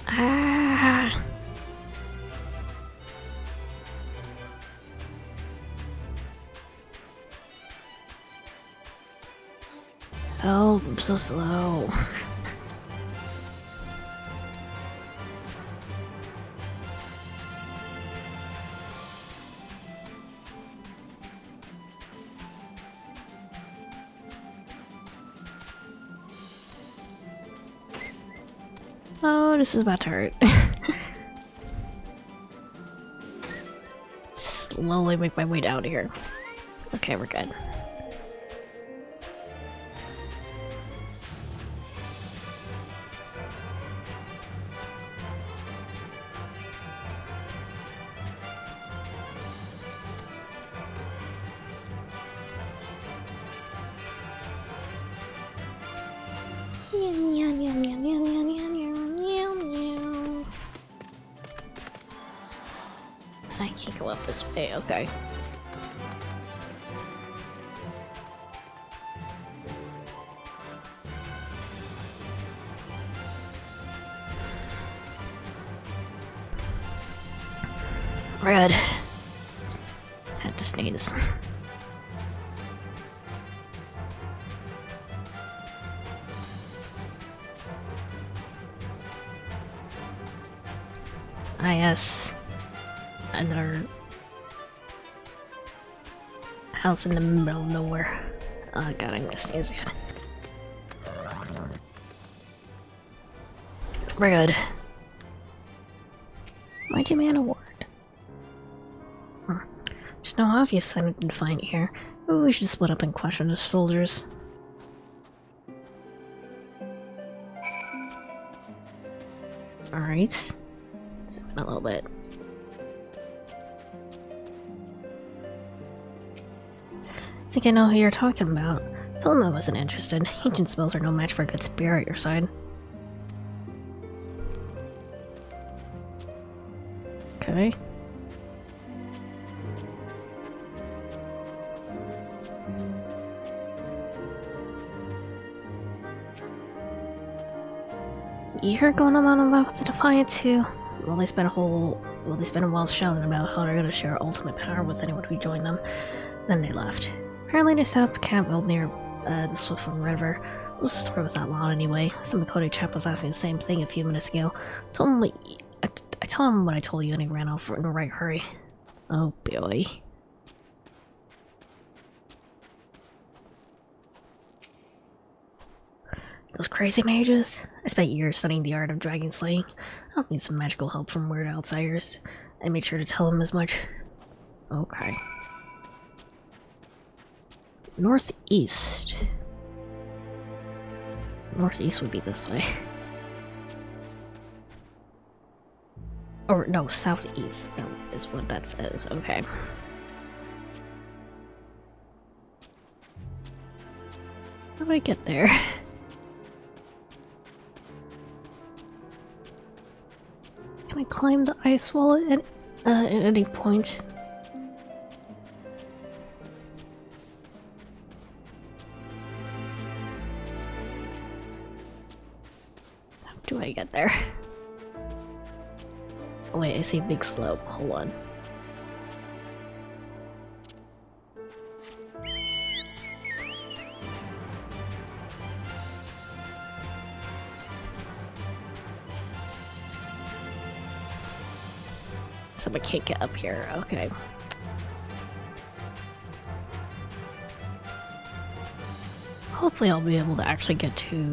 Ah. Oh, I'm so slow. Oh, this is about to hurt. Slowly make my way down here. Okay, we're good. I can't go up this way, okay. Red. Had to sneeze. Ah, yes. Another house in the middle of nowhere. Oh god, I'm gonna sneeze again. We're good. Mighty Man Award. There's no obvious sign of defiant here. Maybe we should split up and question the soldiers. Alright. Zoom in a little bit. I think I know who you're talking about. Told him I wasn't interested. Ancient spells are no match for a good spear at your side. Okay. you heard going on about the Defiant too? Well, they spent a while shouting about how they're gonna share ultimate power with anyone who joined them. Then they left. Apparently they set up the camp out near the Swiftwind River. The story was that long anyway. Some Cody chap was asking the same thing a few minutes ago. I told him what I told you and he ran off in a right hurry. Oh boy. Those crazy mages? I spent years studying the art of dragon slaying. I don't need some magical help from weird outsiders. I made sure to tell him as much. Okay. Northeast. Northeast would be this way. Or no, southeast. That is what that says. Okay. How do I get there? Can I climb the ice wall at any point? How do I get there? Oh wait, I see a big slope. Hold on. So I can't get up here. Okay. Hopefully I'll be able to actually get to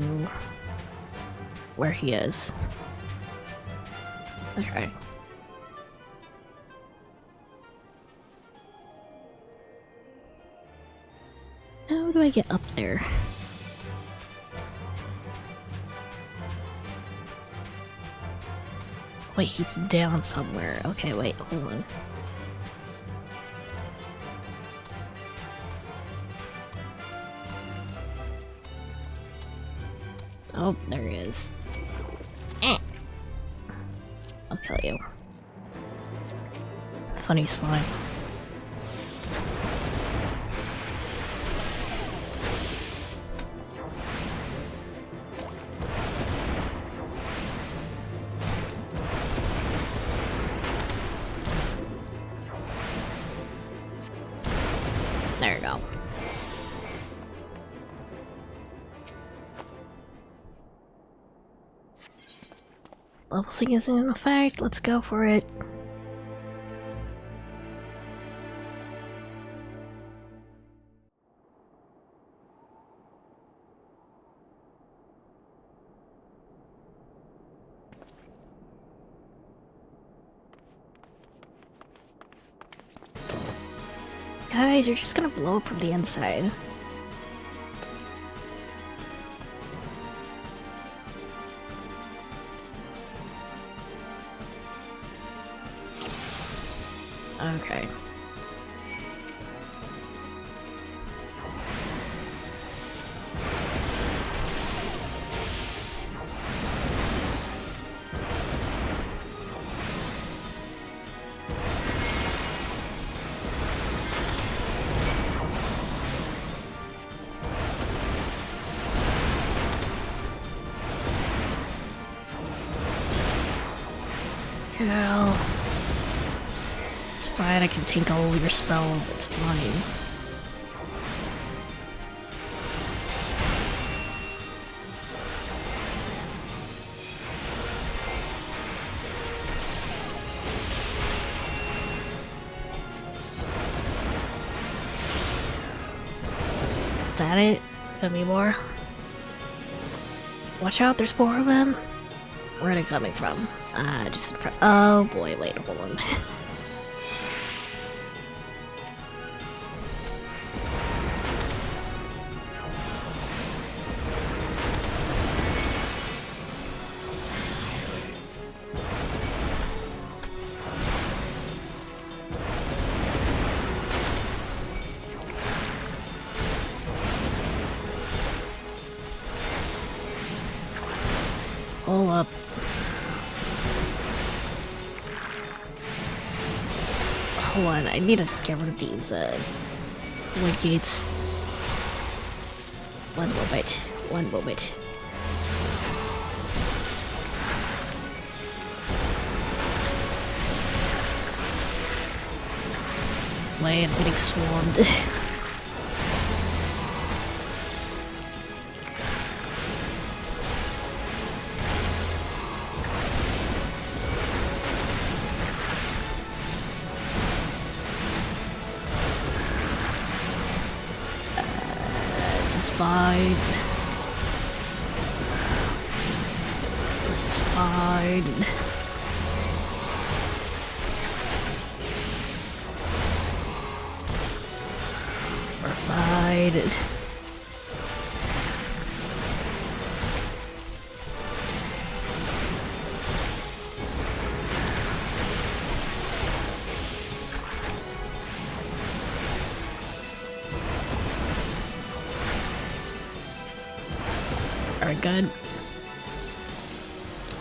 where he is. Okay. How do I get up there? Wait, he's down somewhere. Okay, wait, hold on. Oh, there he is. Eh. I'll kill you. Funny slime. There you go. Level sync isn't in effect. Let's go for it. Guys, you're just gonna blow up from the inside. Okay. Girl. It's fine, I can take all your spells, it's fine. Is that it? There's gonna be more? Watch out, there's more of them. Where are they coming from? Just in front. Oh boy, wait, hold on. Hold up. Hold on, I need to get rid of these, wood gates. One moment. way and getting swarmed. This is fine. This is fine. We're fine. Alright, good.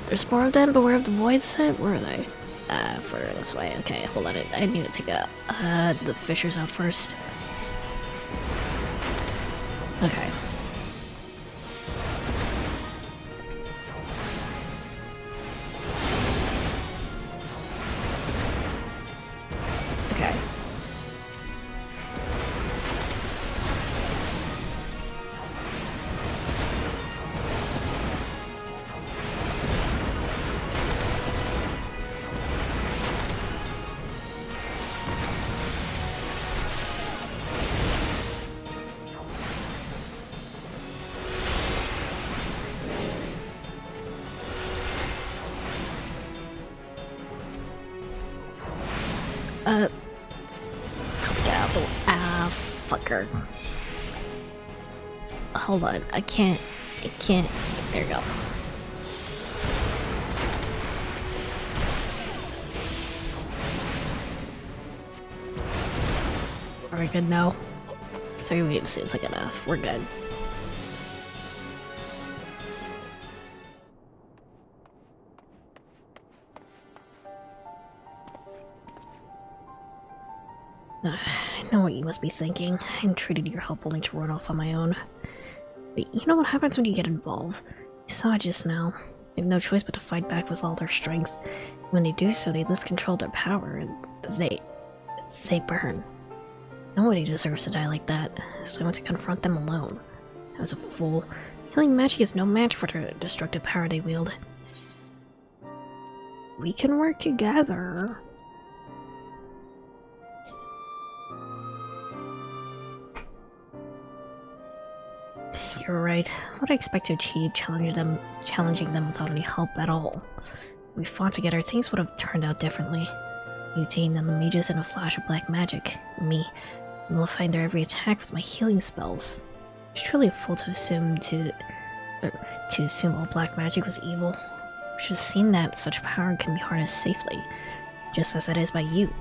There's more of them, beware of the void set? Where are they? Further this way. Okay, hold on. I need to take the fishers out first. Okay. Okay. Get out the way. Ah, fucker. Hold on, I can't. There you go. Are we good now? 3 waves seems like enough. We're good. I know what you must be thinking. I entreated your help only to run off on my own. But you know what happens when you get involved? You saw it just now. They have no choice but to fight back with all their strength. When they do so, they lose control of their power, and they burn. Nobody deserves to die like that, so I went to confront them alone. I was a fool. Healing magic is no match for the destructive power they wield. We can work together. You're right. What I expect to achieve challenging them without any help at all. If we fought together, things would have turned out differently. You tamed down the mages in a flash of black magic. Me, nullifying their every attack with my healing spells. It's truly a fool to assume all black magic was evil. We should have seen that such power can be harnessed safely, just as it is by you.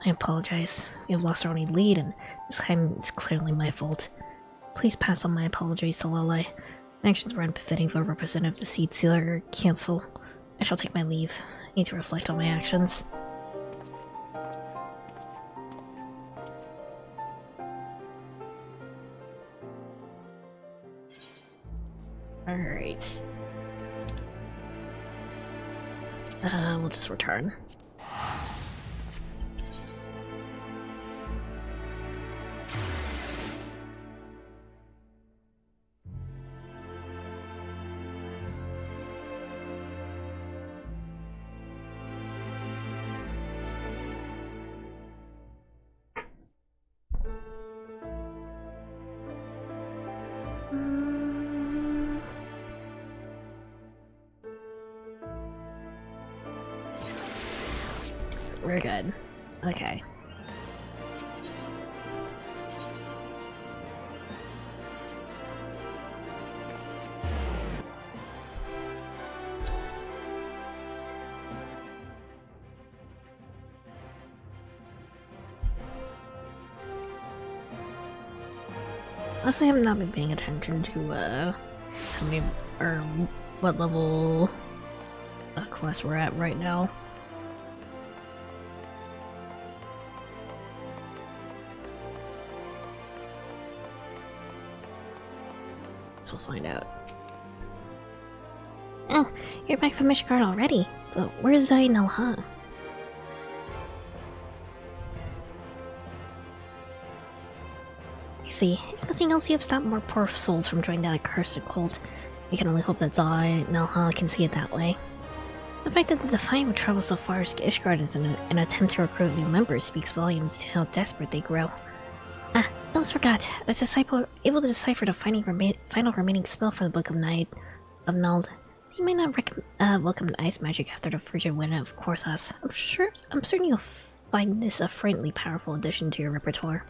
I apologize. We have lost our only lead, and this time it's clearly my fault. Please pass on my apologies to Lele. My actions were unbefitting of a representative of the Seed Sealer Council. I shall take my leave. I need to reflect on my actions. Alright. We'll just return. We're good. Okay. Also, I have not been paying attention to, how many, or what level quest we're at right now. So we'll find out. Oh, you're back from Mishgard already. But where's Zainalha? see. If nothing else, you have stopped more poor souls from joining that accursed cult. We can only hope that Zai and Nelha can see it that way. The fact that the Defiant would travel so far to Ishgard as an attempt to recruit new members speaks volumes to how desperate they grow. I almost forgot. I was able to decipher the final remaining spell for the Book of Night of Nald. You might not welcome ice magic after the frigid wind of Korthos. I'm certain you'll find this a friendly, powerful addition to your repertoire.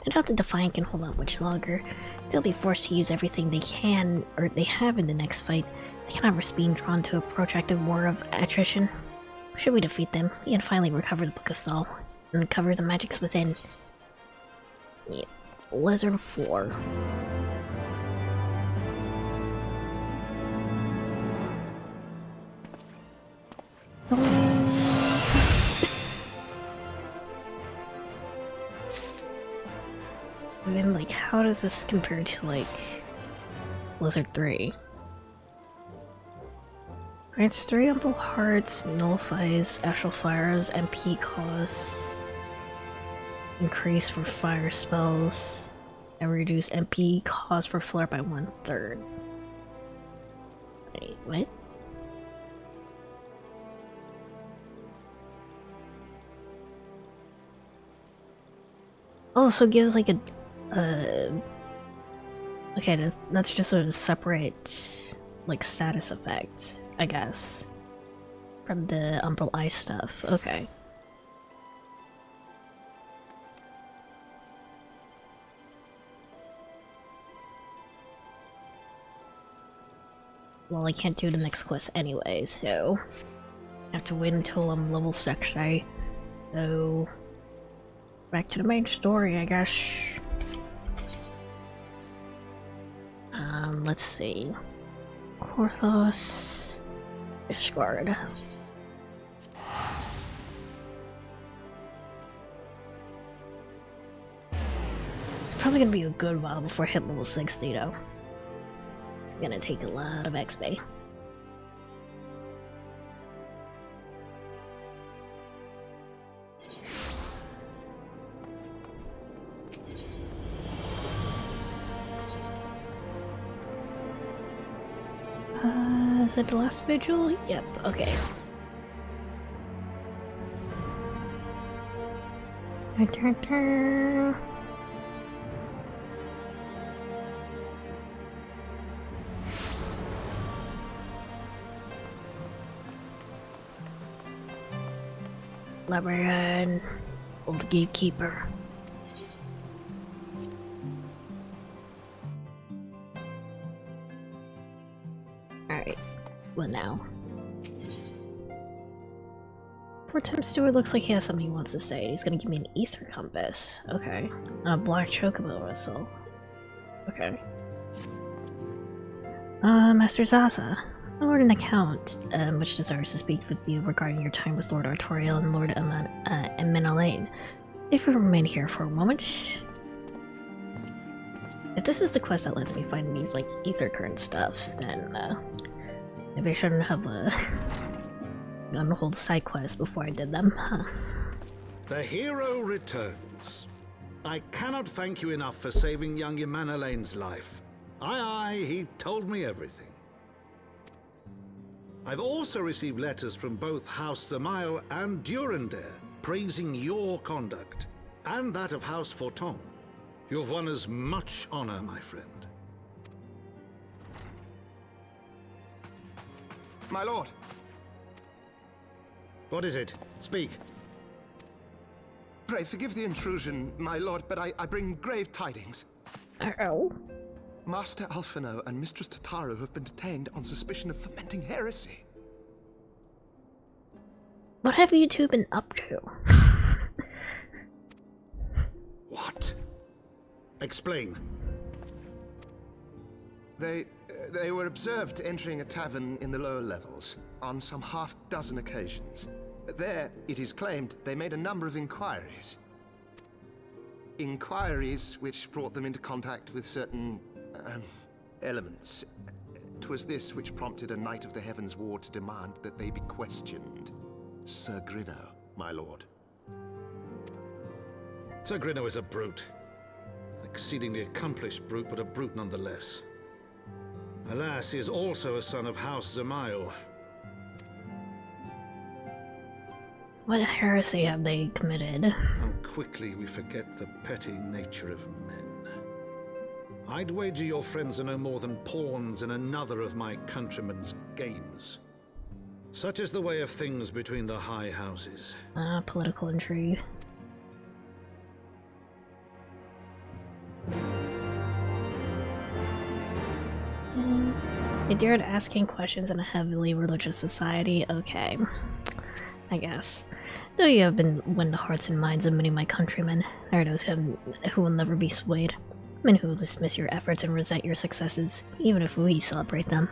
I doubt the Defiant can hold out much longer. They'll be forced to use everything they can, or they have in the next fight. They cannot risk being drawn to a protracted war of attrition. Should we defeat them, we can finally recover the Book of Sol, and recover the magics within. Yeah. Lizard 4. I mean, like, how does this compare to, like, Blizzard 3? Grants 3 Humble Hearts, nullifies Astral Fire's MP costs, increase for fire spells, and reduce MP cost for flare by 1/3. Wait, what? Oh, so it gives like a okay, that's just a separate, like, status effect, I guess, from the Umbral Ice stuff. Okay. Well, I can't do the next quest anyway, so I have to wait until I'm level 60. So back to the main story, I guess. Let's see. Korthos, Ishgard. It's probably gonna be a good while before I hit level 60 though. It's gonna take a lot of XP. Is it the last vigil? Yep, okay. Librarian, old gatekeeper. Alright, what now? Part-time steward looks like he has something he wants to say. He's gonna give me an ether compass. Okay. And a black chocobo whistle. Okay. Master Zaza. My lord and the Count, which desires to speak with you regarding your time with Lord Artoriel and Lord Menelaine. If you remain here for a moment. If this is the quest that lets me find these, like, ether current stuff, then, maybe I shouldn't have, done a whole side quest before I did them, huh? The hero returns. I cannot thank you enough for saving young Emanelaine's life. Aye, he told me everything. I've also received letters from both House Samael and Durandare praising your conduct, and that of House Forton. You've won us much honor, my friend. My lord! What is it? Speak. Pray forgive the intrusion, my lord, but I bring grave tidings. Uh-oh. Master Alphino and Mistress Tataru have been detained on suspicion of fomenting heresy. What have you two been up to? What? Explain. They were observed entering a tavern in the lower levels on some half-dozen occasions. There, it is claimed, they made a number of inquiries. Inquiries which brought them into contact with certain elements. 'Twas this which prompted a Knight of the Heavens Ward to demand that they be questioned. Sir Grinno, my lord. Sir Grinno is a brute. I exceedingly accomplished brute, but a brute nonetheless. Alas, he is also a son of House Zamael. What heresy have they committed? How quickly we forget the petty nature of men. I'd wager your friends are no more than pawns in another of my countrymen's games. Such is the way of things between the high houses. Political intrigue. You dared asking questions in a heavily religious society? Okay. I guess. Though you have been won the hearts and minds of many of my countrymen, there are those who will never be swayed. Men who will dismiss your efforts and resent your successes, even if we celebrate them.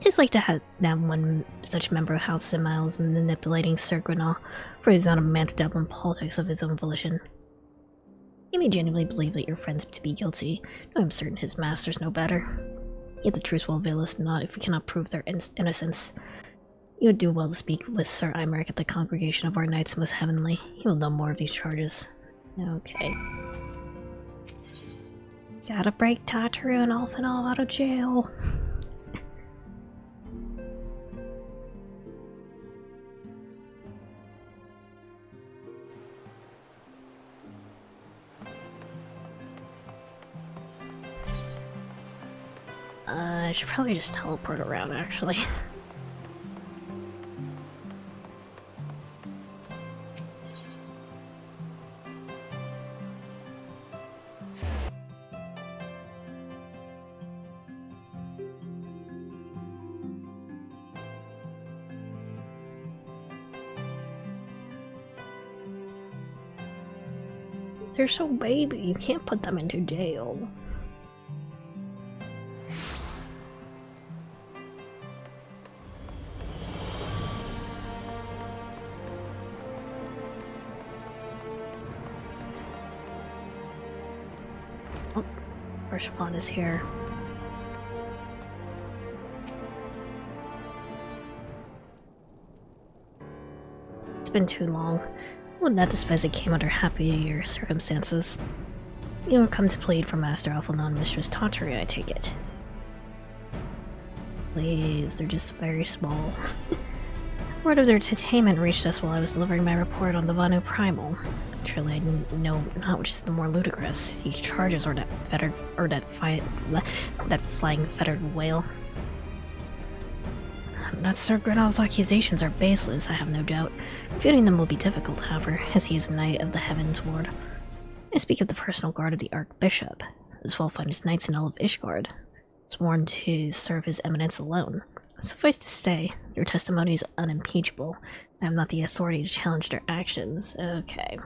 It's like to have that one such member of House Zamael is manipulating Sir Grenal, for he is not a man to dabble in politics of his own volition. You may genuinely believe that your friends to be guilty, though I'm certain his master's no better. Yet the truth will avail us not if we cannot prove their innocence. You would do well to speak with Sir Imeric at the congregation of our Knights Most Heavenly. He will know more of these charges. Okay. Gotta break Tataru and Alphanal out of jail. I should probably just teleport around, actually. They're so baby, you can't put them into jail. Oh, Persephone is here. It's been too long. Well, that this visit came under happier circumstances. You have come to plead for Master Alphanon, Mistress Tataru, I take it. Please, they're just very small. Word of their detainment reached us while I was delivering my report on the Vanu Primal. Truly, I know not which is the more ludicrous, the charges or that fettered, or that flying fettered whale. That Sir Grenal's accusations are baseless, I have no doubt. Refuting them will be difficult, however, as he is a knight of the Heavens Ward. I speak of the personal guard of the Archbishop, as well finest knights in all of Ishgard, sworn to serve his eminence alone. Suffice to say, their testimony is unimpeachable. I am not the authority to challenge their actions. Okay.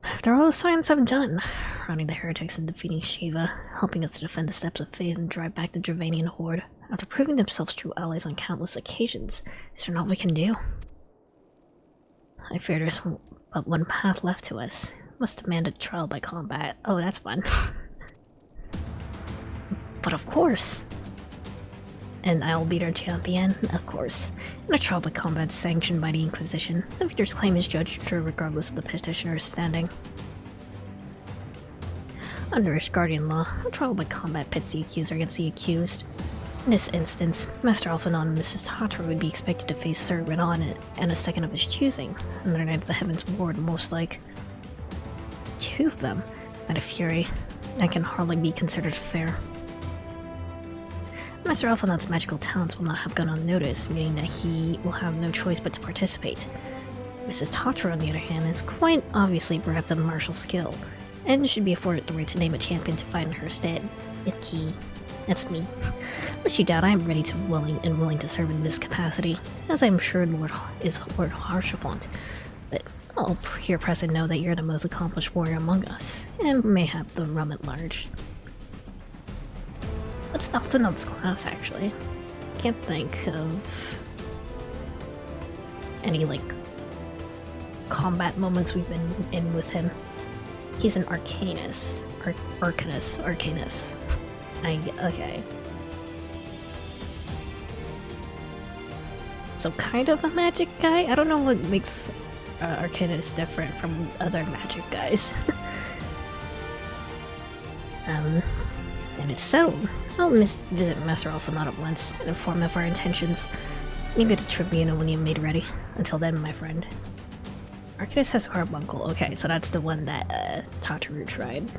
After all the science I've done, running the heretics and defeating Shiva, helping us to defend the steps of faith and drive back the Dravanian horde, after proving themselves true allies on countless occasions, is there not what we can do? I fear there's but one path left to us. Must demand a trial by combat. Oh, that's fun. But of course! And I'll be their champion, of course. And a trial by combat sanctioned by the Inquisition. The victor's claim is judged true regardless of the petitioner's standing. Under Ishgardian law, a trial by combat pits the accuser against the accused. In this instance, Master Alphanon and Mrs. Tataru would be expected to face Sir Renan and a second of his choosing, another knight of the Heavens Ward, most like. Two of them, out of fury, that can hardly be considered fair. Master Alphanon's magical talents will not have gone unnoticed, meaning that he will have no choice but to participate. Mrs. Tataru, on the other hand, is quite obviously perhaps of martial skill, and should be afforded the right to name a champion to fight in her stead. Icky. That's me. Unless you doubt, I am ready to willing to serve in this capacity, as I am sure Lord Harshavant. But I'll here present know that you're the most accomplished warrior among us, and may have the realm at large. What's Alphanon's class, actually? Can't think of any, like, combat moments we've been in with him. He's an Arcanus. Arcanus. Okay. So kind of a magic guy? I don't know what makes Arcanus different from other magic guys. And it's settled. I'll visit Master Alpha not at once and inform him of our intentions. Maybe the tribunal when you're made ready. Until then, my friend. Arcadus has Carbuncle. Okay, so that's the one that Tataru tried.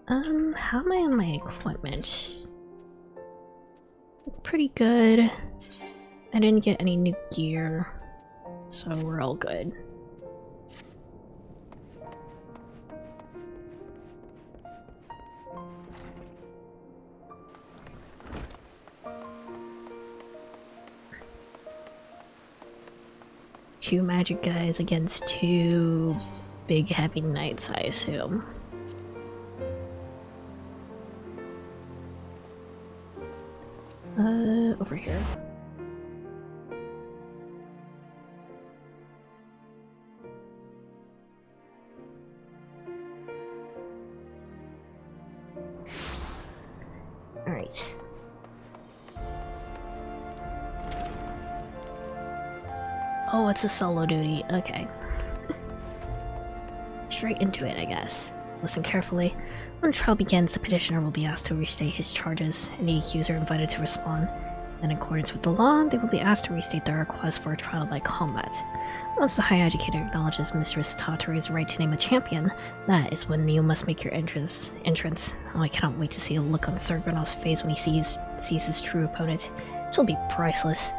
How am I on my equipment? Pretty good. I didn't get any new gear, so we're all good. Two magic guys against two big heavy knights, I assume. Over here. Alright. Oh, it's a solo duty. Okay. Straight into it, I guess. Listen carefully. When the trial begins, the petitioner will be asked to restate his charges, and the accuser invited to respond. In accordance with the law, they will be asked to restate their request for a trial by combat. Once the High Educator acknowledges Mistress Tataru's right to name a champion, that is when you must make your entrance. Oh, I cannot wait to see the look on Sir Grenel's face when he sees his true opponent. It will be priceless.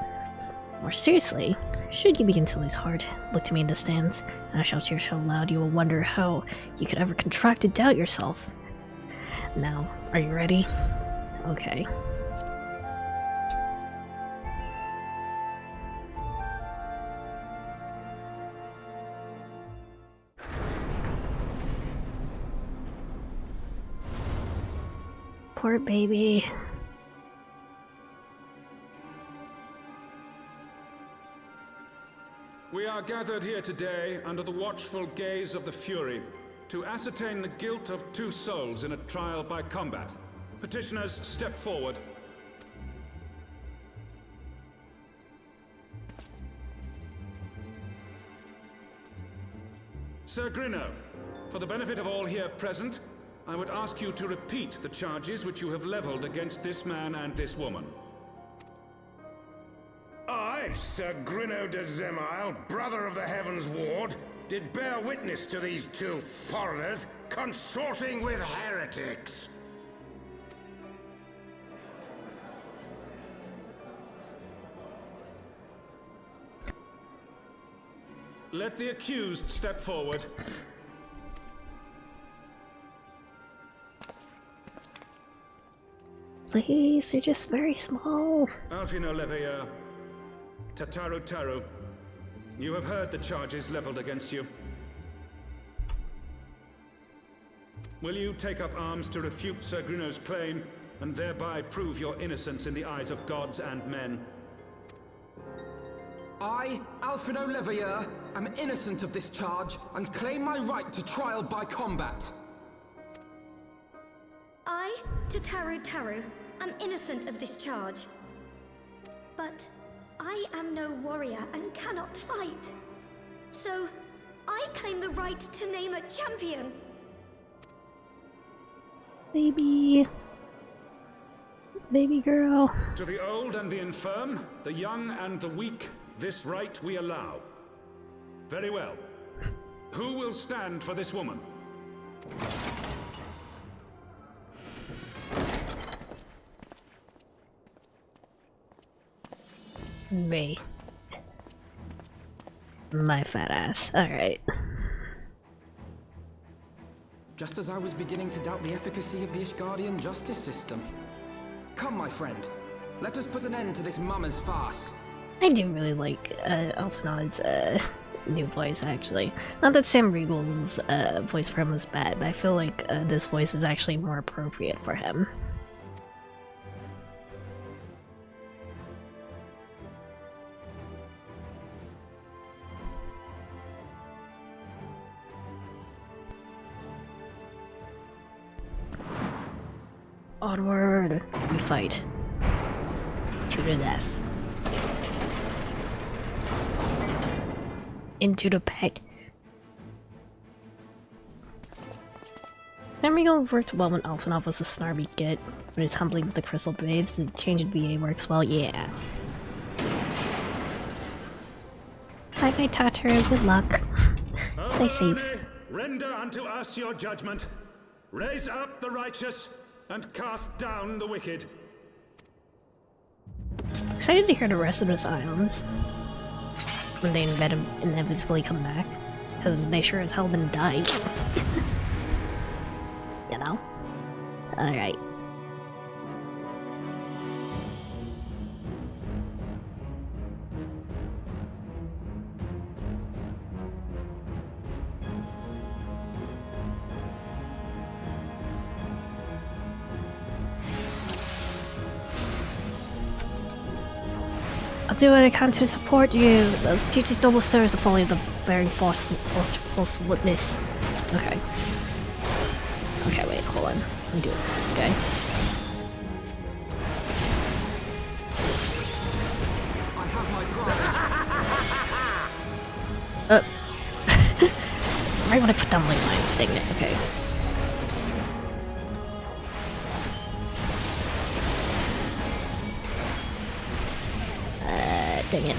More seriously, should you begin to lose heart, look to me in the stands, and I shall cheer so loud you will wonder how you could ever contract to doubt yourself. Now, are you ready? Okay. Poor baby. We are gathered here today under the watchful gaze of the Fury to ascertain the guilt of two souls in a trial by combat. Petitioners, step forward. Sir Grino, for the benefit of all here present, I would ask you to repeat the charges which you have leveled against this man and this woman. I, Sir Grino de Zemile, brother of the Heavens Ward, did bear witness to these two foreigners consorting with heretics. Let the accused step forward. Please, they're just very small. Alfino Leveilleur, Tataru, you have heard the charges leveled against you. Will you take up arms to refute Sir Grino's claim, and thereby prove your innocence in the eyes of gods and men? I, Alfino Leveilleur, am innocent of this charge, and claim my right to trial by combat. I, Tataru, am innocent of this charge. But I am no warrior and cannot fight. So, I claim the right to name a champion. Baby girl. To the old and the infirm, the young and the weak, this right we allow. Very well. Who will stand for this woman? Me. My fat ass. Alright. Just as I was beginning to doubt the efficacy of the Ishgardian justice system. Come, my friend. Let us put an end to this mummer's farce. I do really like Alphinaud's new voice, actually. Not that Sam Riegel's voice for him was bad, but I feel like this voice is actually more appropriate for him. Onward! We fight. To the death. Into the pit. Memory worked well when Alphanov was a snarby git, but his humbling with the crystal babes, the change in VA works well, yeah. Bye bye, Tataru, good luck. Stay safe. Render unto us your judgment. Raise up the righteous, and cast down the wicked. Excited to hear the rest of the Ions. When they inevitably come back. Because they sure as hell didn't die. You know? Alright. I'll do what I can to support you. Let's teach these noble sirs to follow the very false witness. Okay. Okay, wait, hold on. Let me do it with this guy. I have my pride. Right when I put down my lines, dang it, okay. Dang it.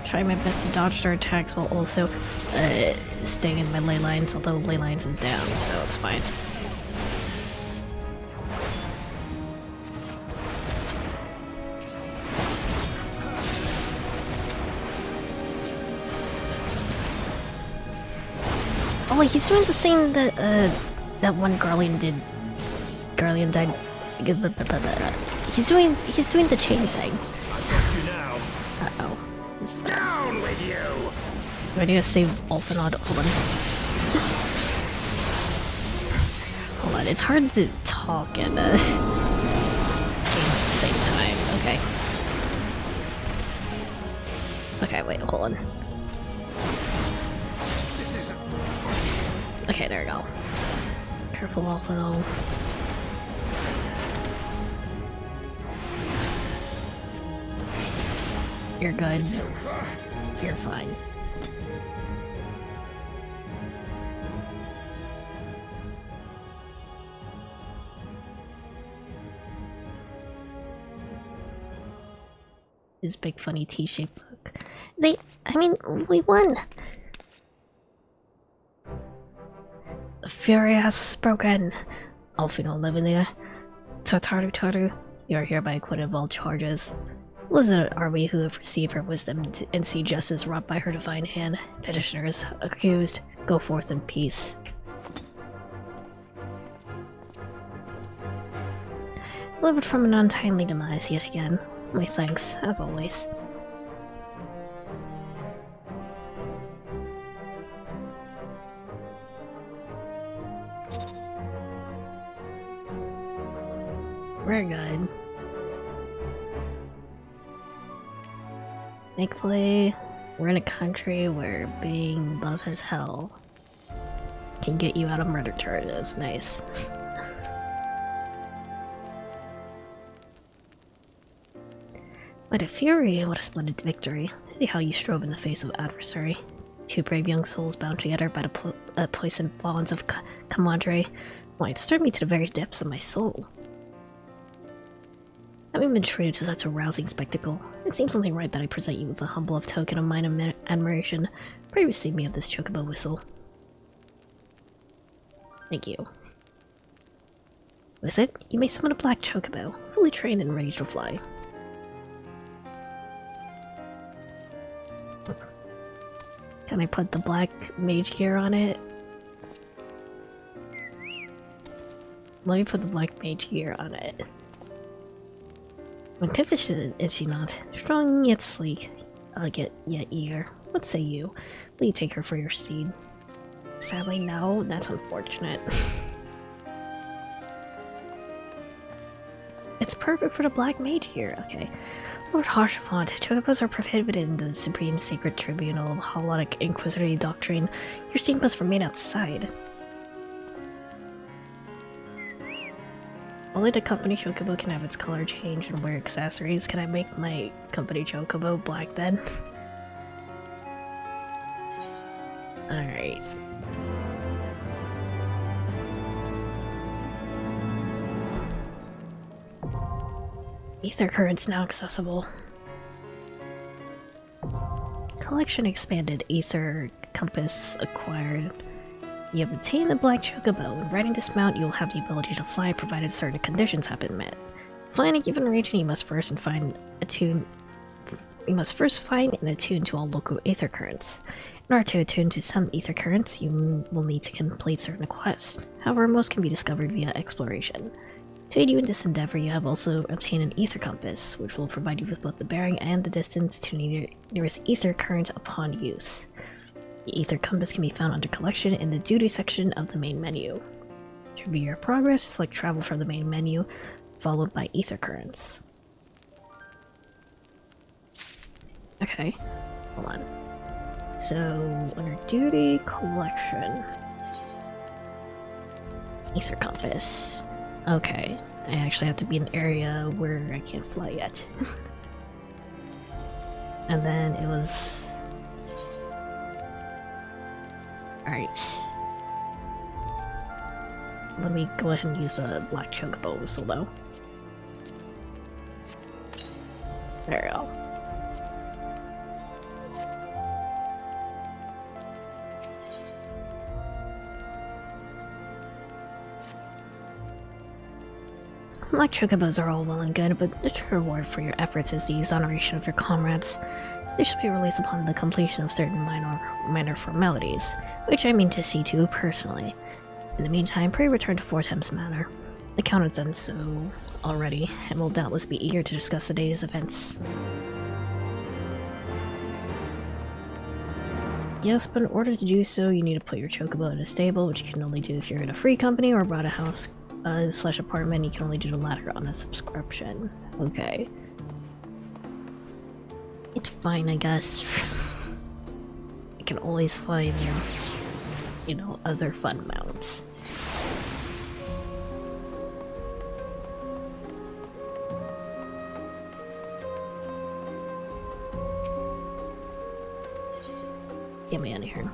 Try my best to dodge their attacks while also staying in my ley lines, although ley lines is down, so it's fine. Oh, he's doing the same that that one Garlean did. Garlean died. He's doing the chain thing. I've got you now. Uh-oh. Down with you! Do I need to save Alphanod? Hold on. Hold on, it's hard to talk and game at the same time. Okay. Okay, wait, hold on. Okay, there we go. Careful, Alphanod. You're good. You're fine. This big funny T-shaped book. We won! The fury has broken. Alfino living there. Tataru, you are hereby acquitted of all charges. Lizard are we who have received her wisdom and see justice wrought by her divine hand. Petitioners, accused, go forth in peace. Delivered from an untimely demise yet again. My thanks, as always. Very good. Thankfully, we're in a country where being buff as hell can get you out of murder charges. Nice. What a fury, what a splendid victory. See how you strove in the face of adversary. Two brave young souls bound together by the poisoned bonds of camaraderie. Why, it stirred me to the very depths of my soul. Having been treated to such a rousing spectacle, it seems only right that I present you with a humble token of mine admiration. Pray receive me of this chocobo whistle. Thank you. With it, you may summon a black chocobo, fully trained and ready to fly. Can I put the black mage gear on it? Let me put the black mage gear on it. Magnificent, is she not? Strong yet sleek, elegant yet eager. What say you? Will you take her for your steed? Sadly, no. That's unfortunate. It's perfect for the black mage here. Okay. Lord Harshafont, chocobos are prohibited in the Supreme Sacred Tribunal of Holodic Inquisitory Doctrine. Your steed must remain outside. Only the company chocobo can have its color change and wear accessories. Can I make my company chocobo black then? Alright. Ether currents now accessible. Collection expanded. Ether compass acquired. You have obtained the Black Chocobo. When riding this mount, you will have the ability to fly provided certain conditions have been met. Flying a given region, you must first find and attune to all local ether currents. In order to attune to some ether currents, you will need to complete certain quests. However, most can be discovered via exploration. To aid you in this endeavor, you have also obtained an ether compass, which will provide you with both the bearing and the distance to the nearest ether current upon use. The ether compass can be found under collection in the duty section of the main menu. To review your progress, select travel from the main menu, followed by ether currents. Okay, hold on. So, under duty, collection. Ether compass. Okay, I actually have to be in an area where I can't fly yet. And then it was... Alright. Let me go ahead and use the Black Chocobo whistle though. There we go. Black Chocobos are all well and good, but the true reward for your efforts is the exoneration of your comrades. They should be released upon the completion of certain minor formalities, which I mean to see to personally. In the meantime, pray return to Fort Thames Manor. The Count has done so already, and will doubtless be eager to discuss the day's events. Yes, but in order to do so, you need to put your Chocobo in a stable, which you can only do if you're in a free company or bought a house slash apartment. You can only do the latter on a subscription. Okay. It's fine, I guess. I can always find, you know, other fun mounts. Get me out of here.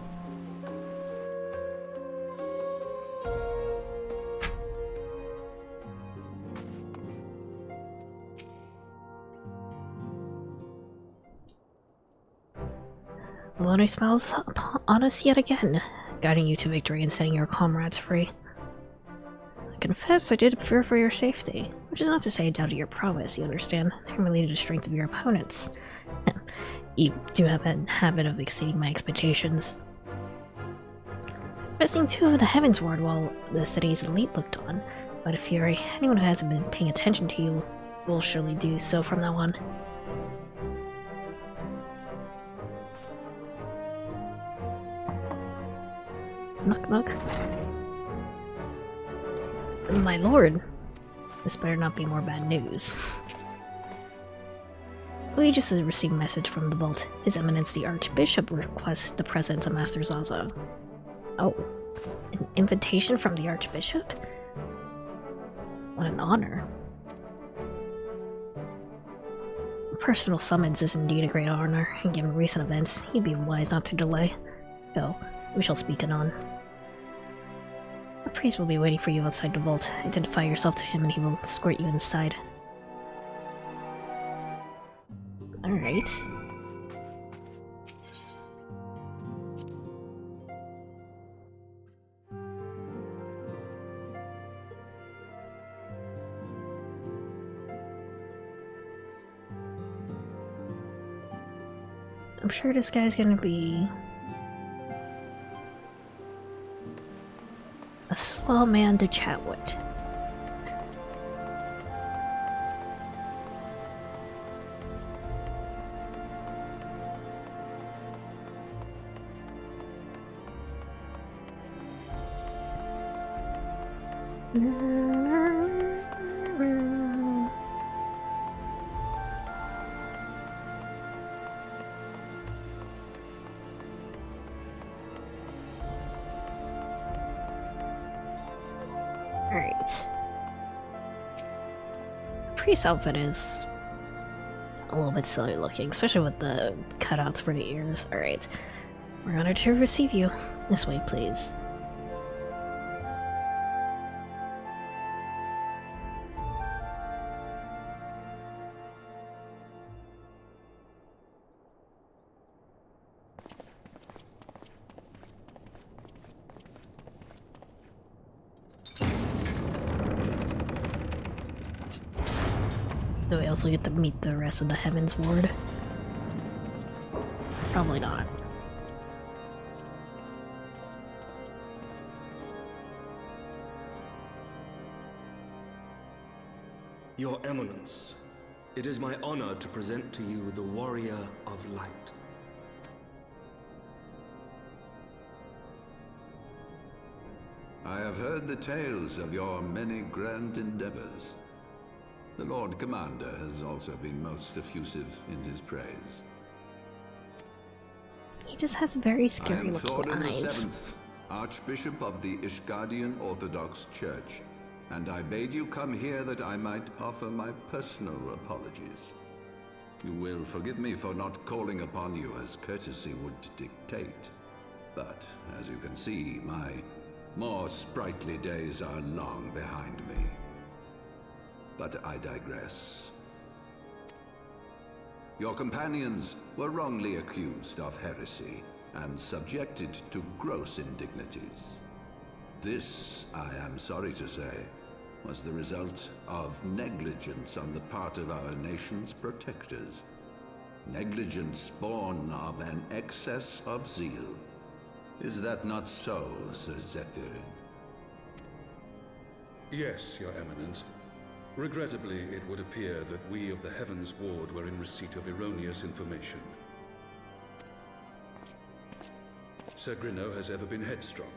Maloney smiles on us yet again, guiding you to victory and setting your comrades free. I confess I did fear for your safety, which is not to say I doubted your prowess, you understand. I merely the strength of your opponents. You do have a habit of exceeding my expectations. Resting 2 of the Heavens Ward while the city's elite looked on. But a fury, anyone who hasn't been paying attention to you will surely do so from now on. Knock, knock. My lord. This better not be more bad news. We just received a message from the vault. His Eminence the Archbishop requests the presence of Master Zaza. Oh. An invitation from the Archbishop? What an honor. A personal summons is indeed a great honor, and given recent events, he'd be wise not to delay. Go. We shall speak anon. A priest will be waiting for you outside the vault. Identify yourself to him and he will escort you inside. Alright. I'm sure this guy's gonna be a swell man to chat with. Alright. Priest's outfit is a little bit silly looking, especially with the cutouts for the ears. Alright. We're honored to receive you. This way, please. Do we also get to meet the rest of the Heavens Ward? Probably not. Your Eminence, it is my honor to present to you the Warrior of Light. I have heard the tales of your many grand endeavors. The Lord Commander has also been most effusive in his praise. He just has very I scary am looking Thorin the eyes. Seventh, Archbishop of the Ishgardian Orthodox Church, and I bade you come here that I might offer my personal apologies. You will forgive me for not calling upon you as courtesy would dictate, but as you can see, my more sprightly days are long behind me. But I digress. Your companions were wrongly accused of heresy and subjected to gross indignities. This, I am sorry to say, was the result of negligence on the part of our nation's protectors. Negligence born of an excess of zeal. Is that not so, Sir Zephyrin? Yes, Your Eminence. Regrettably, it would appear that we of the Heavens Ward were in receipt of erroneous information. Sir Grinno has ever been headstrong.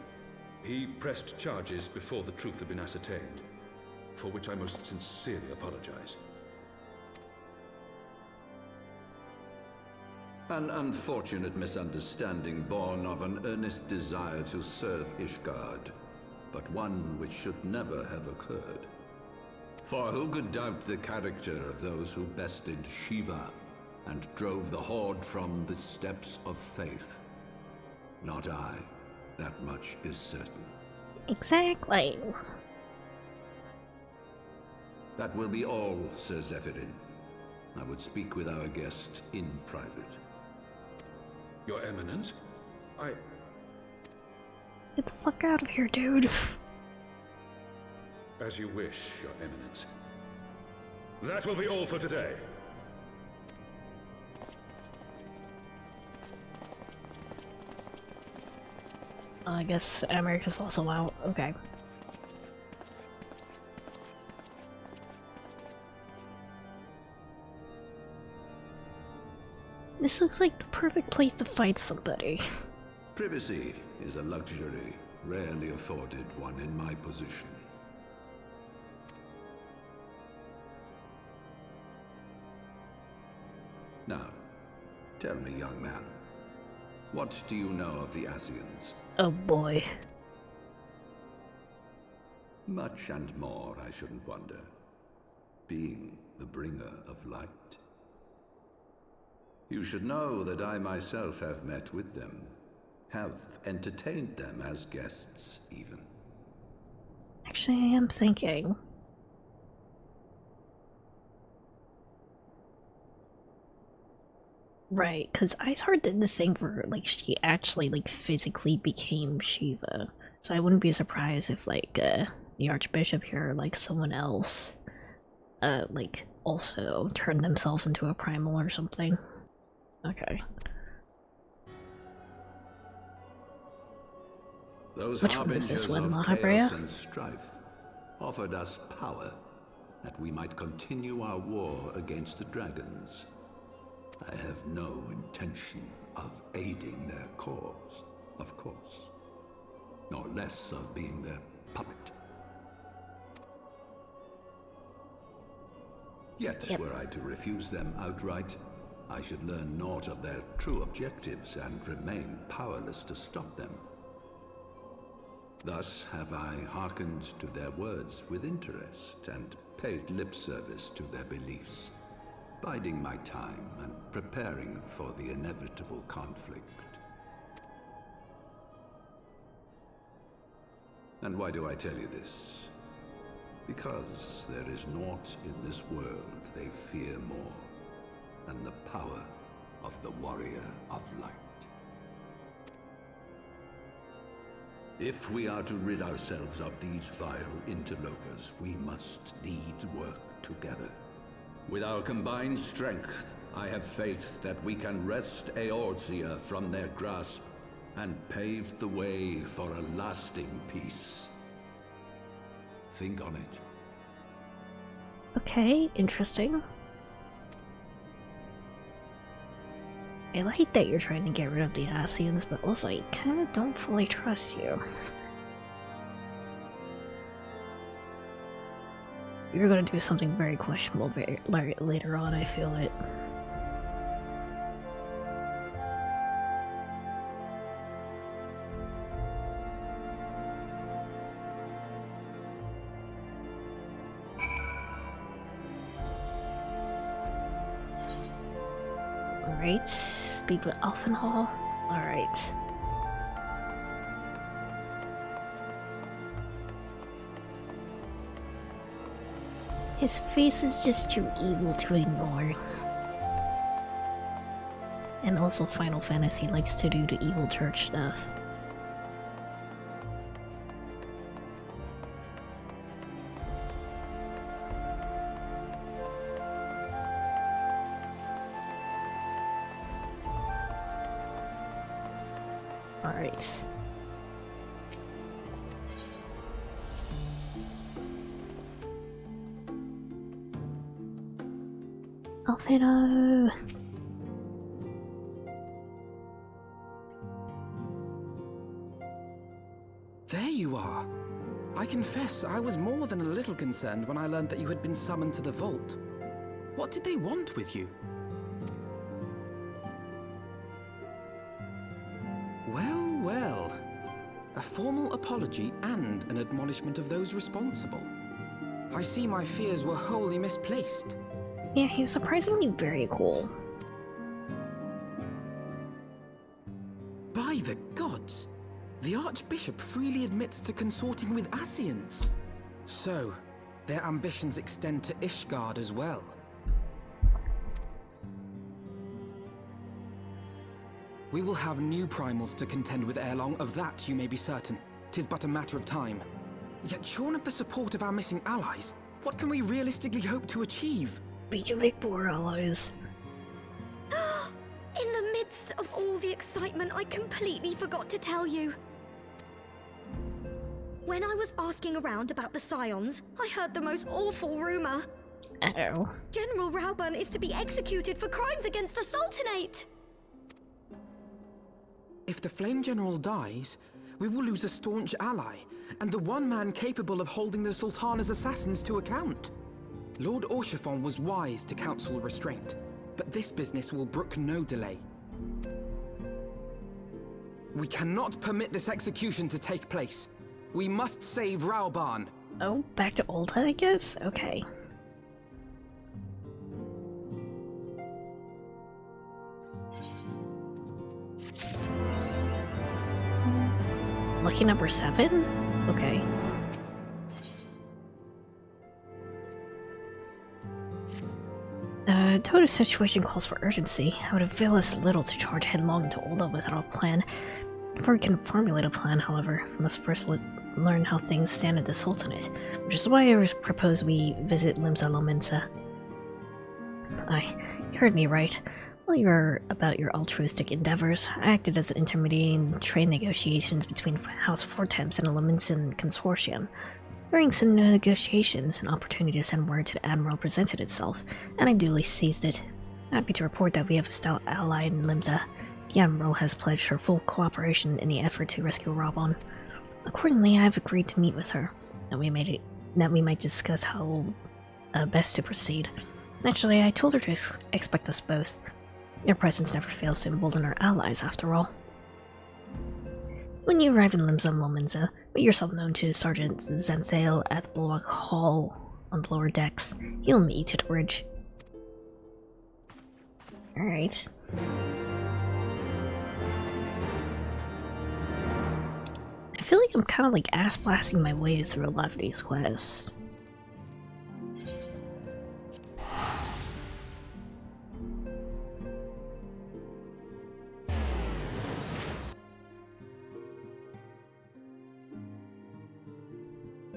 He pressed charges before the truth had been ascertained, for which I most sincerely apologize. An unfortunate misunderstanding born of an earnest desire to serve Ishgard, but one which should never have occurred. For who could doubt the character of those who bested Shiva and drove the Horde from the steps of faith? Not I. That much is certain. Exactly. That will be all, Sir Zephyrin. I would speak with our guest in private. Your Eminence? Get the fuck out of here, dude. As you wish, Your Eminence. That will be all for today. I guess America's also out. Okay. This looks like the perfect place to fight somebody. Privacy is a luxury rarely afforded one in my position. Now, tell me, young man, what do you know of the Asians? Oh boy. Much and more, I shouldn't wonder. Being the bringer of light. You should know that I myself have met with them, have entertained them as guests, even. Actually, I am thinking. Right, because Iceheart did the thing where, like, she actually, like, physically became Shiva. So I wouldn't be surprised if, like, the Archbishop here or, like, someone else, like, also turned themselves into a primal or something. Okay. Those Which one is this harbingers one, of Mahabrea? chaos and strife offered us power that we might continue our war against the dragons. I have no intention of aiding their cause, of course, nor less of being their puppet. Yet, were I to refuse them outright, I should learn naught of their true objectives and remain powerless to stop them. Thus have I hearkened to their words with interest and paid lip service to their beliefs, biding my time and preparing for the inevitable conflict. And why do I tell you this? Because there is naught in this world they fear more than the power of the Warrior of Light. If we are to rid ourselves of these vile interlopers, we must needs work together. With our combined strength, I have faith that we can wrest Eorzea from their grasp and pave the way for a lasting peace. Think on it. Okay, interesting. I like that you're trying to get rid of the Asians, but also I kinda don't fully trust you. You're gonna do something very questionable later on, I feel it. Alright, speak with Elfenhall. Alright. His face is just too evil to ignore. And also Final Fantasy likes to do the evil church stuff. Alright. Alfredo! There you are. I confess, I was more than a little concerned when I learned that you had been summoned to the vault. What did they want with you? Well, well. A formal apology and an admonishment of those responsible. I see my fears were wholly misplaced. Yeah, he was surprisingly very cool. By the gods! The Archbishop freely admits to consorting with Asians. So, their ambitions extend to Ishgard as well. We will have new primals to contend with ere long, of that you may be certain. 'Tis but a matter of time. Yet shorn of the support of our missing allies, what can we realistically hope to achieve? We can make more allies. In the midst of all the excitement, I completely forgot to tell you. When I was asking around about the Scions, I heard the most awful rumor. Uh-oh. General Rauburn is to be executed for crimes against the Sultanate! If the Flame General dies, we will lose a staunch ally, and the one man capable of holding the Sultana's assassins to account. Lord Orshifon was wise to counsel restraint, but this business will brook no delay. We cannot permit this execution to take place. We must save Rauburn. Oh, back to Ulta, I guess? Okay. Lucky number 7? Okay. Tota's situation calls for urgency. I would avail us little to charge headlong into Ulta without a plan. Before we can formulate a plan, however, we must first learn how things stand at the Sultanate, which is why I propose we visit Limsa Lominsa. You heard me right. While you were about your altruistic endeavors, I acted as an intermediary in trade negotiations between House Fortemps and the Lominsan Consortium. During some negotiations, an opportunity to send word to the Admiral presented itself, and I duly seized it. Happy to report that we have a stout ally in Limsa. The Admiral has pledged her full cooperation in the effort to rescue Raubon. Accordingly, I have agreed to meet with her, and we might discuss how best to proceed. Naturally, I told her to expect us both. Your presence never fails to embolden our allies, after all. When you arrive in Limsa Lominsa, make yourself known to Sergeant Zenthale at the Bulwark Hall on the lower decks. He'll meet you to the bridge. Alright. I feel like I'm kind of like ass blasting my way through a lot of these quests.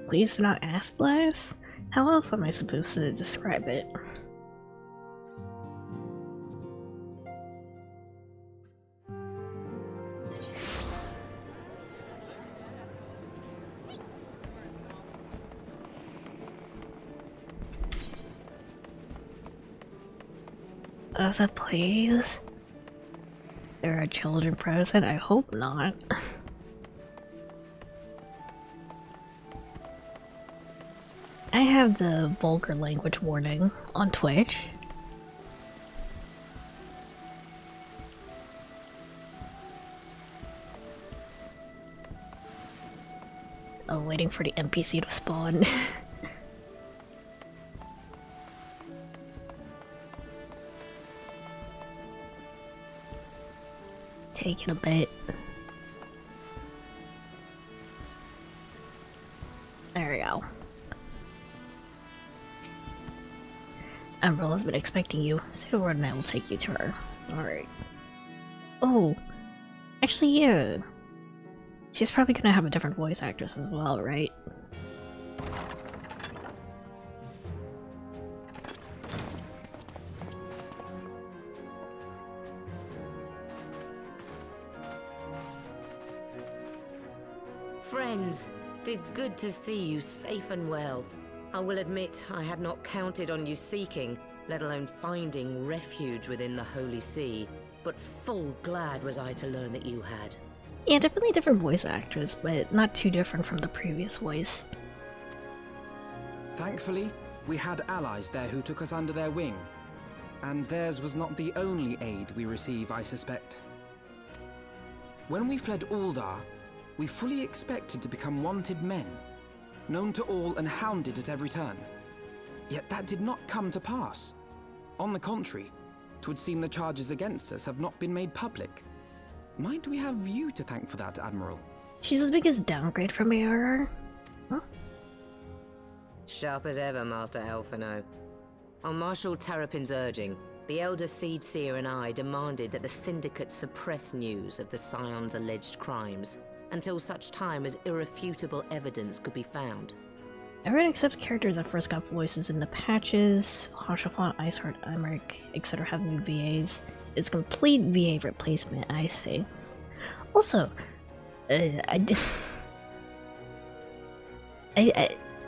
Please do not ass blast? How else am I supposed to describe it? As a please? There are children present? I hope not. I have the vulgar language warning on Twitch. Oh, waiting for the NPC to spawn. Taking a bit. There we go. Umbrella has been expecting you. Pseudo-Road and I will take you to her. Alright. Oh. Actually, yeah. She's probably gonna have a different voice actress as well, right? Friends, 'tis good to see you safe and well. I will admit I had not counted on you seeking, let alone finding refuge within the Holy See, but full glad was I to learn that you had. Yeah, definitely different voice actress, but not too different from the previous voice. Thankfully, we had allies there who took us under their wing. And theirs was not the only aid we receive, I suspect. When we fled Uldar, we fully expected to become wanted men, known to all and hounded at every turn. Yet that did not come to pass. On the contrary, 'twould seem the charges against us have not been made public. Might we have you to thank for that, Admiral? She's the biggest downgrade from ARR. Huh? Sharp as ever, Master Elfino. On Marshal Terrapin's urging, the Elder Seed Seer and I demanded that the Syndicate suppress news of the Scion's alleged crimes until such time as irrefutable evidence could be found. Everyone except characters that first got voices in the patches, Hoshafon, Iceheart, Emmerich, etc. have new VAs. It's complete VA replacement, I say. Also,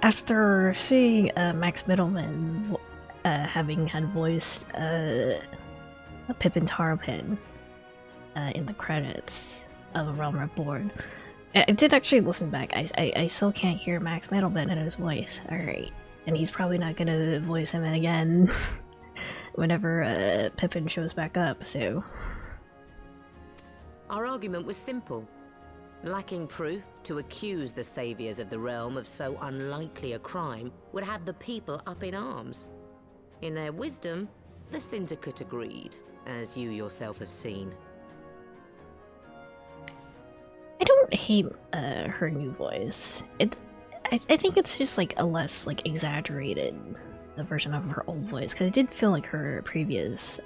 after seeing Max Middleman having had voiced Pippin Tarpin in the credits of A Realm Reborn, I did actually listen back. I still can't hear Max Middleman in his voice. Alright. And he's probably not gonna voice him again whenever Pippin shows back up, so... Our argument was simple. Lacking proof, to accuse the saviors of the realm of so unlikely a crime would have the people up in arms. In their wisdom, the Syndicate agreed, as you yourself have seen. I don't hate her new voice. I think it's just like a less like exaggerated version of her old voice, because I did feel like her previous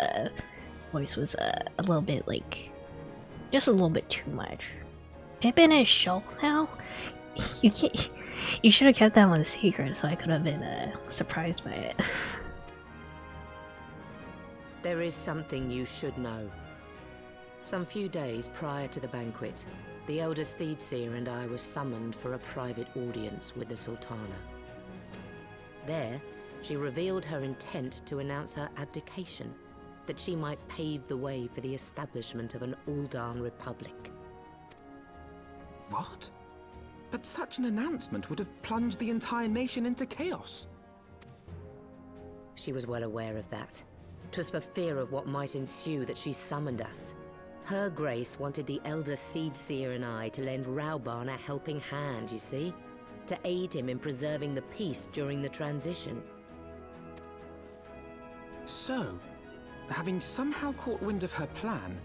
voice was a little bit like just a little bit too much. Pippin is Shulk now? You can't. You should have kept that one a secret, so I could have been surprised by it. There is something you should know. Some few days prior to the banquet, the Elder Seedseer and I were summoned for a private audience with the Sultana. There, she revealed her intent to announce her abdication, that she might pave the way for the establishment of an Uldan Republic. What? But such an announcement would have plunged the entire nation into chaos. She was well aware of that. 'Twas for fear of what might ensue that she summoned us. Her Grace wanted the Elder Seedseer and I to lend Rauban a helping hand, you see? To aid him in preserving the peace during the transition. So, having somehow caught wind of her plan,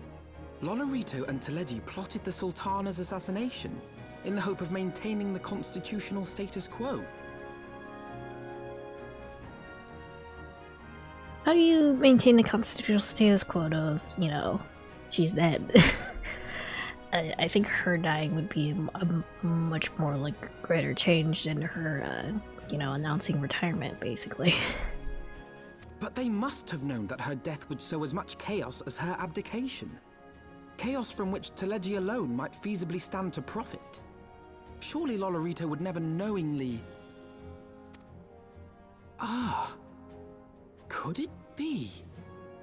Lolorito and Teleji plotted the Sultana's assassination. in the hope of maintaining the constitutional status quo. How do you maintain the constitutional status quo of, you know, she's dead? I think her dying would be a much more, like, greater change than her, you know, announcing retirement, basically. But they must have known that her death would sow as much chaos as her abdication. Chaos from which Telegia alone might feasibly stand to profit. Surely Lolorito would never knowingly... Ah... Could it be?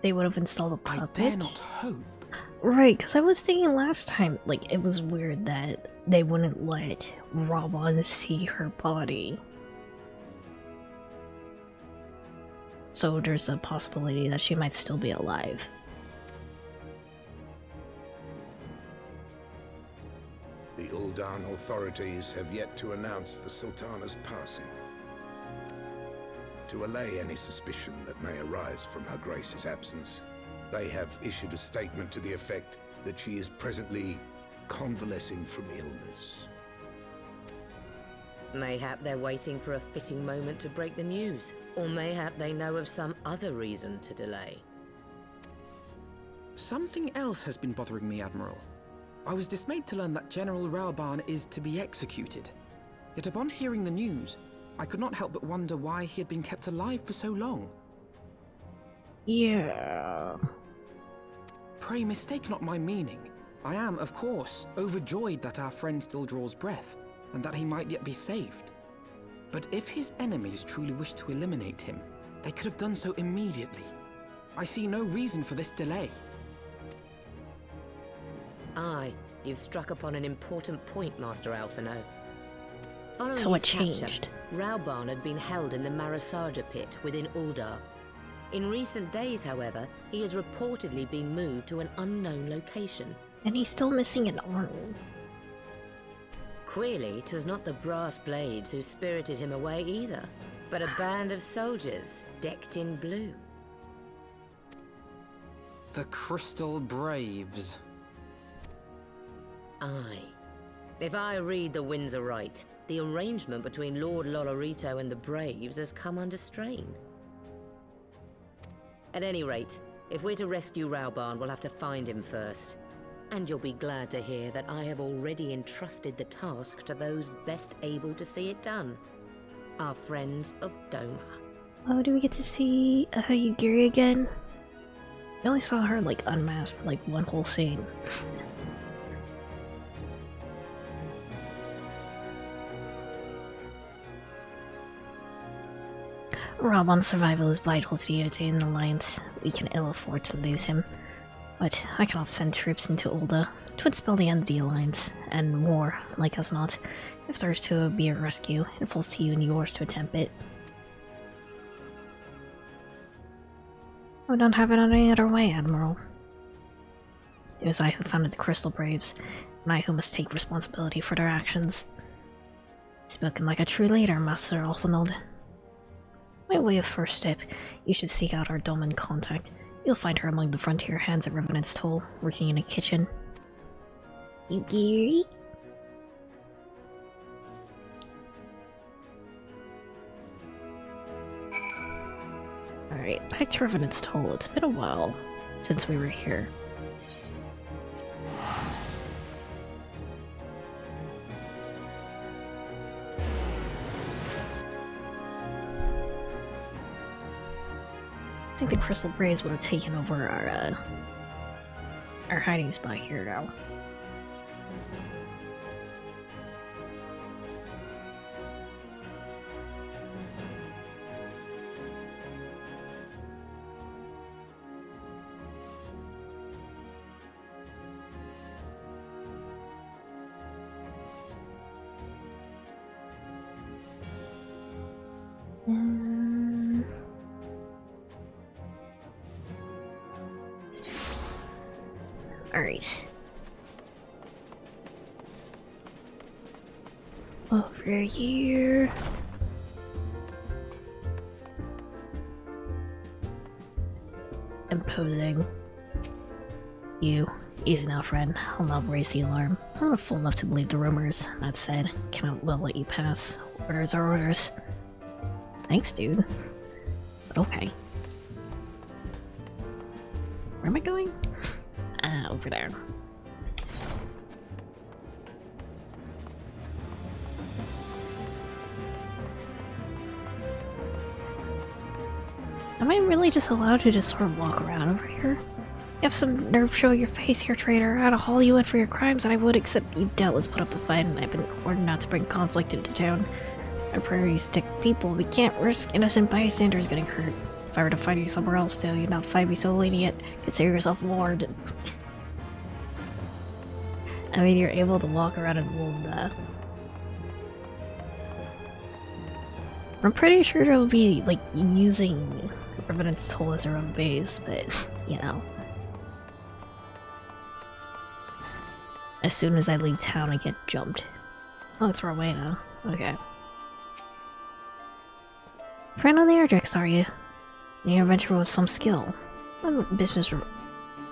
They would have installed a puppet? I dare not hope. Right, because I was thinking last time, like, it was weird that they wouldn't let Raban see her body. So there's a possibility that she might still be alive. The Ul'dan authorities have yet to announce the Sultana's passing. To allay any suspicion that may arise from Her Grace's absence, they have issued a statement to the effect that she is presently convalescing from illness. Mayhap they're waiting for a fitting moment to break the news, or mayhap they know of some other reason to delay. Something else has been bothering me, Admiral. I was dismayed to learn that General Raoban is to be executed. Yet upon hearing the news, I could not help but wonder why he had been kept alive for so long. Yeah... Pray mistake not my meaning. I am, of course, overjoyed that our friend still draws breath, and that he might yet be saved. But if his enemies truly wished to eliminate him, they could have done so immediately. I see no reason for this delay. Aye, you've struck upon an important point, Master Alphino. Following So what his capture, changed? Raoban had been held in the Marasaja pit within Uldar. In recent days, however, he has reportedly been moved to an unknown location. And he's still missing an arm. Queerly, 'twas not the brass blades who spirited him away either, but a band of soldiers decked in blue. The Crystal Braves. Aye. If I read the winds aright, the arrangement between Lord Lolorito and the Braves has come under strain. At any rate, if we're to rescue Raoban, we'll have to find him first. And you'll be glad to hear that I have already entrusted the task to those best able to see it done. Our friends of Doma. Oh, do we get to see Yugiri again? I only saw her, like, unmasked for, like, one whole scene. Raban's survival is vital to the Eotaean Alliance. We can ill afford to lose him. But I cannot send troops into Ul'dah. It would spell the end of the Alliance, and war, like as not. If there's to be a rescue, it falls to you and yours to attempt it. We don't have it any other way, Admiral. It was I who founded the Crystal Braves, and I who must take responsibility for their actions. Spoken like a true leader, Master Alphinold. By way of first step, you should seek out our Doman contact. You'll find her among the frontier hands at Revenant's Toll, working in a kitchen. Yugiri? Alright, back to Revenant's Toll. It's been a while since we were here. I think the Crystal Braves would have taken over our hiding spot here now. Alright. Over here. Imposing. You. Easy now, friend. I'll not raise the alarm. I'm not fool enough to believe the rumors. That said, cannot well let you pass. Orders are orders. Thanks, dude. But okay. Where am I going? Ah, over there. Am I really just allowed to just sort of walk around over here? You have some nerve showing your face here, traitor. I'd haul you in for your crimes, and I would, except you doubtless put up a fight, and I've been ordered not to bring conflict into town. Our priorities to protect people. We can't risk innocent bystanders getting hurt. If I were to find you somewhere else, though, you'd not find me so lenient. Consider yourself warned. I mean, you're able to walk around and hold, I'm pretty sure they'll be, like, using Revenant's Toll as their own base, but, you know. As soon as I leave town, I get jumped. Oh, it's far away now. Okay. Friend on the Airdrix, are you? You're a venturer with some skill. What business?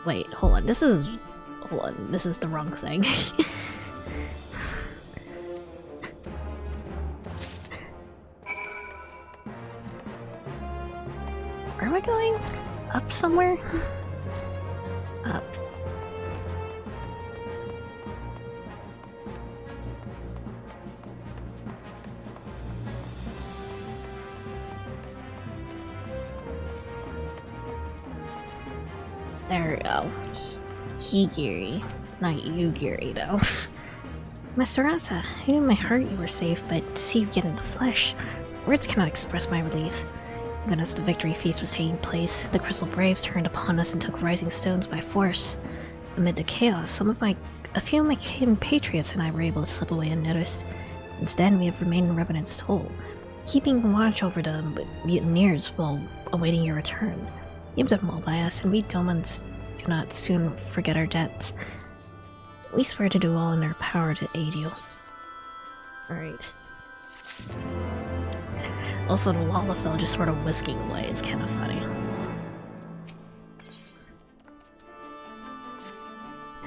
Wait, hold on. This is... Hold on. This is the wrong thing. Where am I going? Up somewhere? Up. There we go. He Gary. Not you, Gary, though. Master Asa, I knew in my heart you were safe, but to see you get in the flesh, words cannot express my relief. Even as the victory feast was taking place, the Crystal Braves turned upon us and took Rising Stones by force. Amid the chaos, a few of my compatriots and I were able to slip away unnoticed. Instead, we have remained in Revenant's Toll, keeping watch over the mutineers while awaiting your return. You have done well by us, and we Domans do not soon forget our debts. We swear to do all in our power to aid you. Alright. Also, the Lalafell just sort of whisking away. It's kind of funny.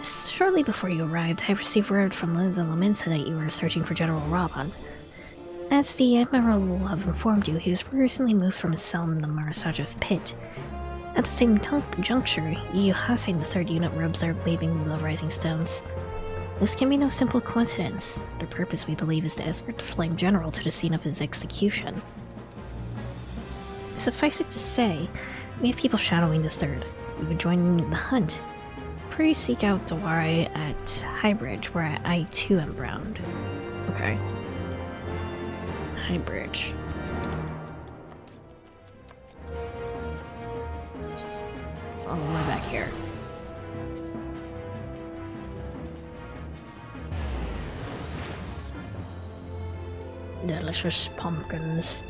Shortly before you arrived, I received word from Linz and Laminsa that you were searching for General Raban. As the Admiral will have informed you, he was recently moved from his cell in the Marasajev pit. At the same juncture, you Hussein the 3rd Unit were observed leaving the Rising Stones. This can be no simple coincidence. Their purpose, we believe, is to escort the Flame General to the scene of his execution. Suffice it to say, we have people shadowing the 3rd. We would join the hunt. Pray seek out Dawari at Highbridge, where I too am bound. Okay. Highbridge. Oh, we're back here. Delicious pumpkins.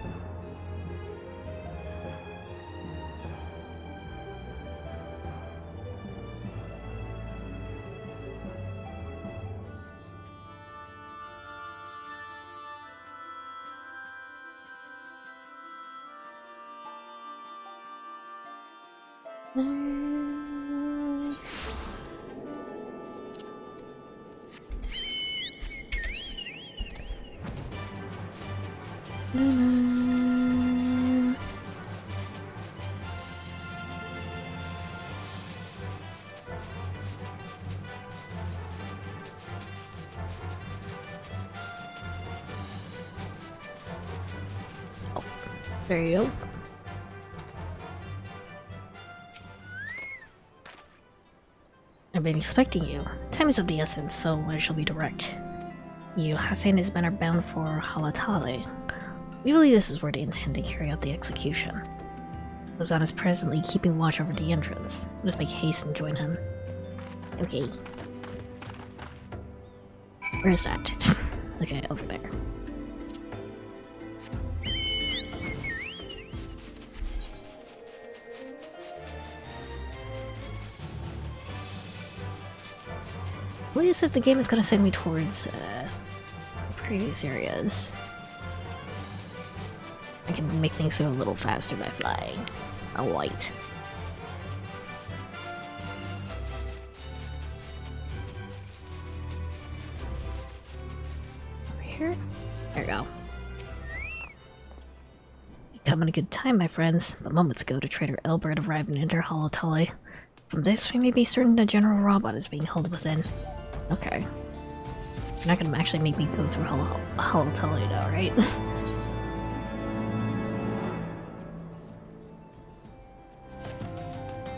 There you go. I've been expecting you. Time is of the essence, so I shall be direct. You, Hassan, and his men are bound for Halatale. We believe this is where they intend to carry out the execution. Ozan is presently keeping watch over the entrance. Let us make haste and join him. Okay. Where is that? Okay, over there. At least if the game is gonna send me towards previous areas, I can make things go a little faster by flying. A light. There you go. Having a good time, my friends, but moments ago, the traitor Elbert arrived and entered Holotully. From this, we may be certain that General Robot is being held within. Okay. You're not gonna actually make me go through Holotully though, right?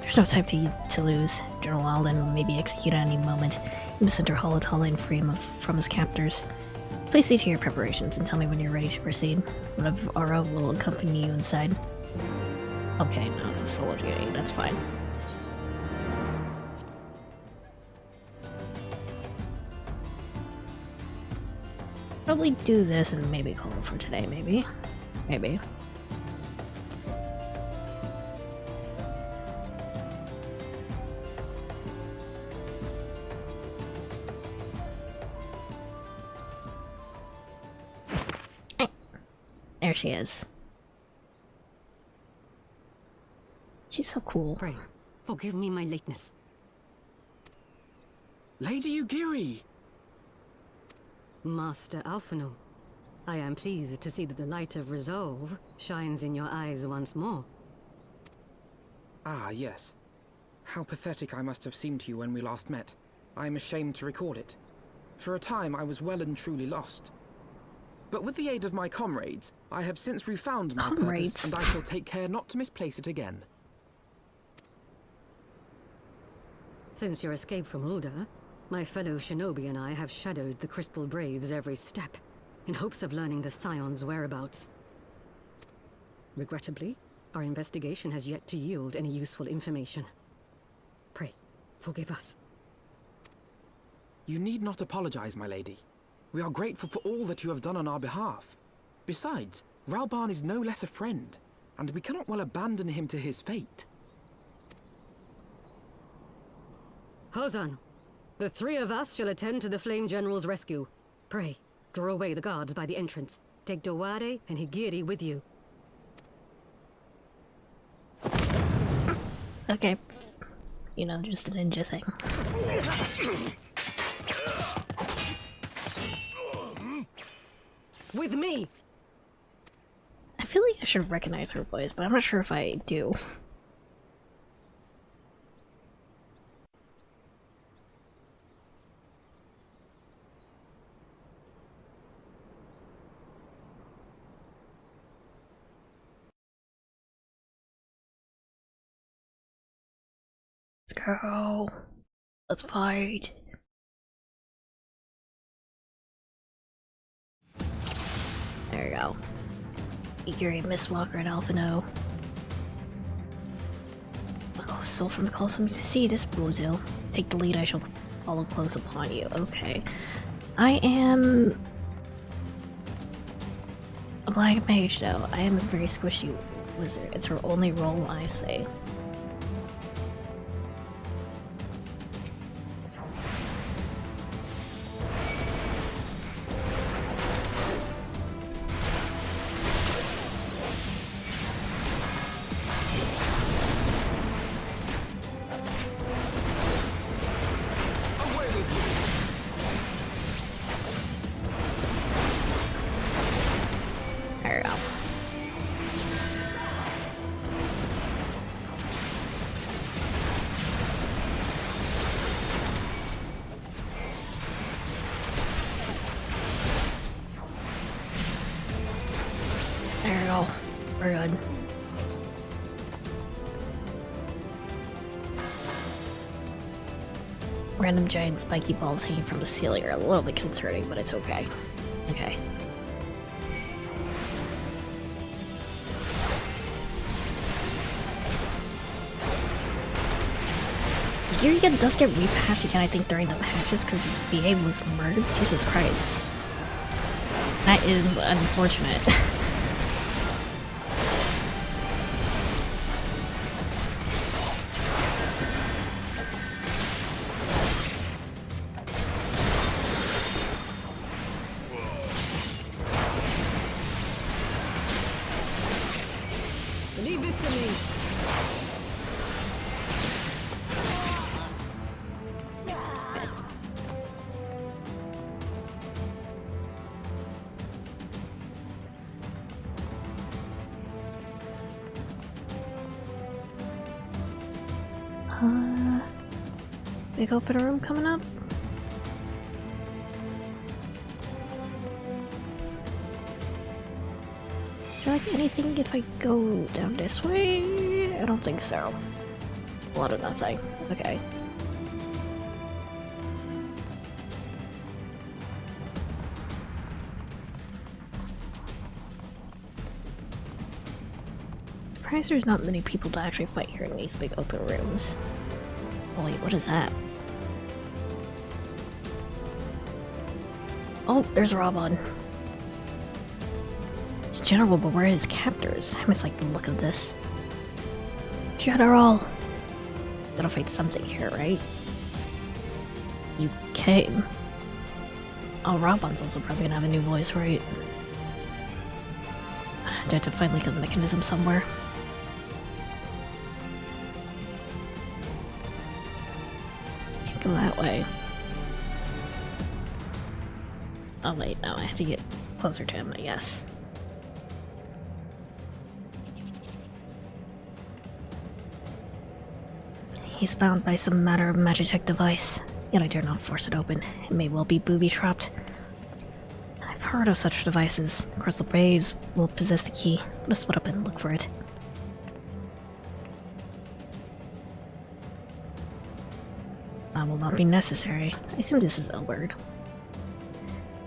There's no time to lose. General Alden may be executed at any moment. You must enter Holotully and free him from his captors. Please see to your preparations and tell me when you're ready to proceed. One of Aura will accompany you inside. Okay, no, it's a solo journey, that's fine. Probably do this and maybe call it for today, maybe. Maybe. There she is. She's so cool. Pray, forgive me my lateness. Lady Ugiri! Master Alphino, I am pleased to see that the light of resolve shines in your eyes once more. Ah, yes. How pathetic I must have seemed to you when we last met. I am ashamed to record it. For a time I was well and truly lost. But with the aid of my comrades, I have since refound my purpose, and I shall take care not to misplace it again. Since your escape from Ulda, my fellow shinobi and I have shadowed the Crystal Braves every step, in hopes of learning the Scion's whereabouts. Regrettably, our investigation has yet to yield any useful information. Pray, forgive us. You need not apologize, my lady. We are grateful for all that you have done on our behalf. Besides, Ralban is no less a friend, and we cannot well abandon him to his fate. Hozan, the three of us shall attend to the Flame General's rescue. Pray, draw away the guards by the entrance. Take Dowade and Higiri with you. Okay. You know, just a ninja thing. With me! I feel like I should recognize her voice, but I'm not sure if I do. Let's go. Let's fight. There you go. Iguri, Mistwalker, and Alphino. Oh, still from the close to see this bozo. Take the lead, I shall follow close upon you. Okay. I am a black mage though. I am a very squishy wizard. It's her only role, I say. Random giant spiky balls hanging from the ceiling are a little bit concerning, but it's okay. Okay. Yuriga does get repatched again, I think, during the patches because his BA was murdered. Jesus Christ. That is unfortunate. Leave this to me. Big open room coming up. Do I like anything if I go down this way? I don't think so. What did I say? Okay. Surprised there's not many people to actually fight here in these big open rooms. Oh wait, what is that? Oh, there's Robon. It's General, but where are his captors? I miss like the look of this. General! Gotta fight something here, right? You came. Oh, Robon's also probably gonna have a new voice, right? Do I have to find like a mechanism somewhere? Can't go that way. Oh wait, no, I have to get closer to him, I guess. He's bound by some matter of Magitech device, yet I dare not force it open. It may well be booby-trapped. I've heard of such devices. Crystal Braves will possess the key. Let us split up and look for it. That will not be necessary. I assume this is Elbert.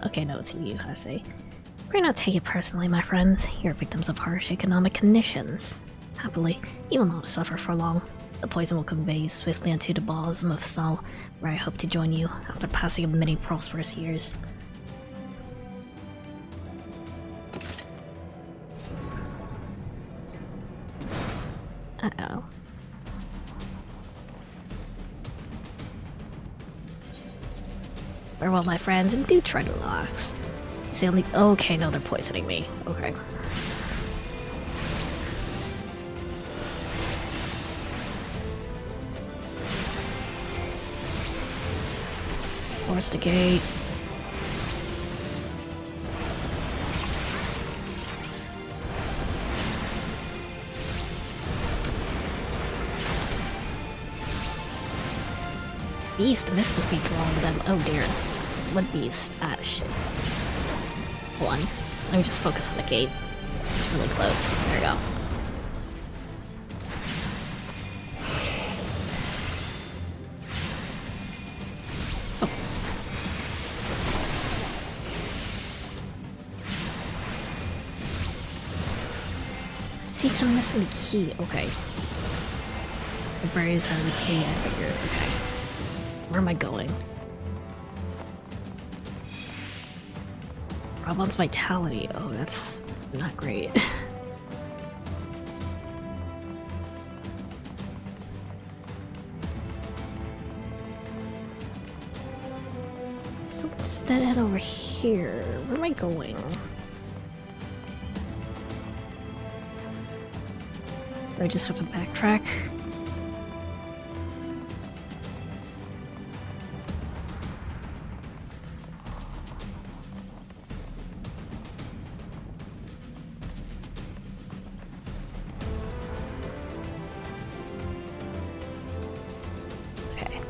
Okay, no, it's you, I say. Pray not take it personally, my friends. You're victims of harsh economic conditions. Happily, you will not suffer for long. The poison will convey you swiftly into the bosom of Sol, where I hope to join you after passing of many prosperous years. Uh-oh. Farewell, my friends, and do try to relax. It's only— okay, no, they're poisoning me. Okay. Force the gate. Beast, and this supposed to be drawing them. Oh dear. What beast? Ah, shit. Hold on. Let me just focus on the gate. It's really close. There we go. I'm missing the key. Okay. The berries are the key, I figure. Okay. Where am I going? Robon's vitality. Oh, that's not great. So instead head over here. Where am I going? I just have to backtrack. Okay.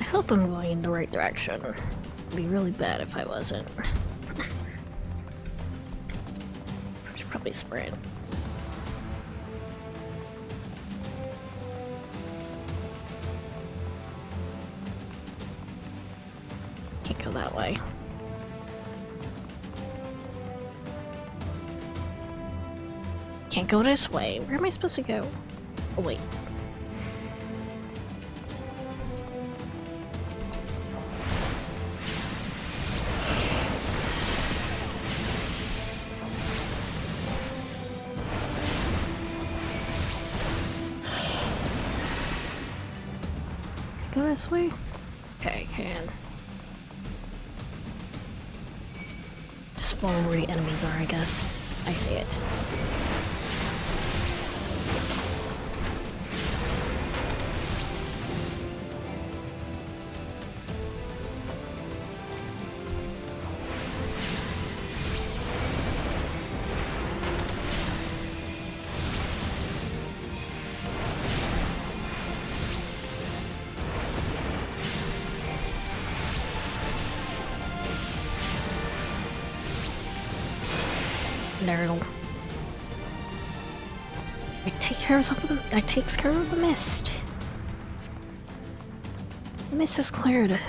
I hope I'm going in the right direction. It'd be really bad if I wasn't. I should probably sprint. Can't go that way. Can't go this way. Where am I supposed to go? Oh, wait. Go this way? Okay, I can. Just follow where the enemies are, I guess. I see it. There we go. That takes care of the mist. The mist is cleared.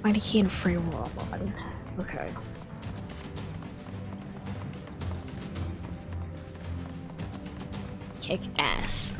Find a key and free roll on. Okay. Kick ass.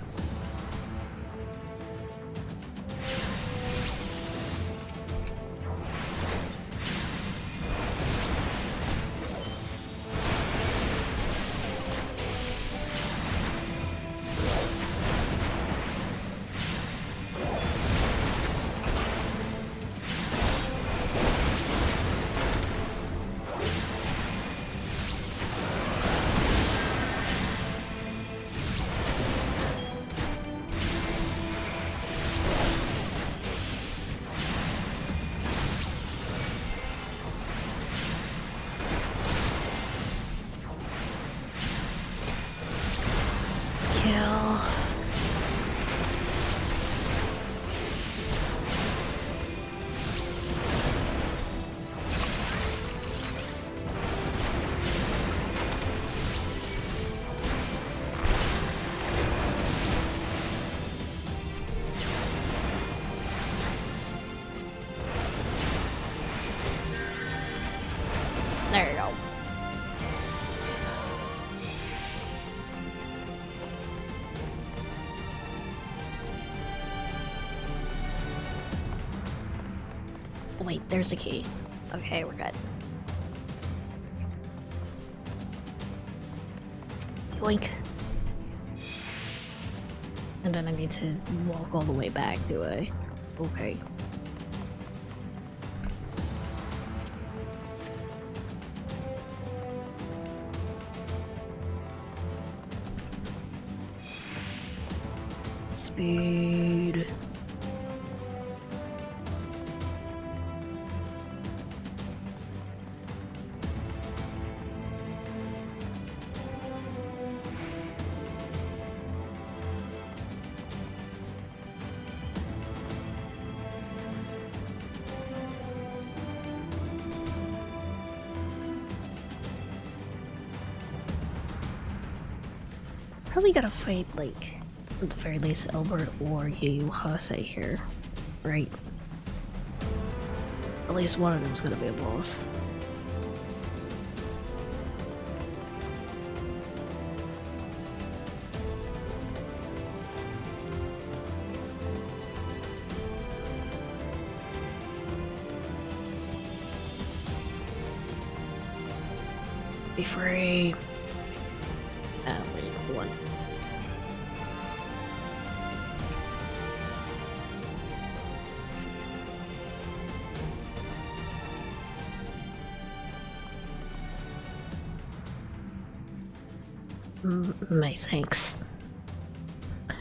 There you go. Wait, there's a key. Okay, we're good. Yoink. And then I need to walk all the way back, do I? Okay. Speed. Probably gotta fight, like, at the very least, Albert or Yuhase here, right? At least one of them's gonna be a boss. Be free. Wait, hold on. My thanks.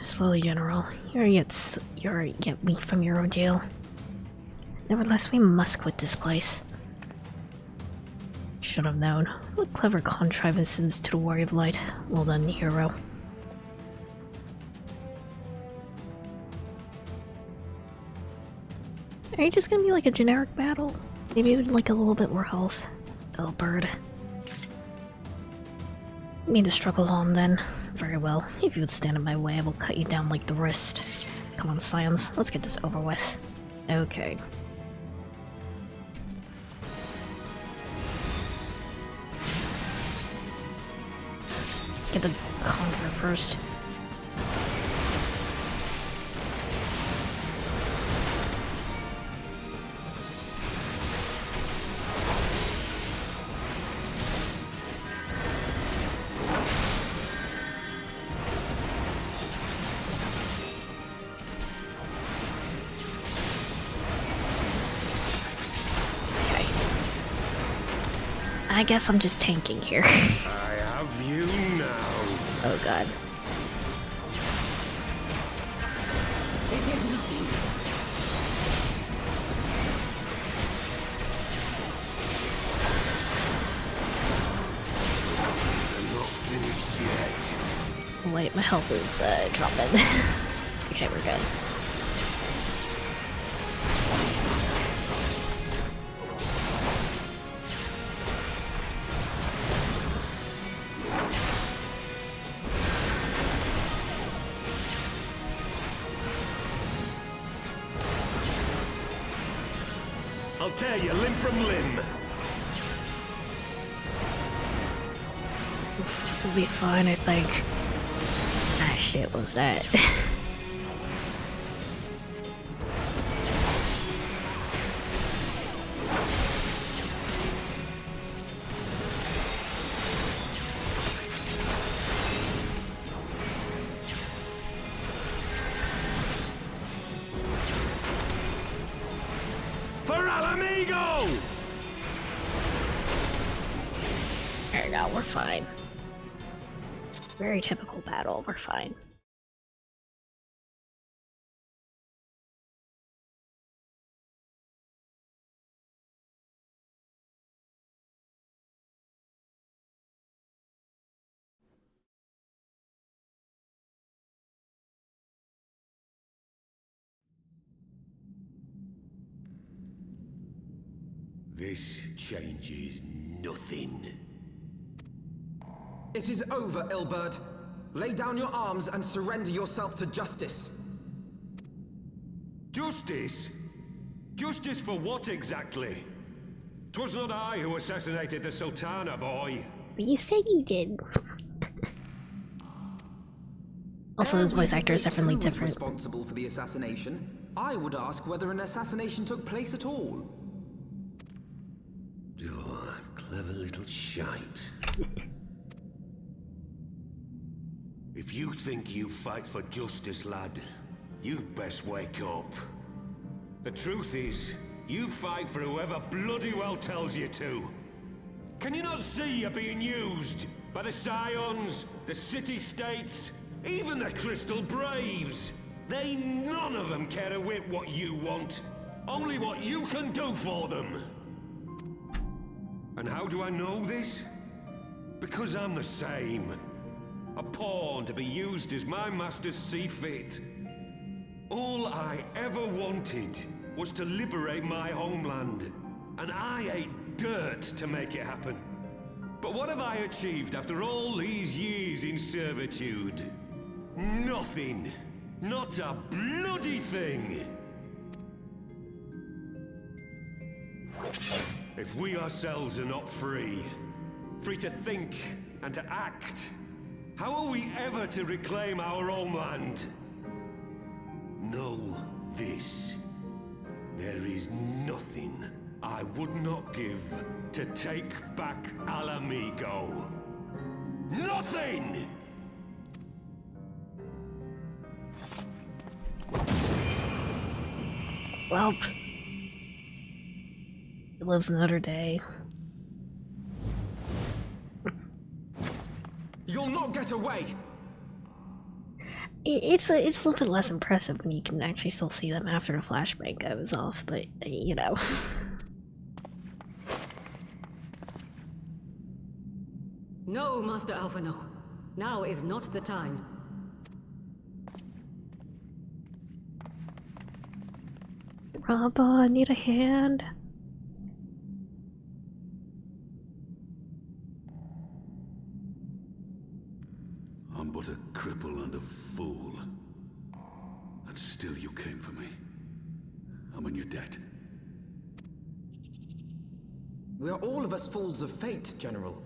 Slowly, General. You're yet weak from your ordeal. Nevertheless, we must quit this place. Should have known. What clever contrivances to the Warrior of Light. Well done, hero. Are you just gonna be like a generic battle? Maybe with like a little bit more health. Oh, bird. Need to struggle on then. Very well. If you would stand in my way, I will cut you down like the wrist. Come on, Scions. Let's get this over with. Okay. Get the Conjurer first. I guess I'm just tanking here. I have you now. Oh god. It is nothing. I'm not finished yet. Wait, my health is dropping. Okay, we're good. I'll tear you limb from limb. We'll be fine, I think. Ah, shit, what was that? There we go, we're fine. Very typical battle, we're fine. This changes nothing. It is over, Ilberd. Lay down your arms and surrender yourself to justice. Justice? Justice for what exactly? 'Twas not I who assassinated the Sultana, boy. But you said you did. Also, his voice actor is definitely Who was different. responsible for the assassination? I would ask whether an assassination took place at all. Oh, clever little shite. If you think you fight for justice, lad, you'd best wake up. The truth is, you fight for whoever bloody well tells you to. Can you not see you're being used? By the Scions, the City-States, even the Crystal Braves? They none of them care a whit what you want. Only what you can do for them. And how do I know this? Because I'm the same. A pawn to be used as my masters see fit. All I ever wanted was to liberate my homeland. And I ate dirt to make it happen. But what have I achieved after all these years in servitude? Nothing. Not a bloody thing. If we ourselves are not free, free to think and to act, how are we ever to reclaim our homeland? Know this. There is nothing I would not give to take back Alamigo. Nothing! Well, it lives another day. You'll not get away! It's a little bit less impressive when you can actually still see them after the flashbang goes off, but you know. No, Master Alphino. Now is not the time. Rabba, need a hand? I'm but a cripple and a fool. And still you came for me. I'm in your debt. We are all of us fools of fate, General.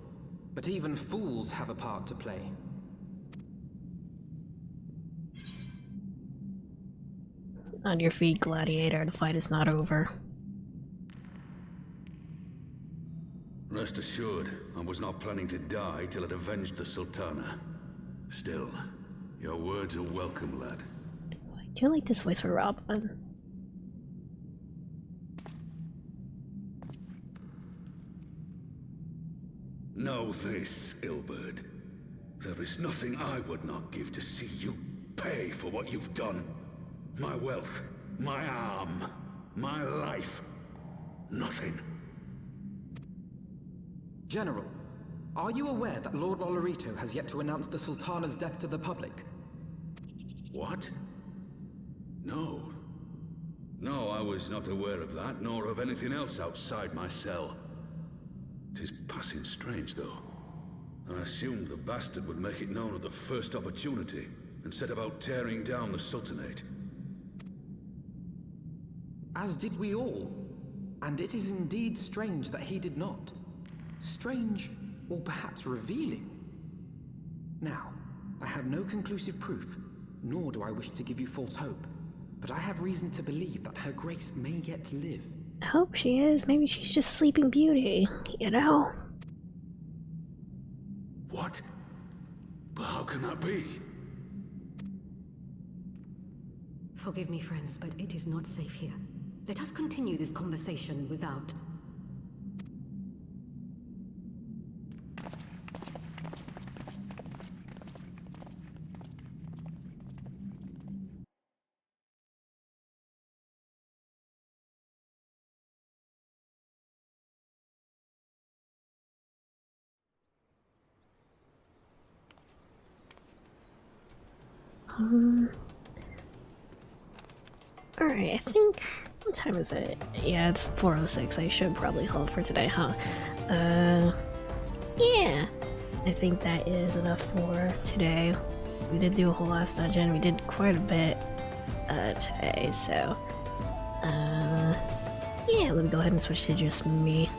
But even fools have a part to play. On your feet, Gladiator. The fight is not over. Rest assured, I was not planning to die till I'd avenged the Sultana. Still, your words are welcome, lad. I do like this voice for Robin. Know this, Ilberd. There is nothing I would not give to see you pay for what you've done. My wealth, my arm, my life. Nothing. General, are you aware that Lord Olorito has yet to announce the Sultana's death to the public? What? No. No, I was not aware of that, nor of anything else outside my cell. 'Tis passing strange, though. I assumed the bastard would make it known at the first opportunity, and set about tearing down the Sultanate. As did we all. And it is indeed strange that he did not. Strange, or perhaps revealing. Now, I have no conclusive proof, nor do I wish to give you false hope, but I have reason to believe that Her Grace may yet live. I hope she is. Maybe she's just Sleeping Beauty, you know? What? But how can that be? Forgive me, friends, but it is not safe here. Let us continue this conversation without... Alright, I think... What time is it? Yeah, it's 4:06. I should probably hold for today, huh? Yeah. I think that is enough for today. We did do a whole last dungeon. We did quite a bit today, so... yeah, let me go ahead and switch to just me.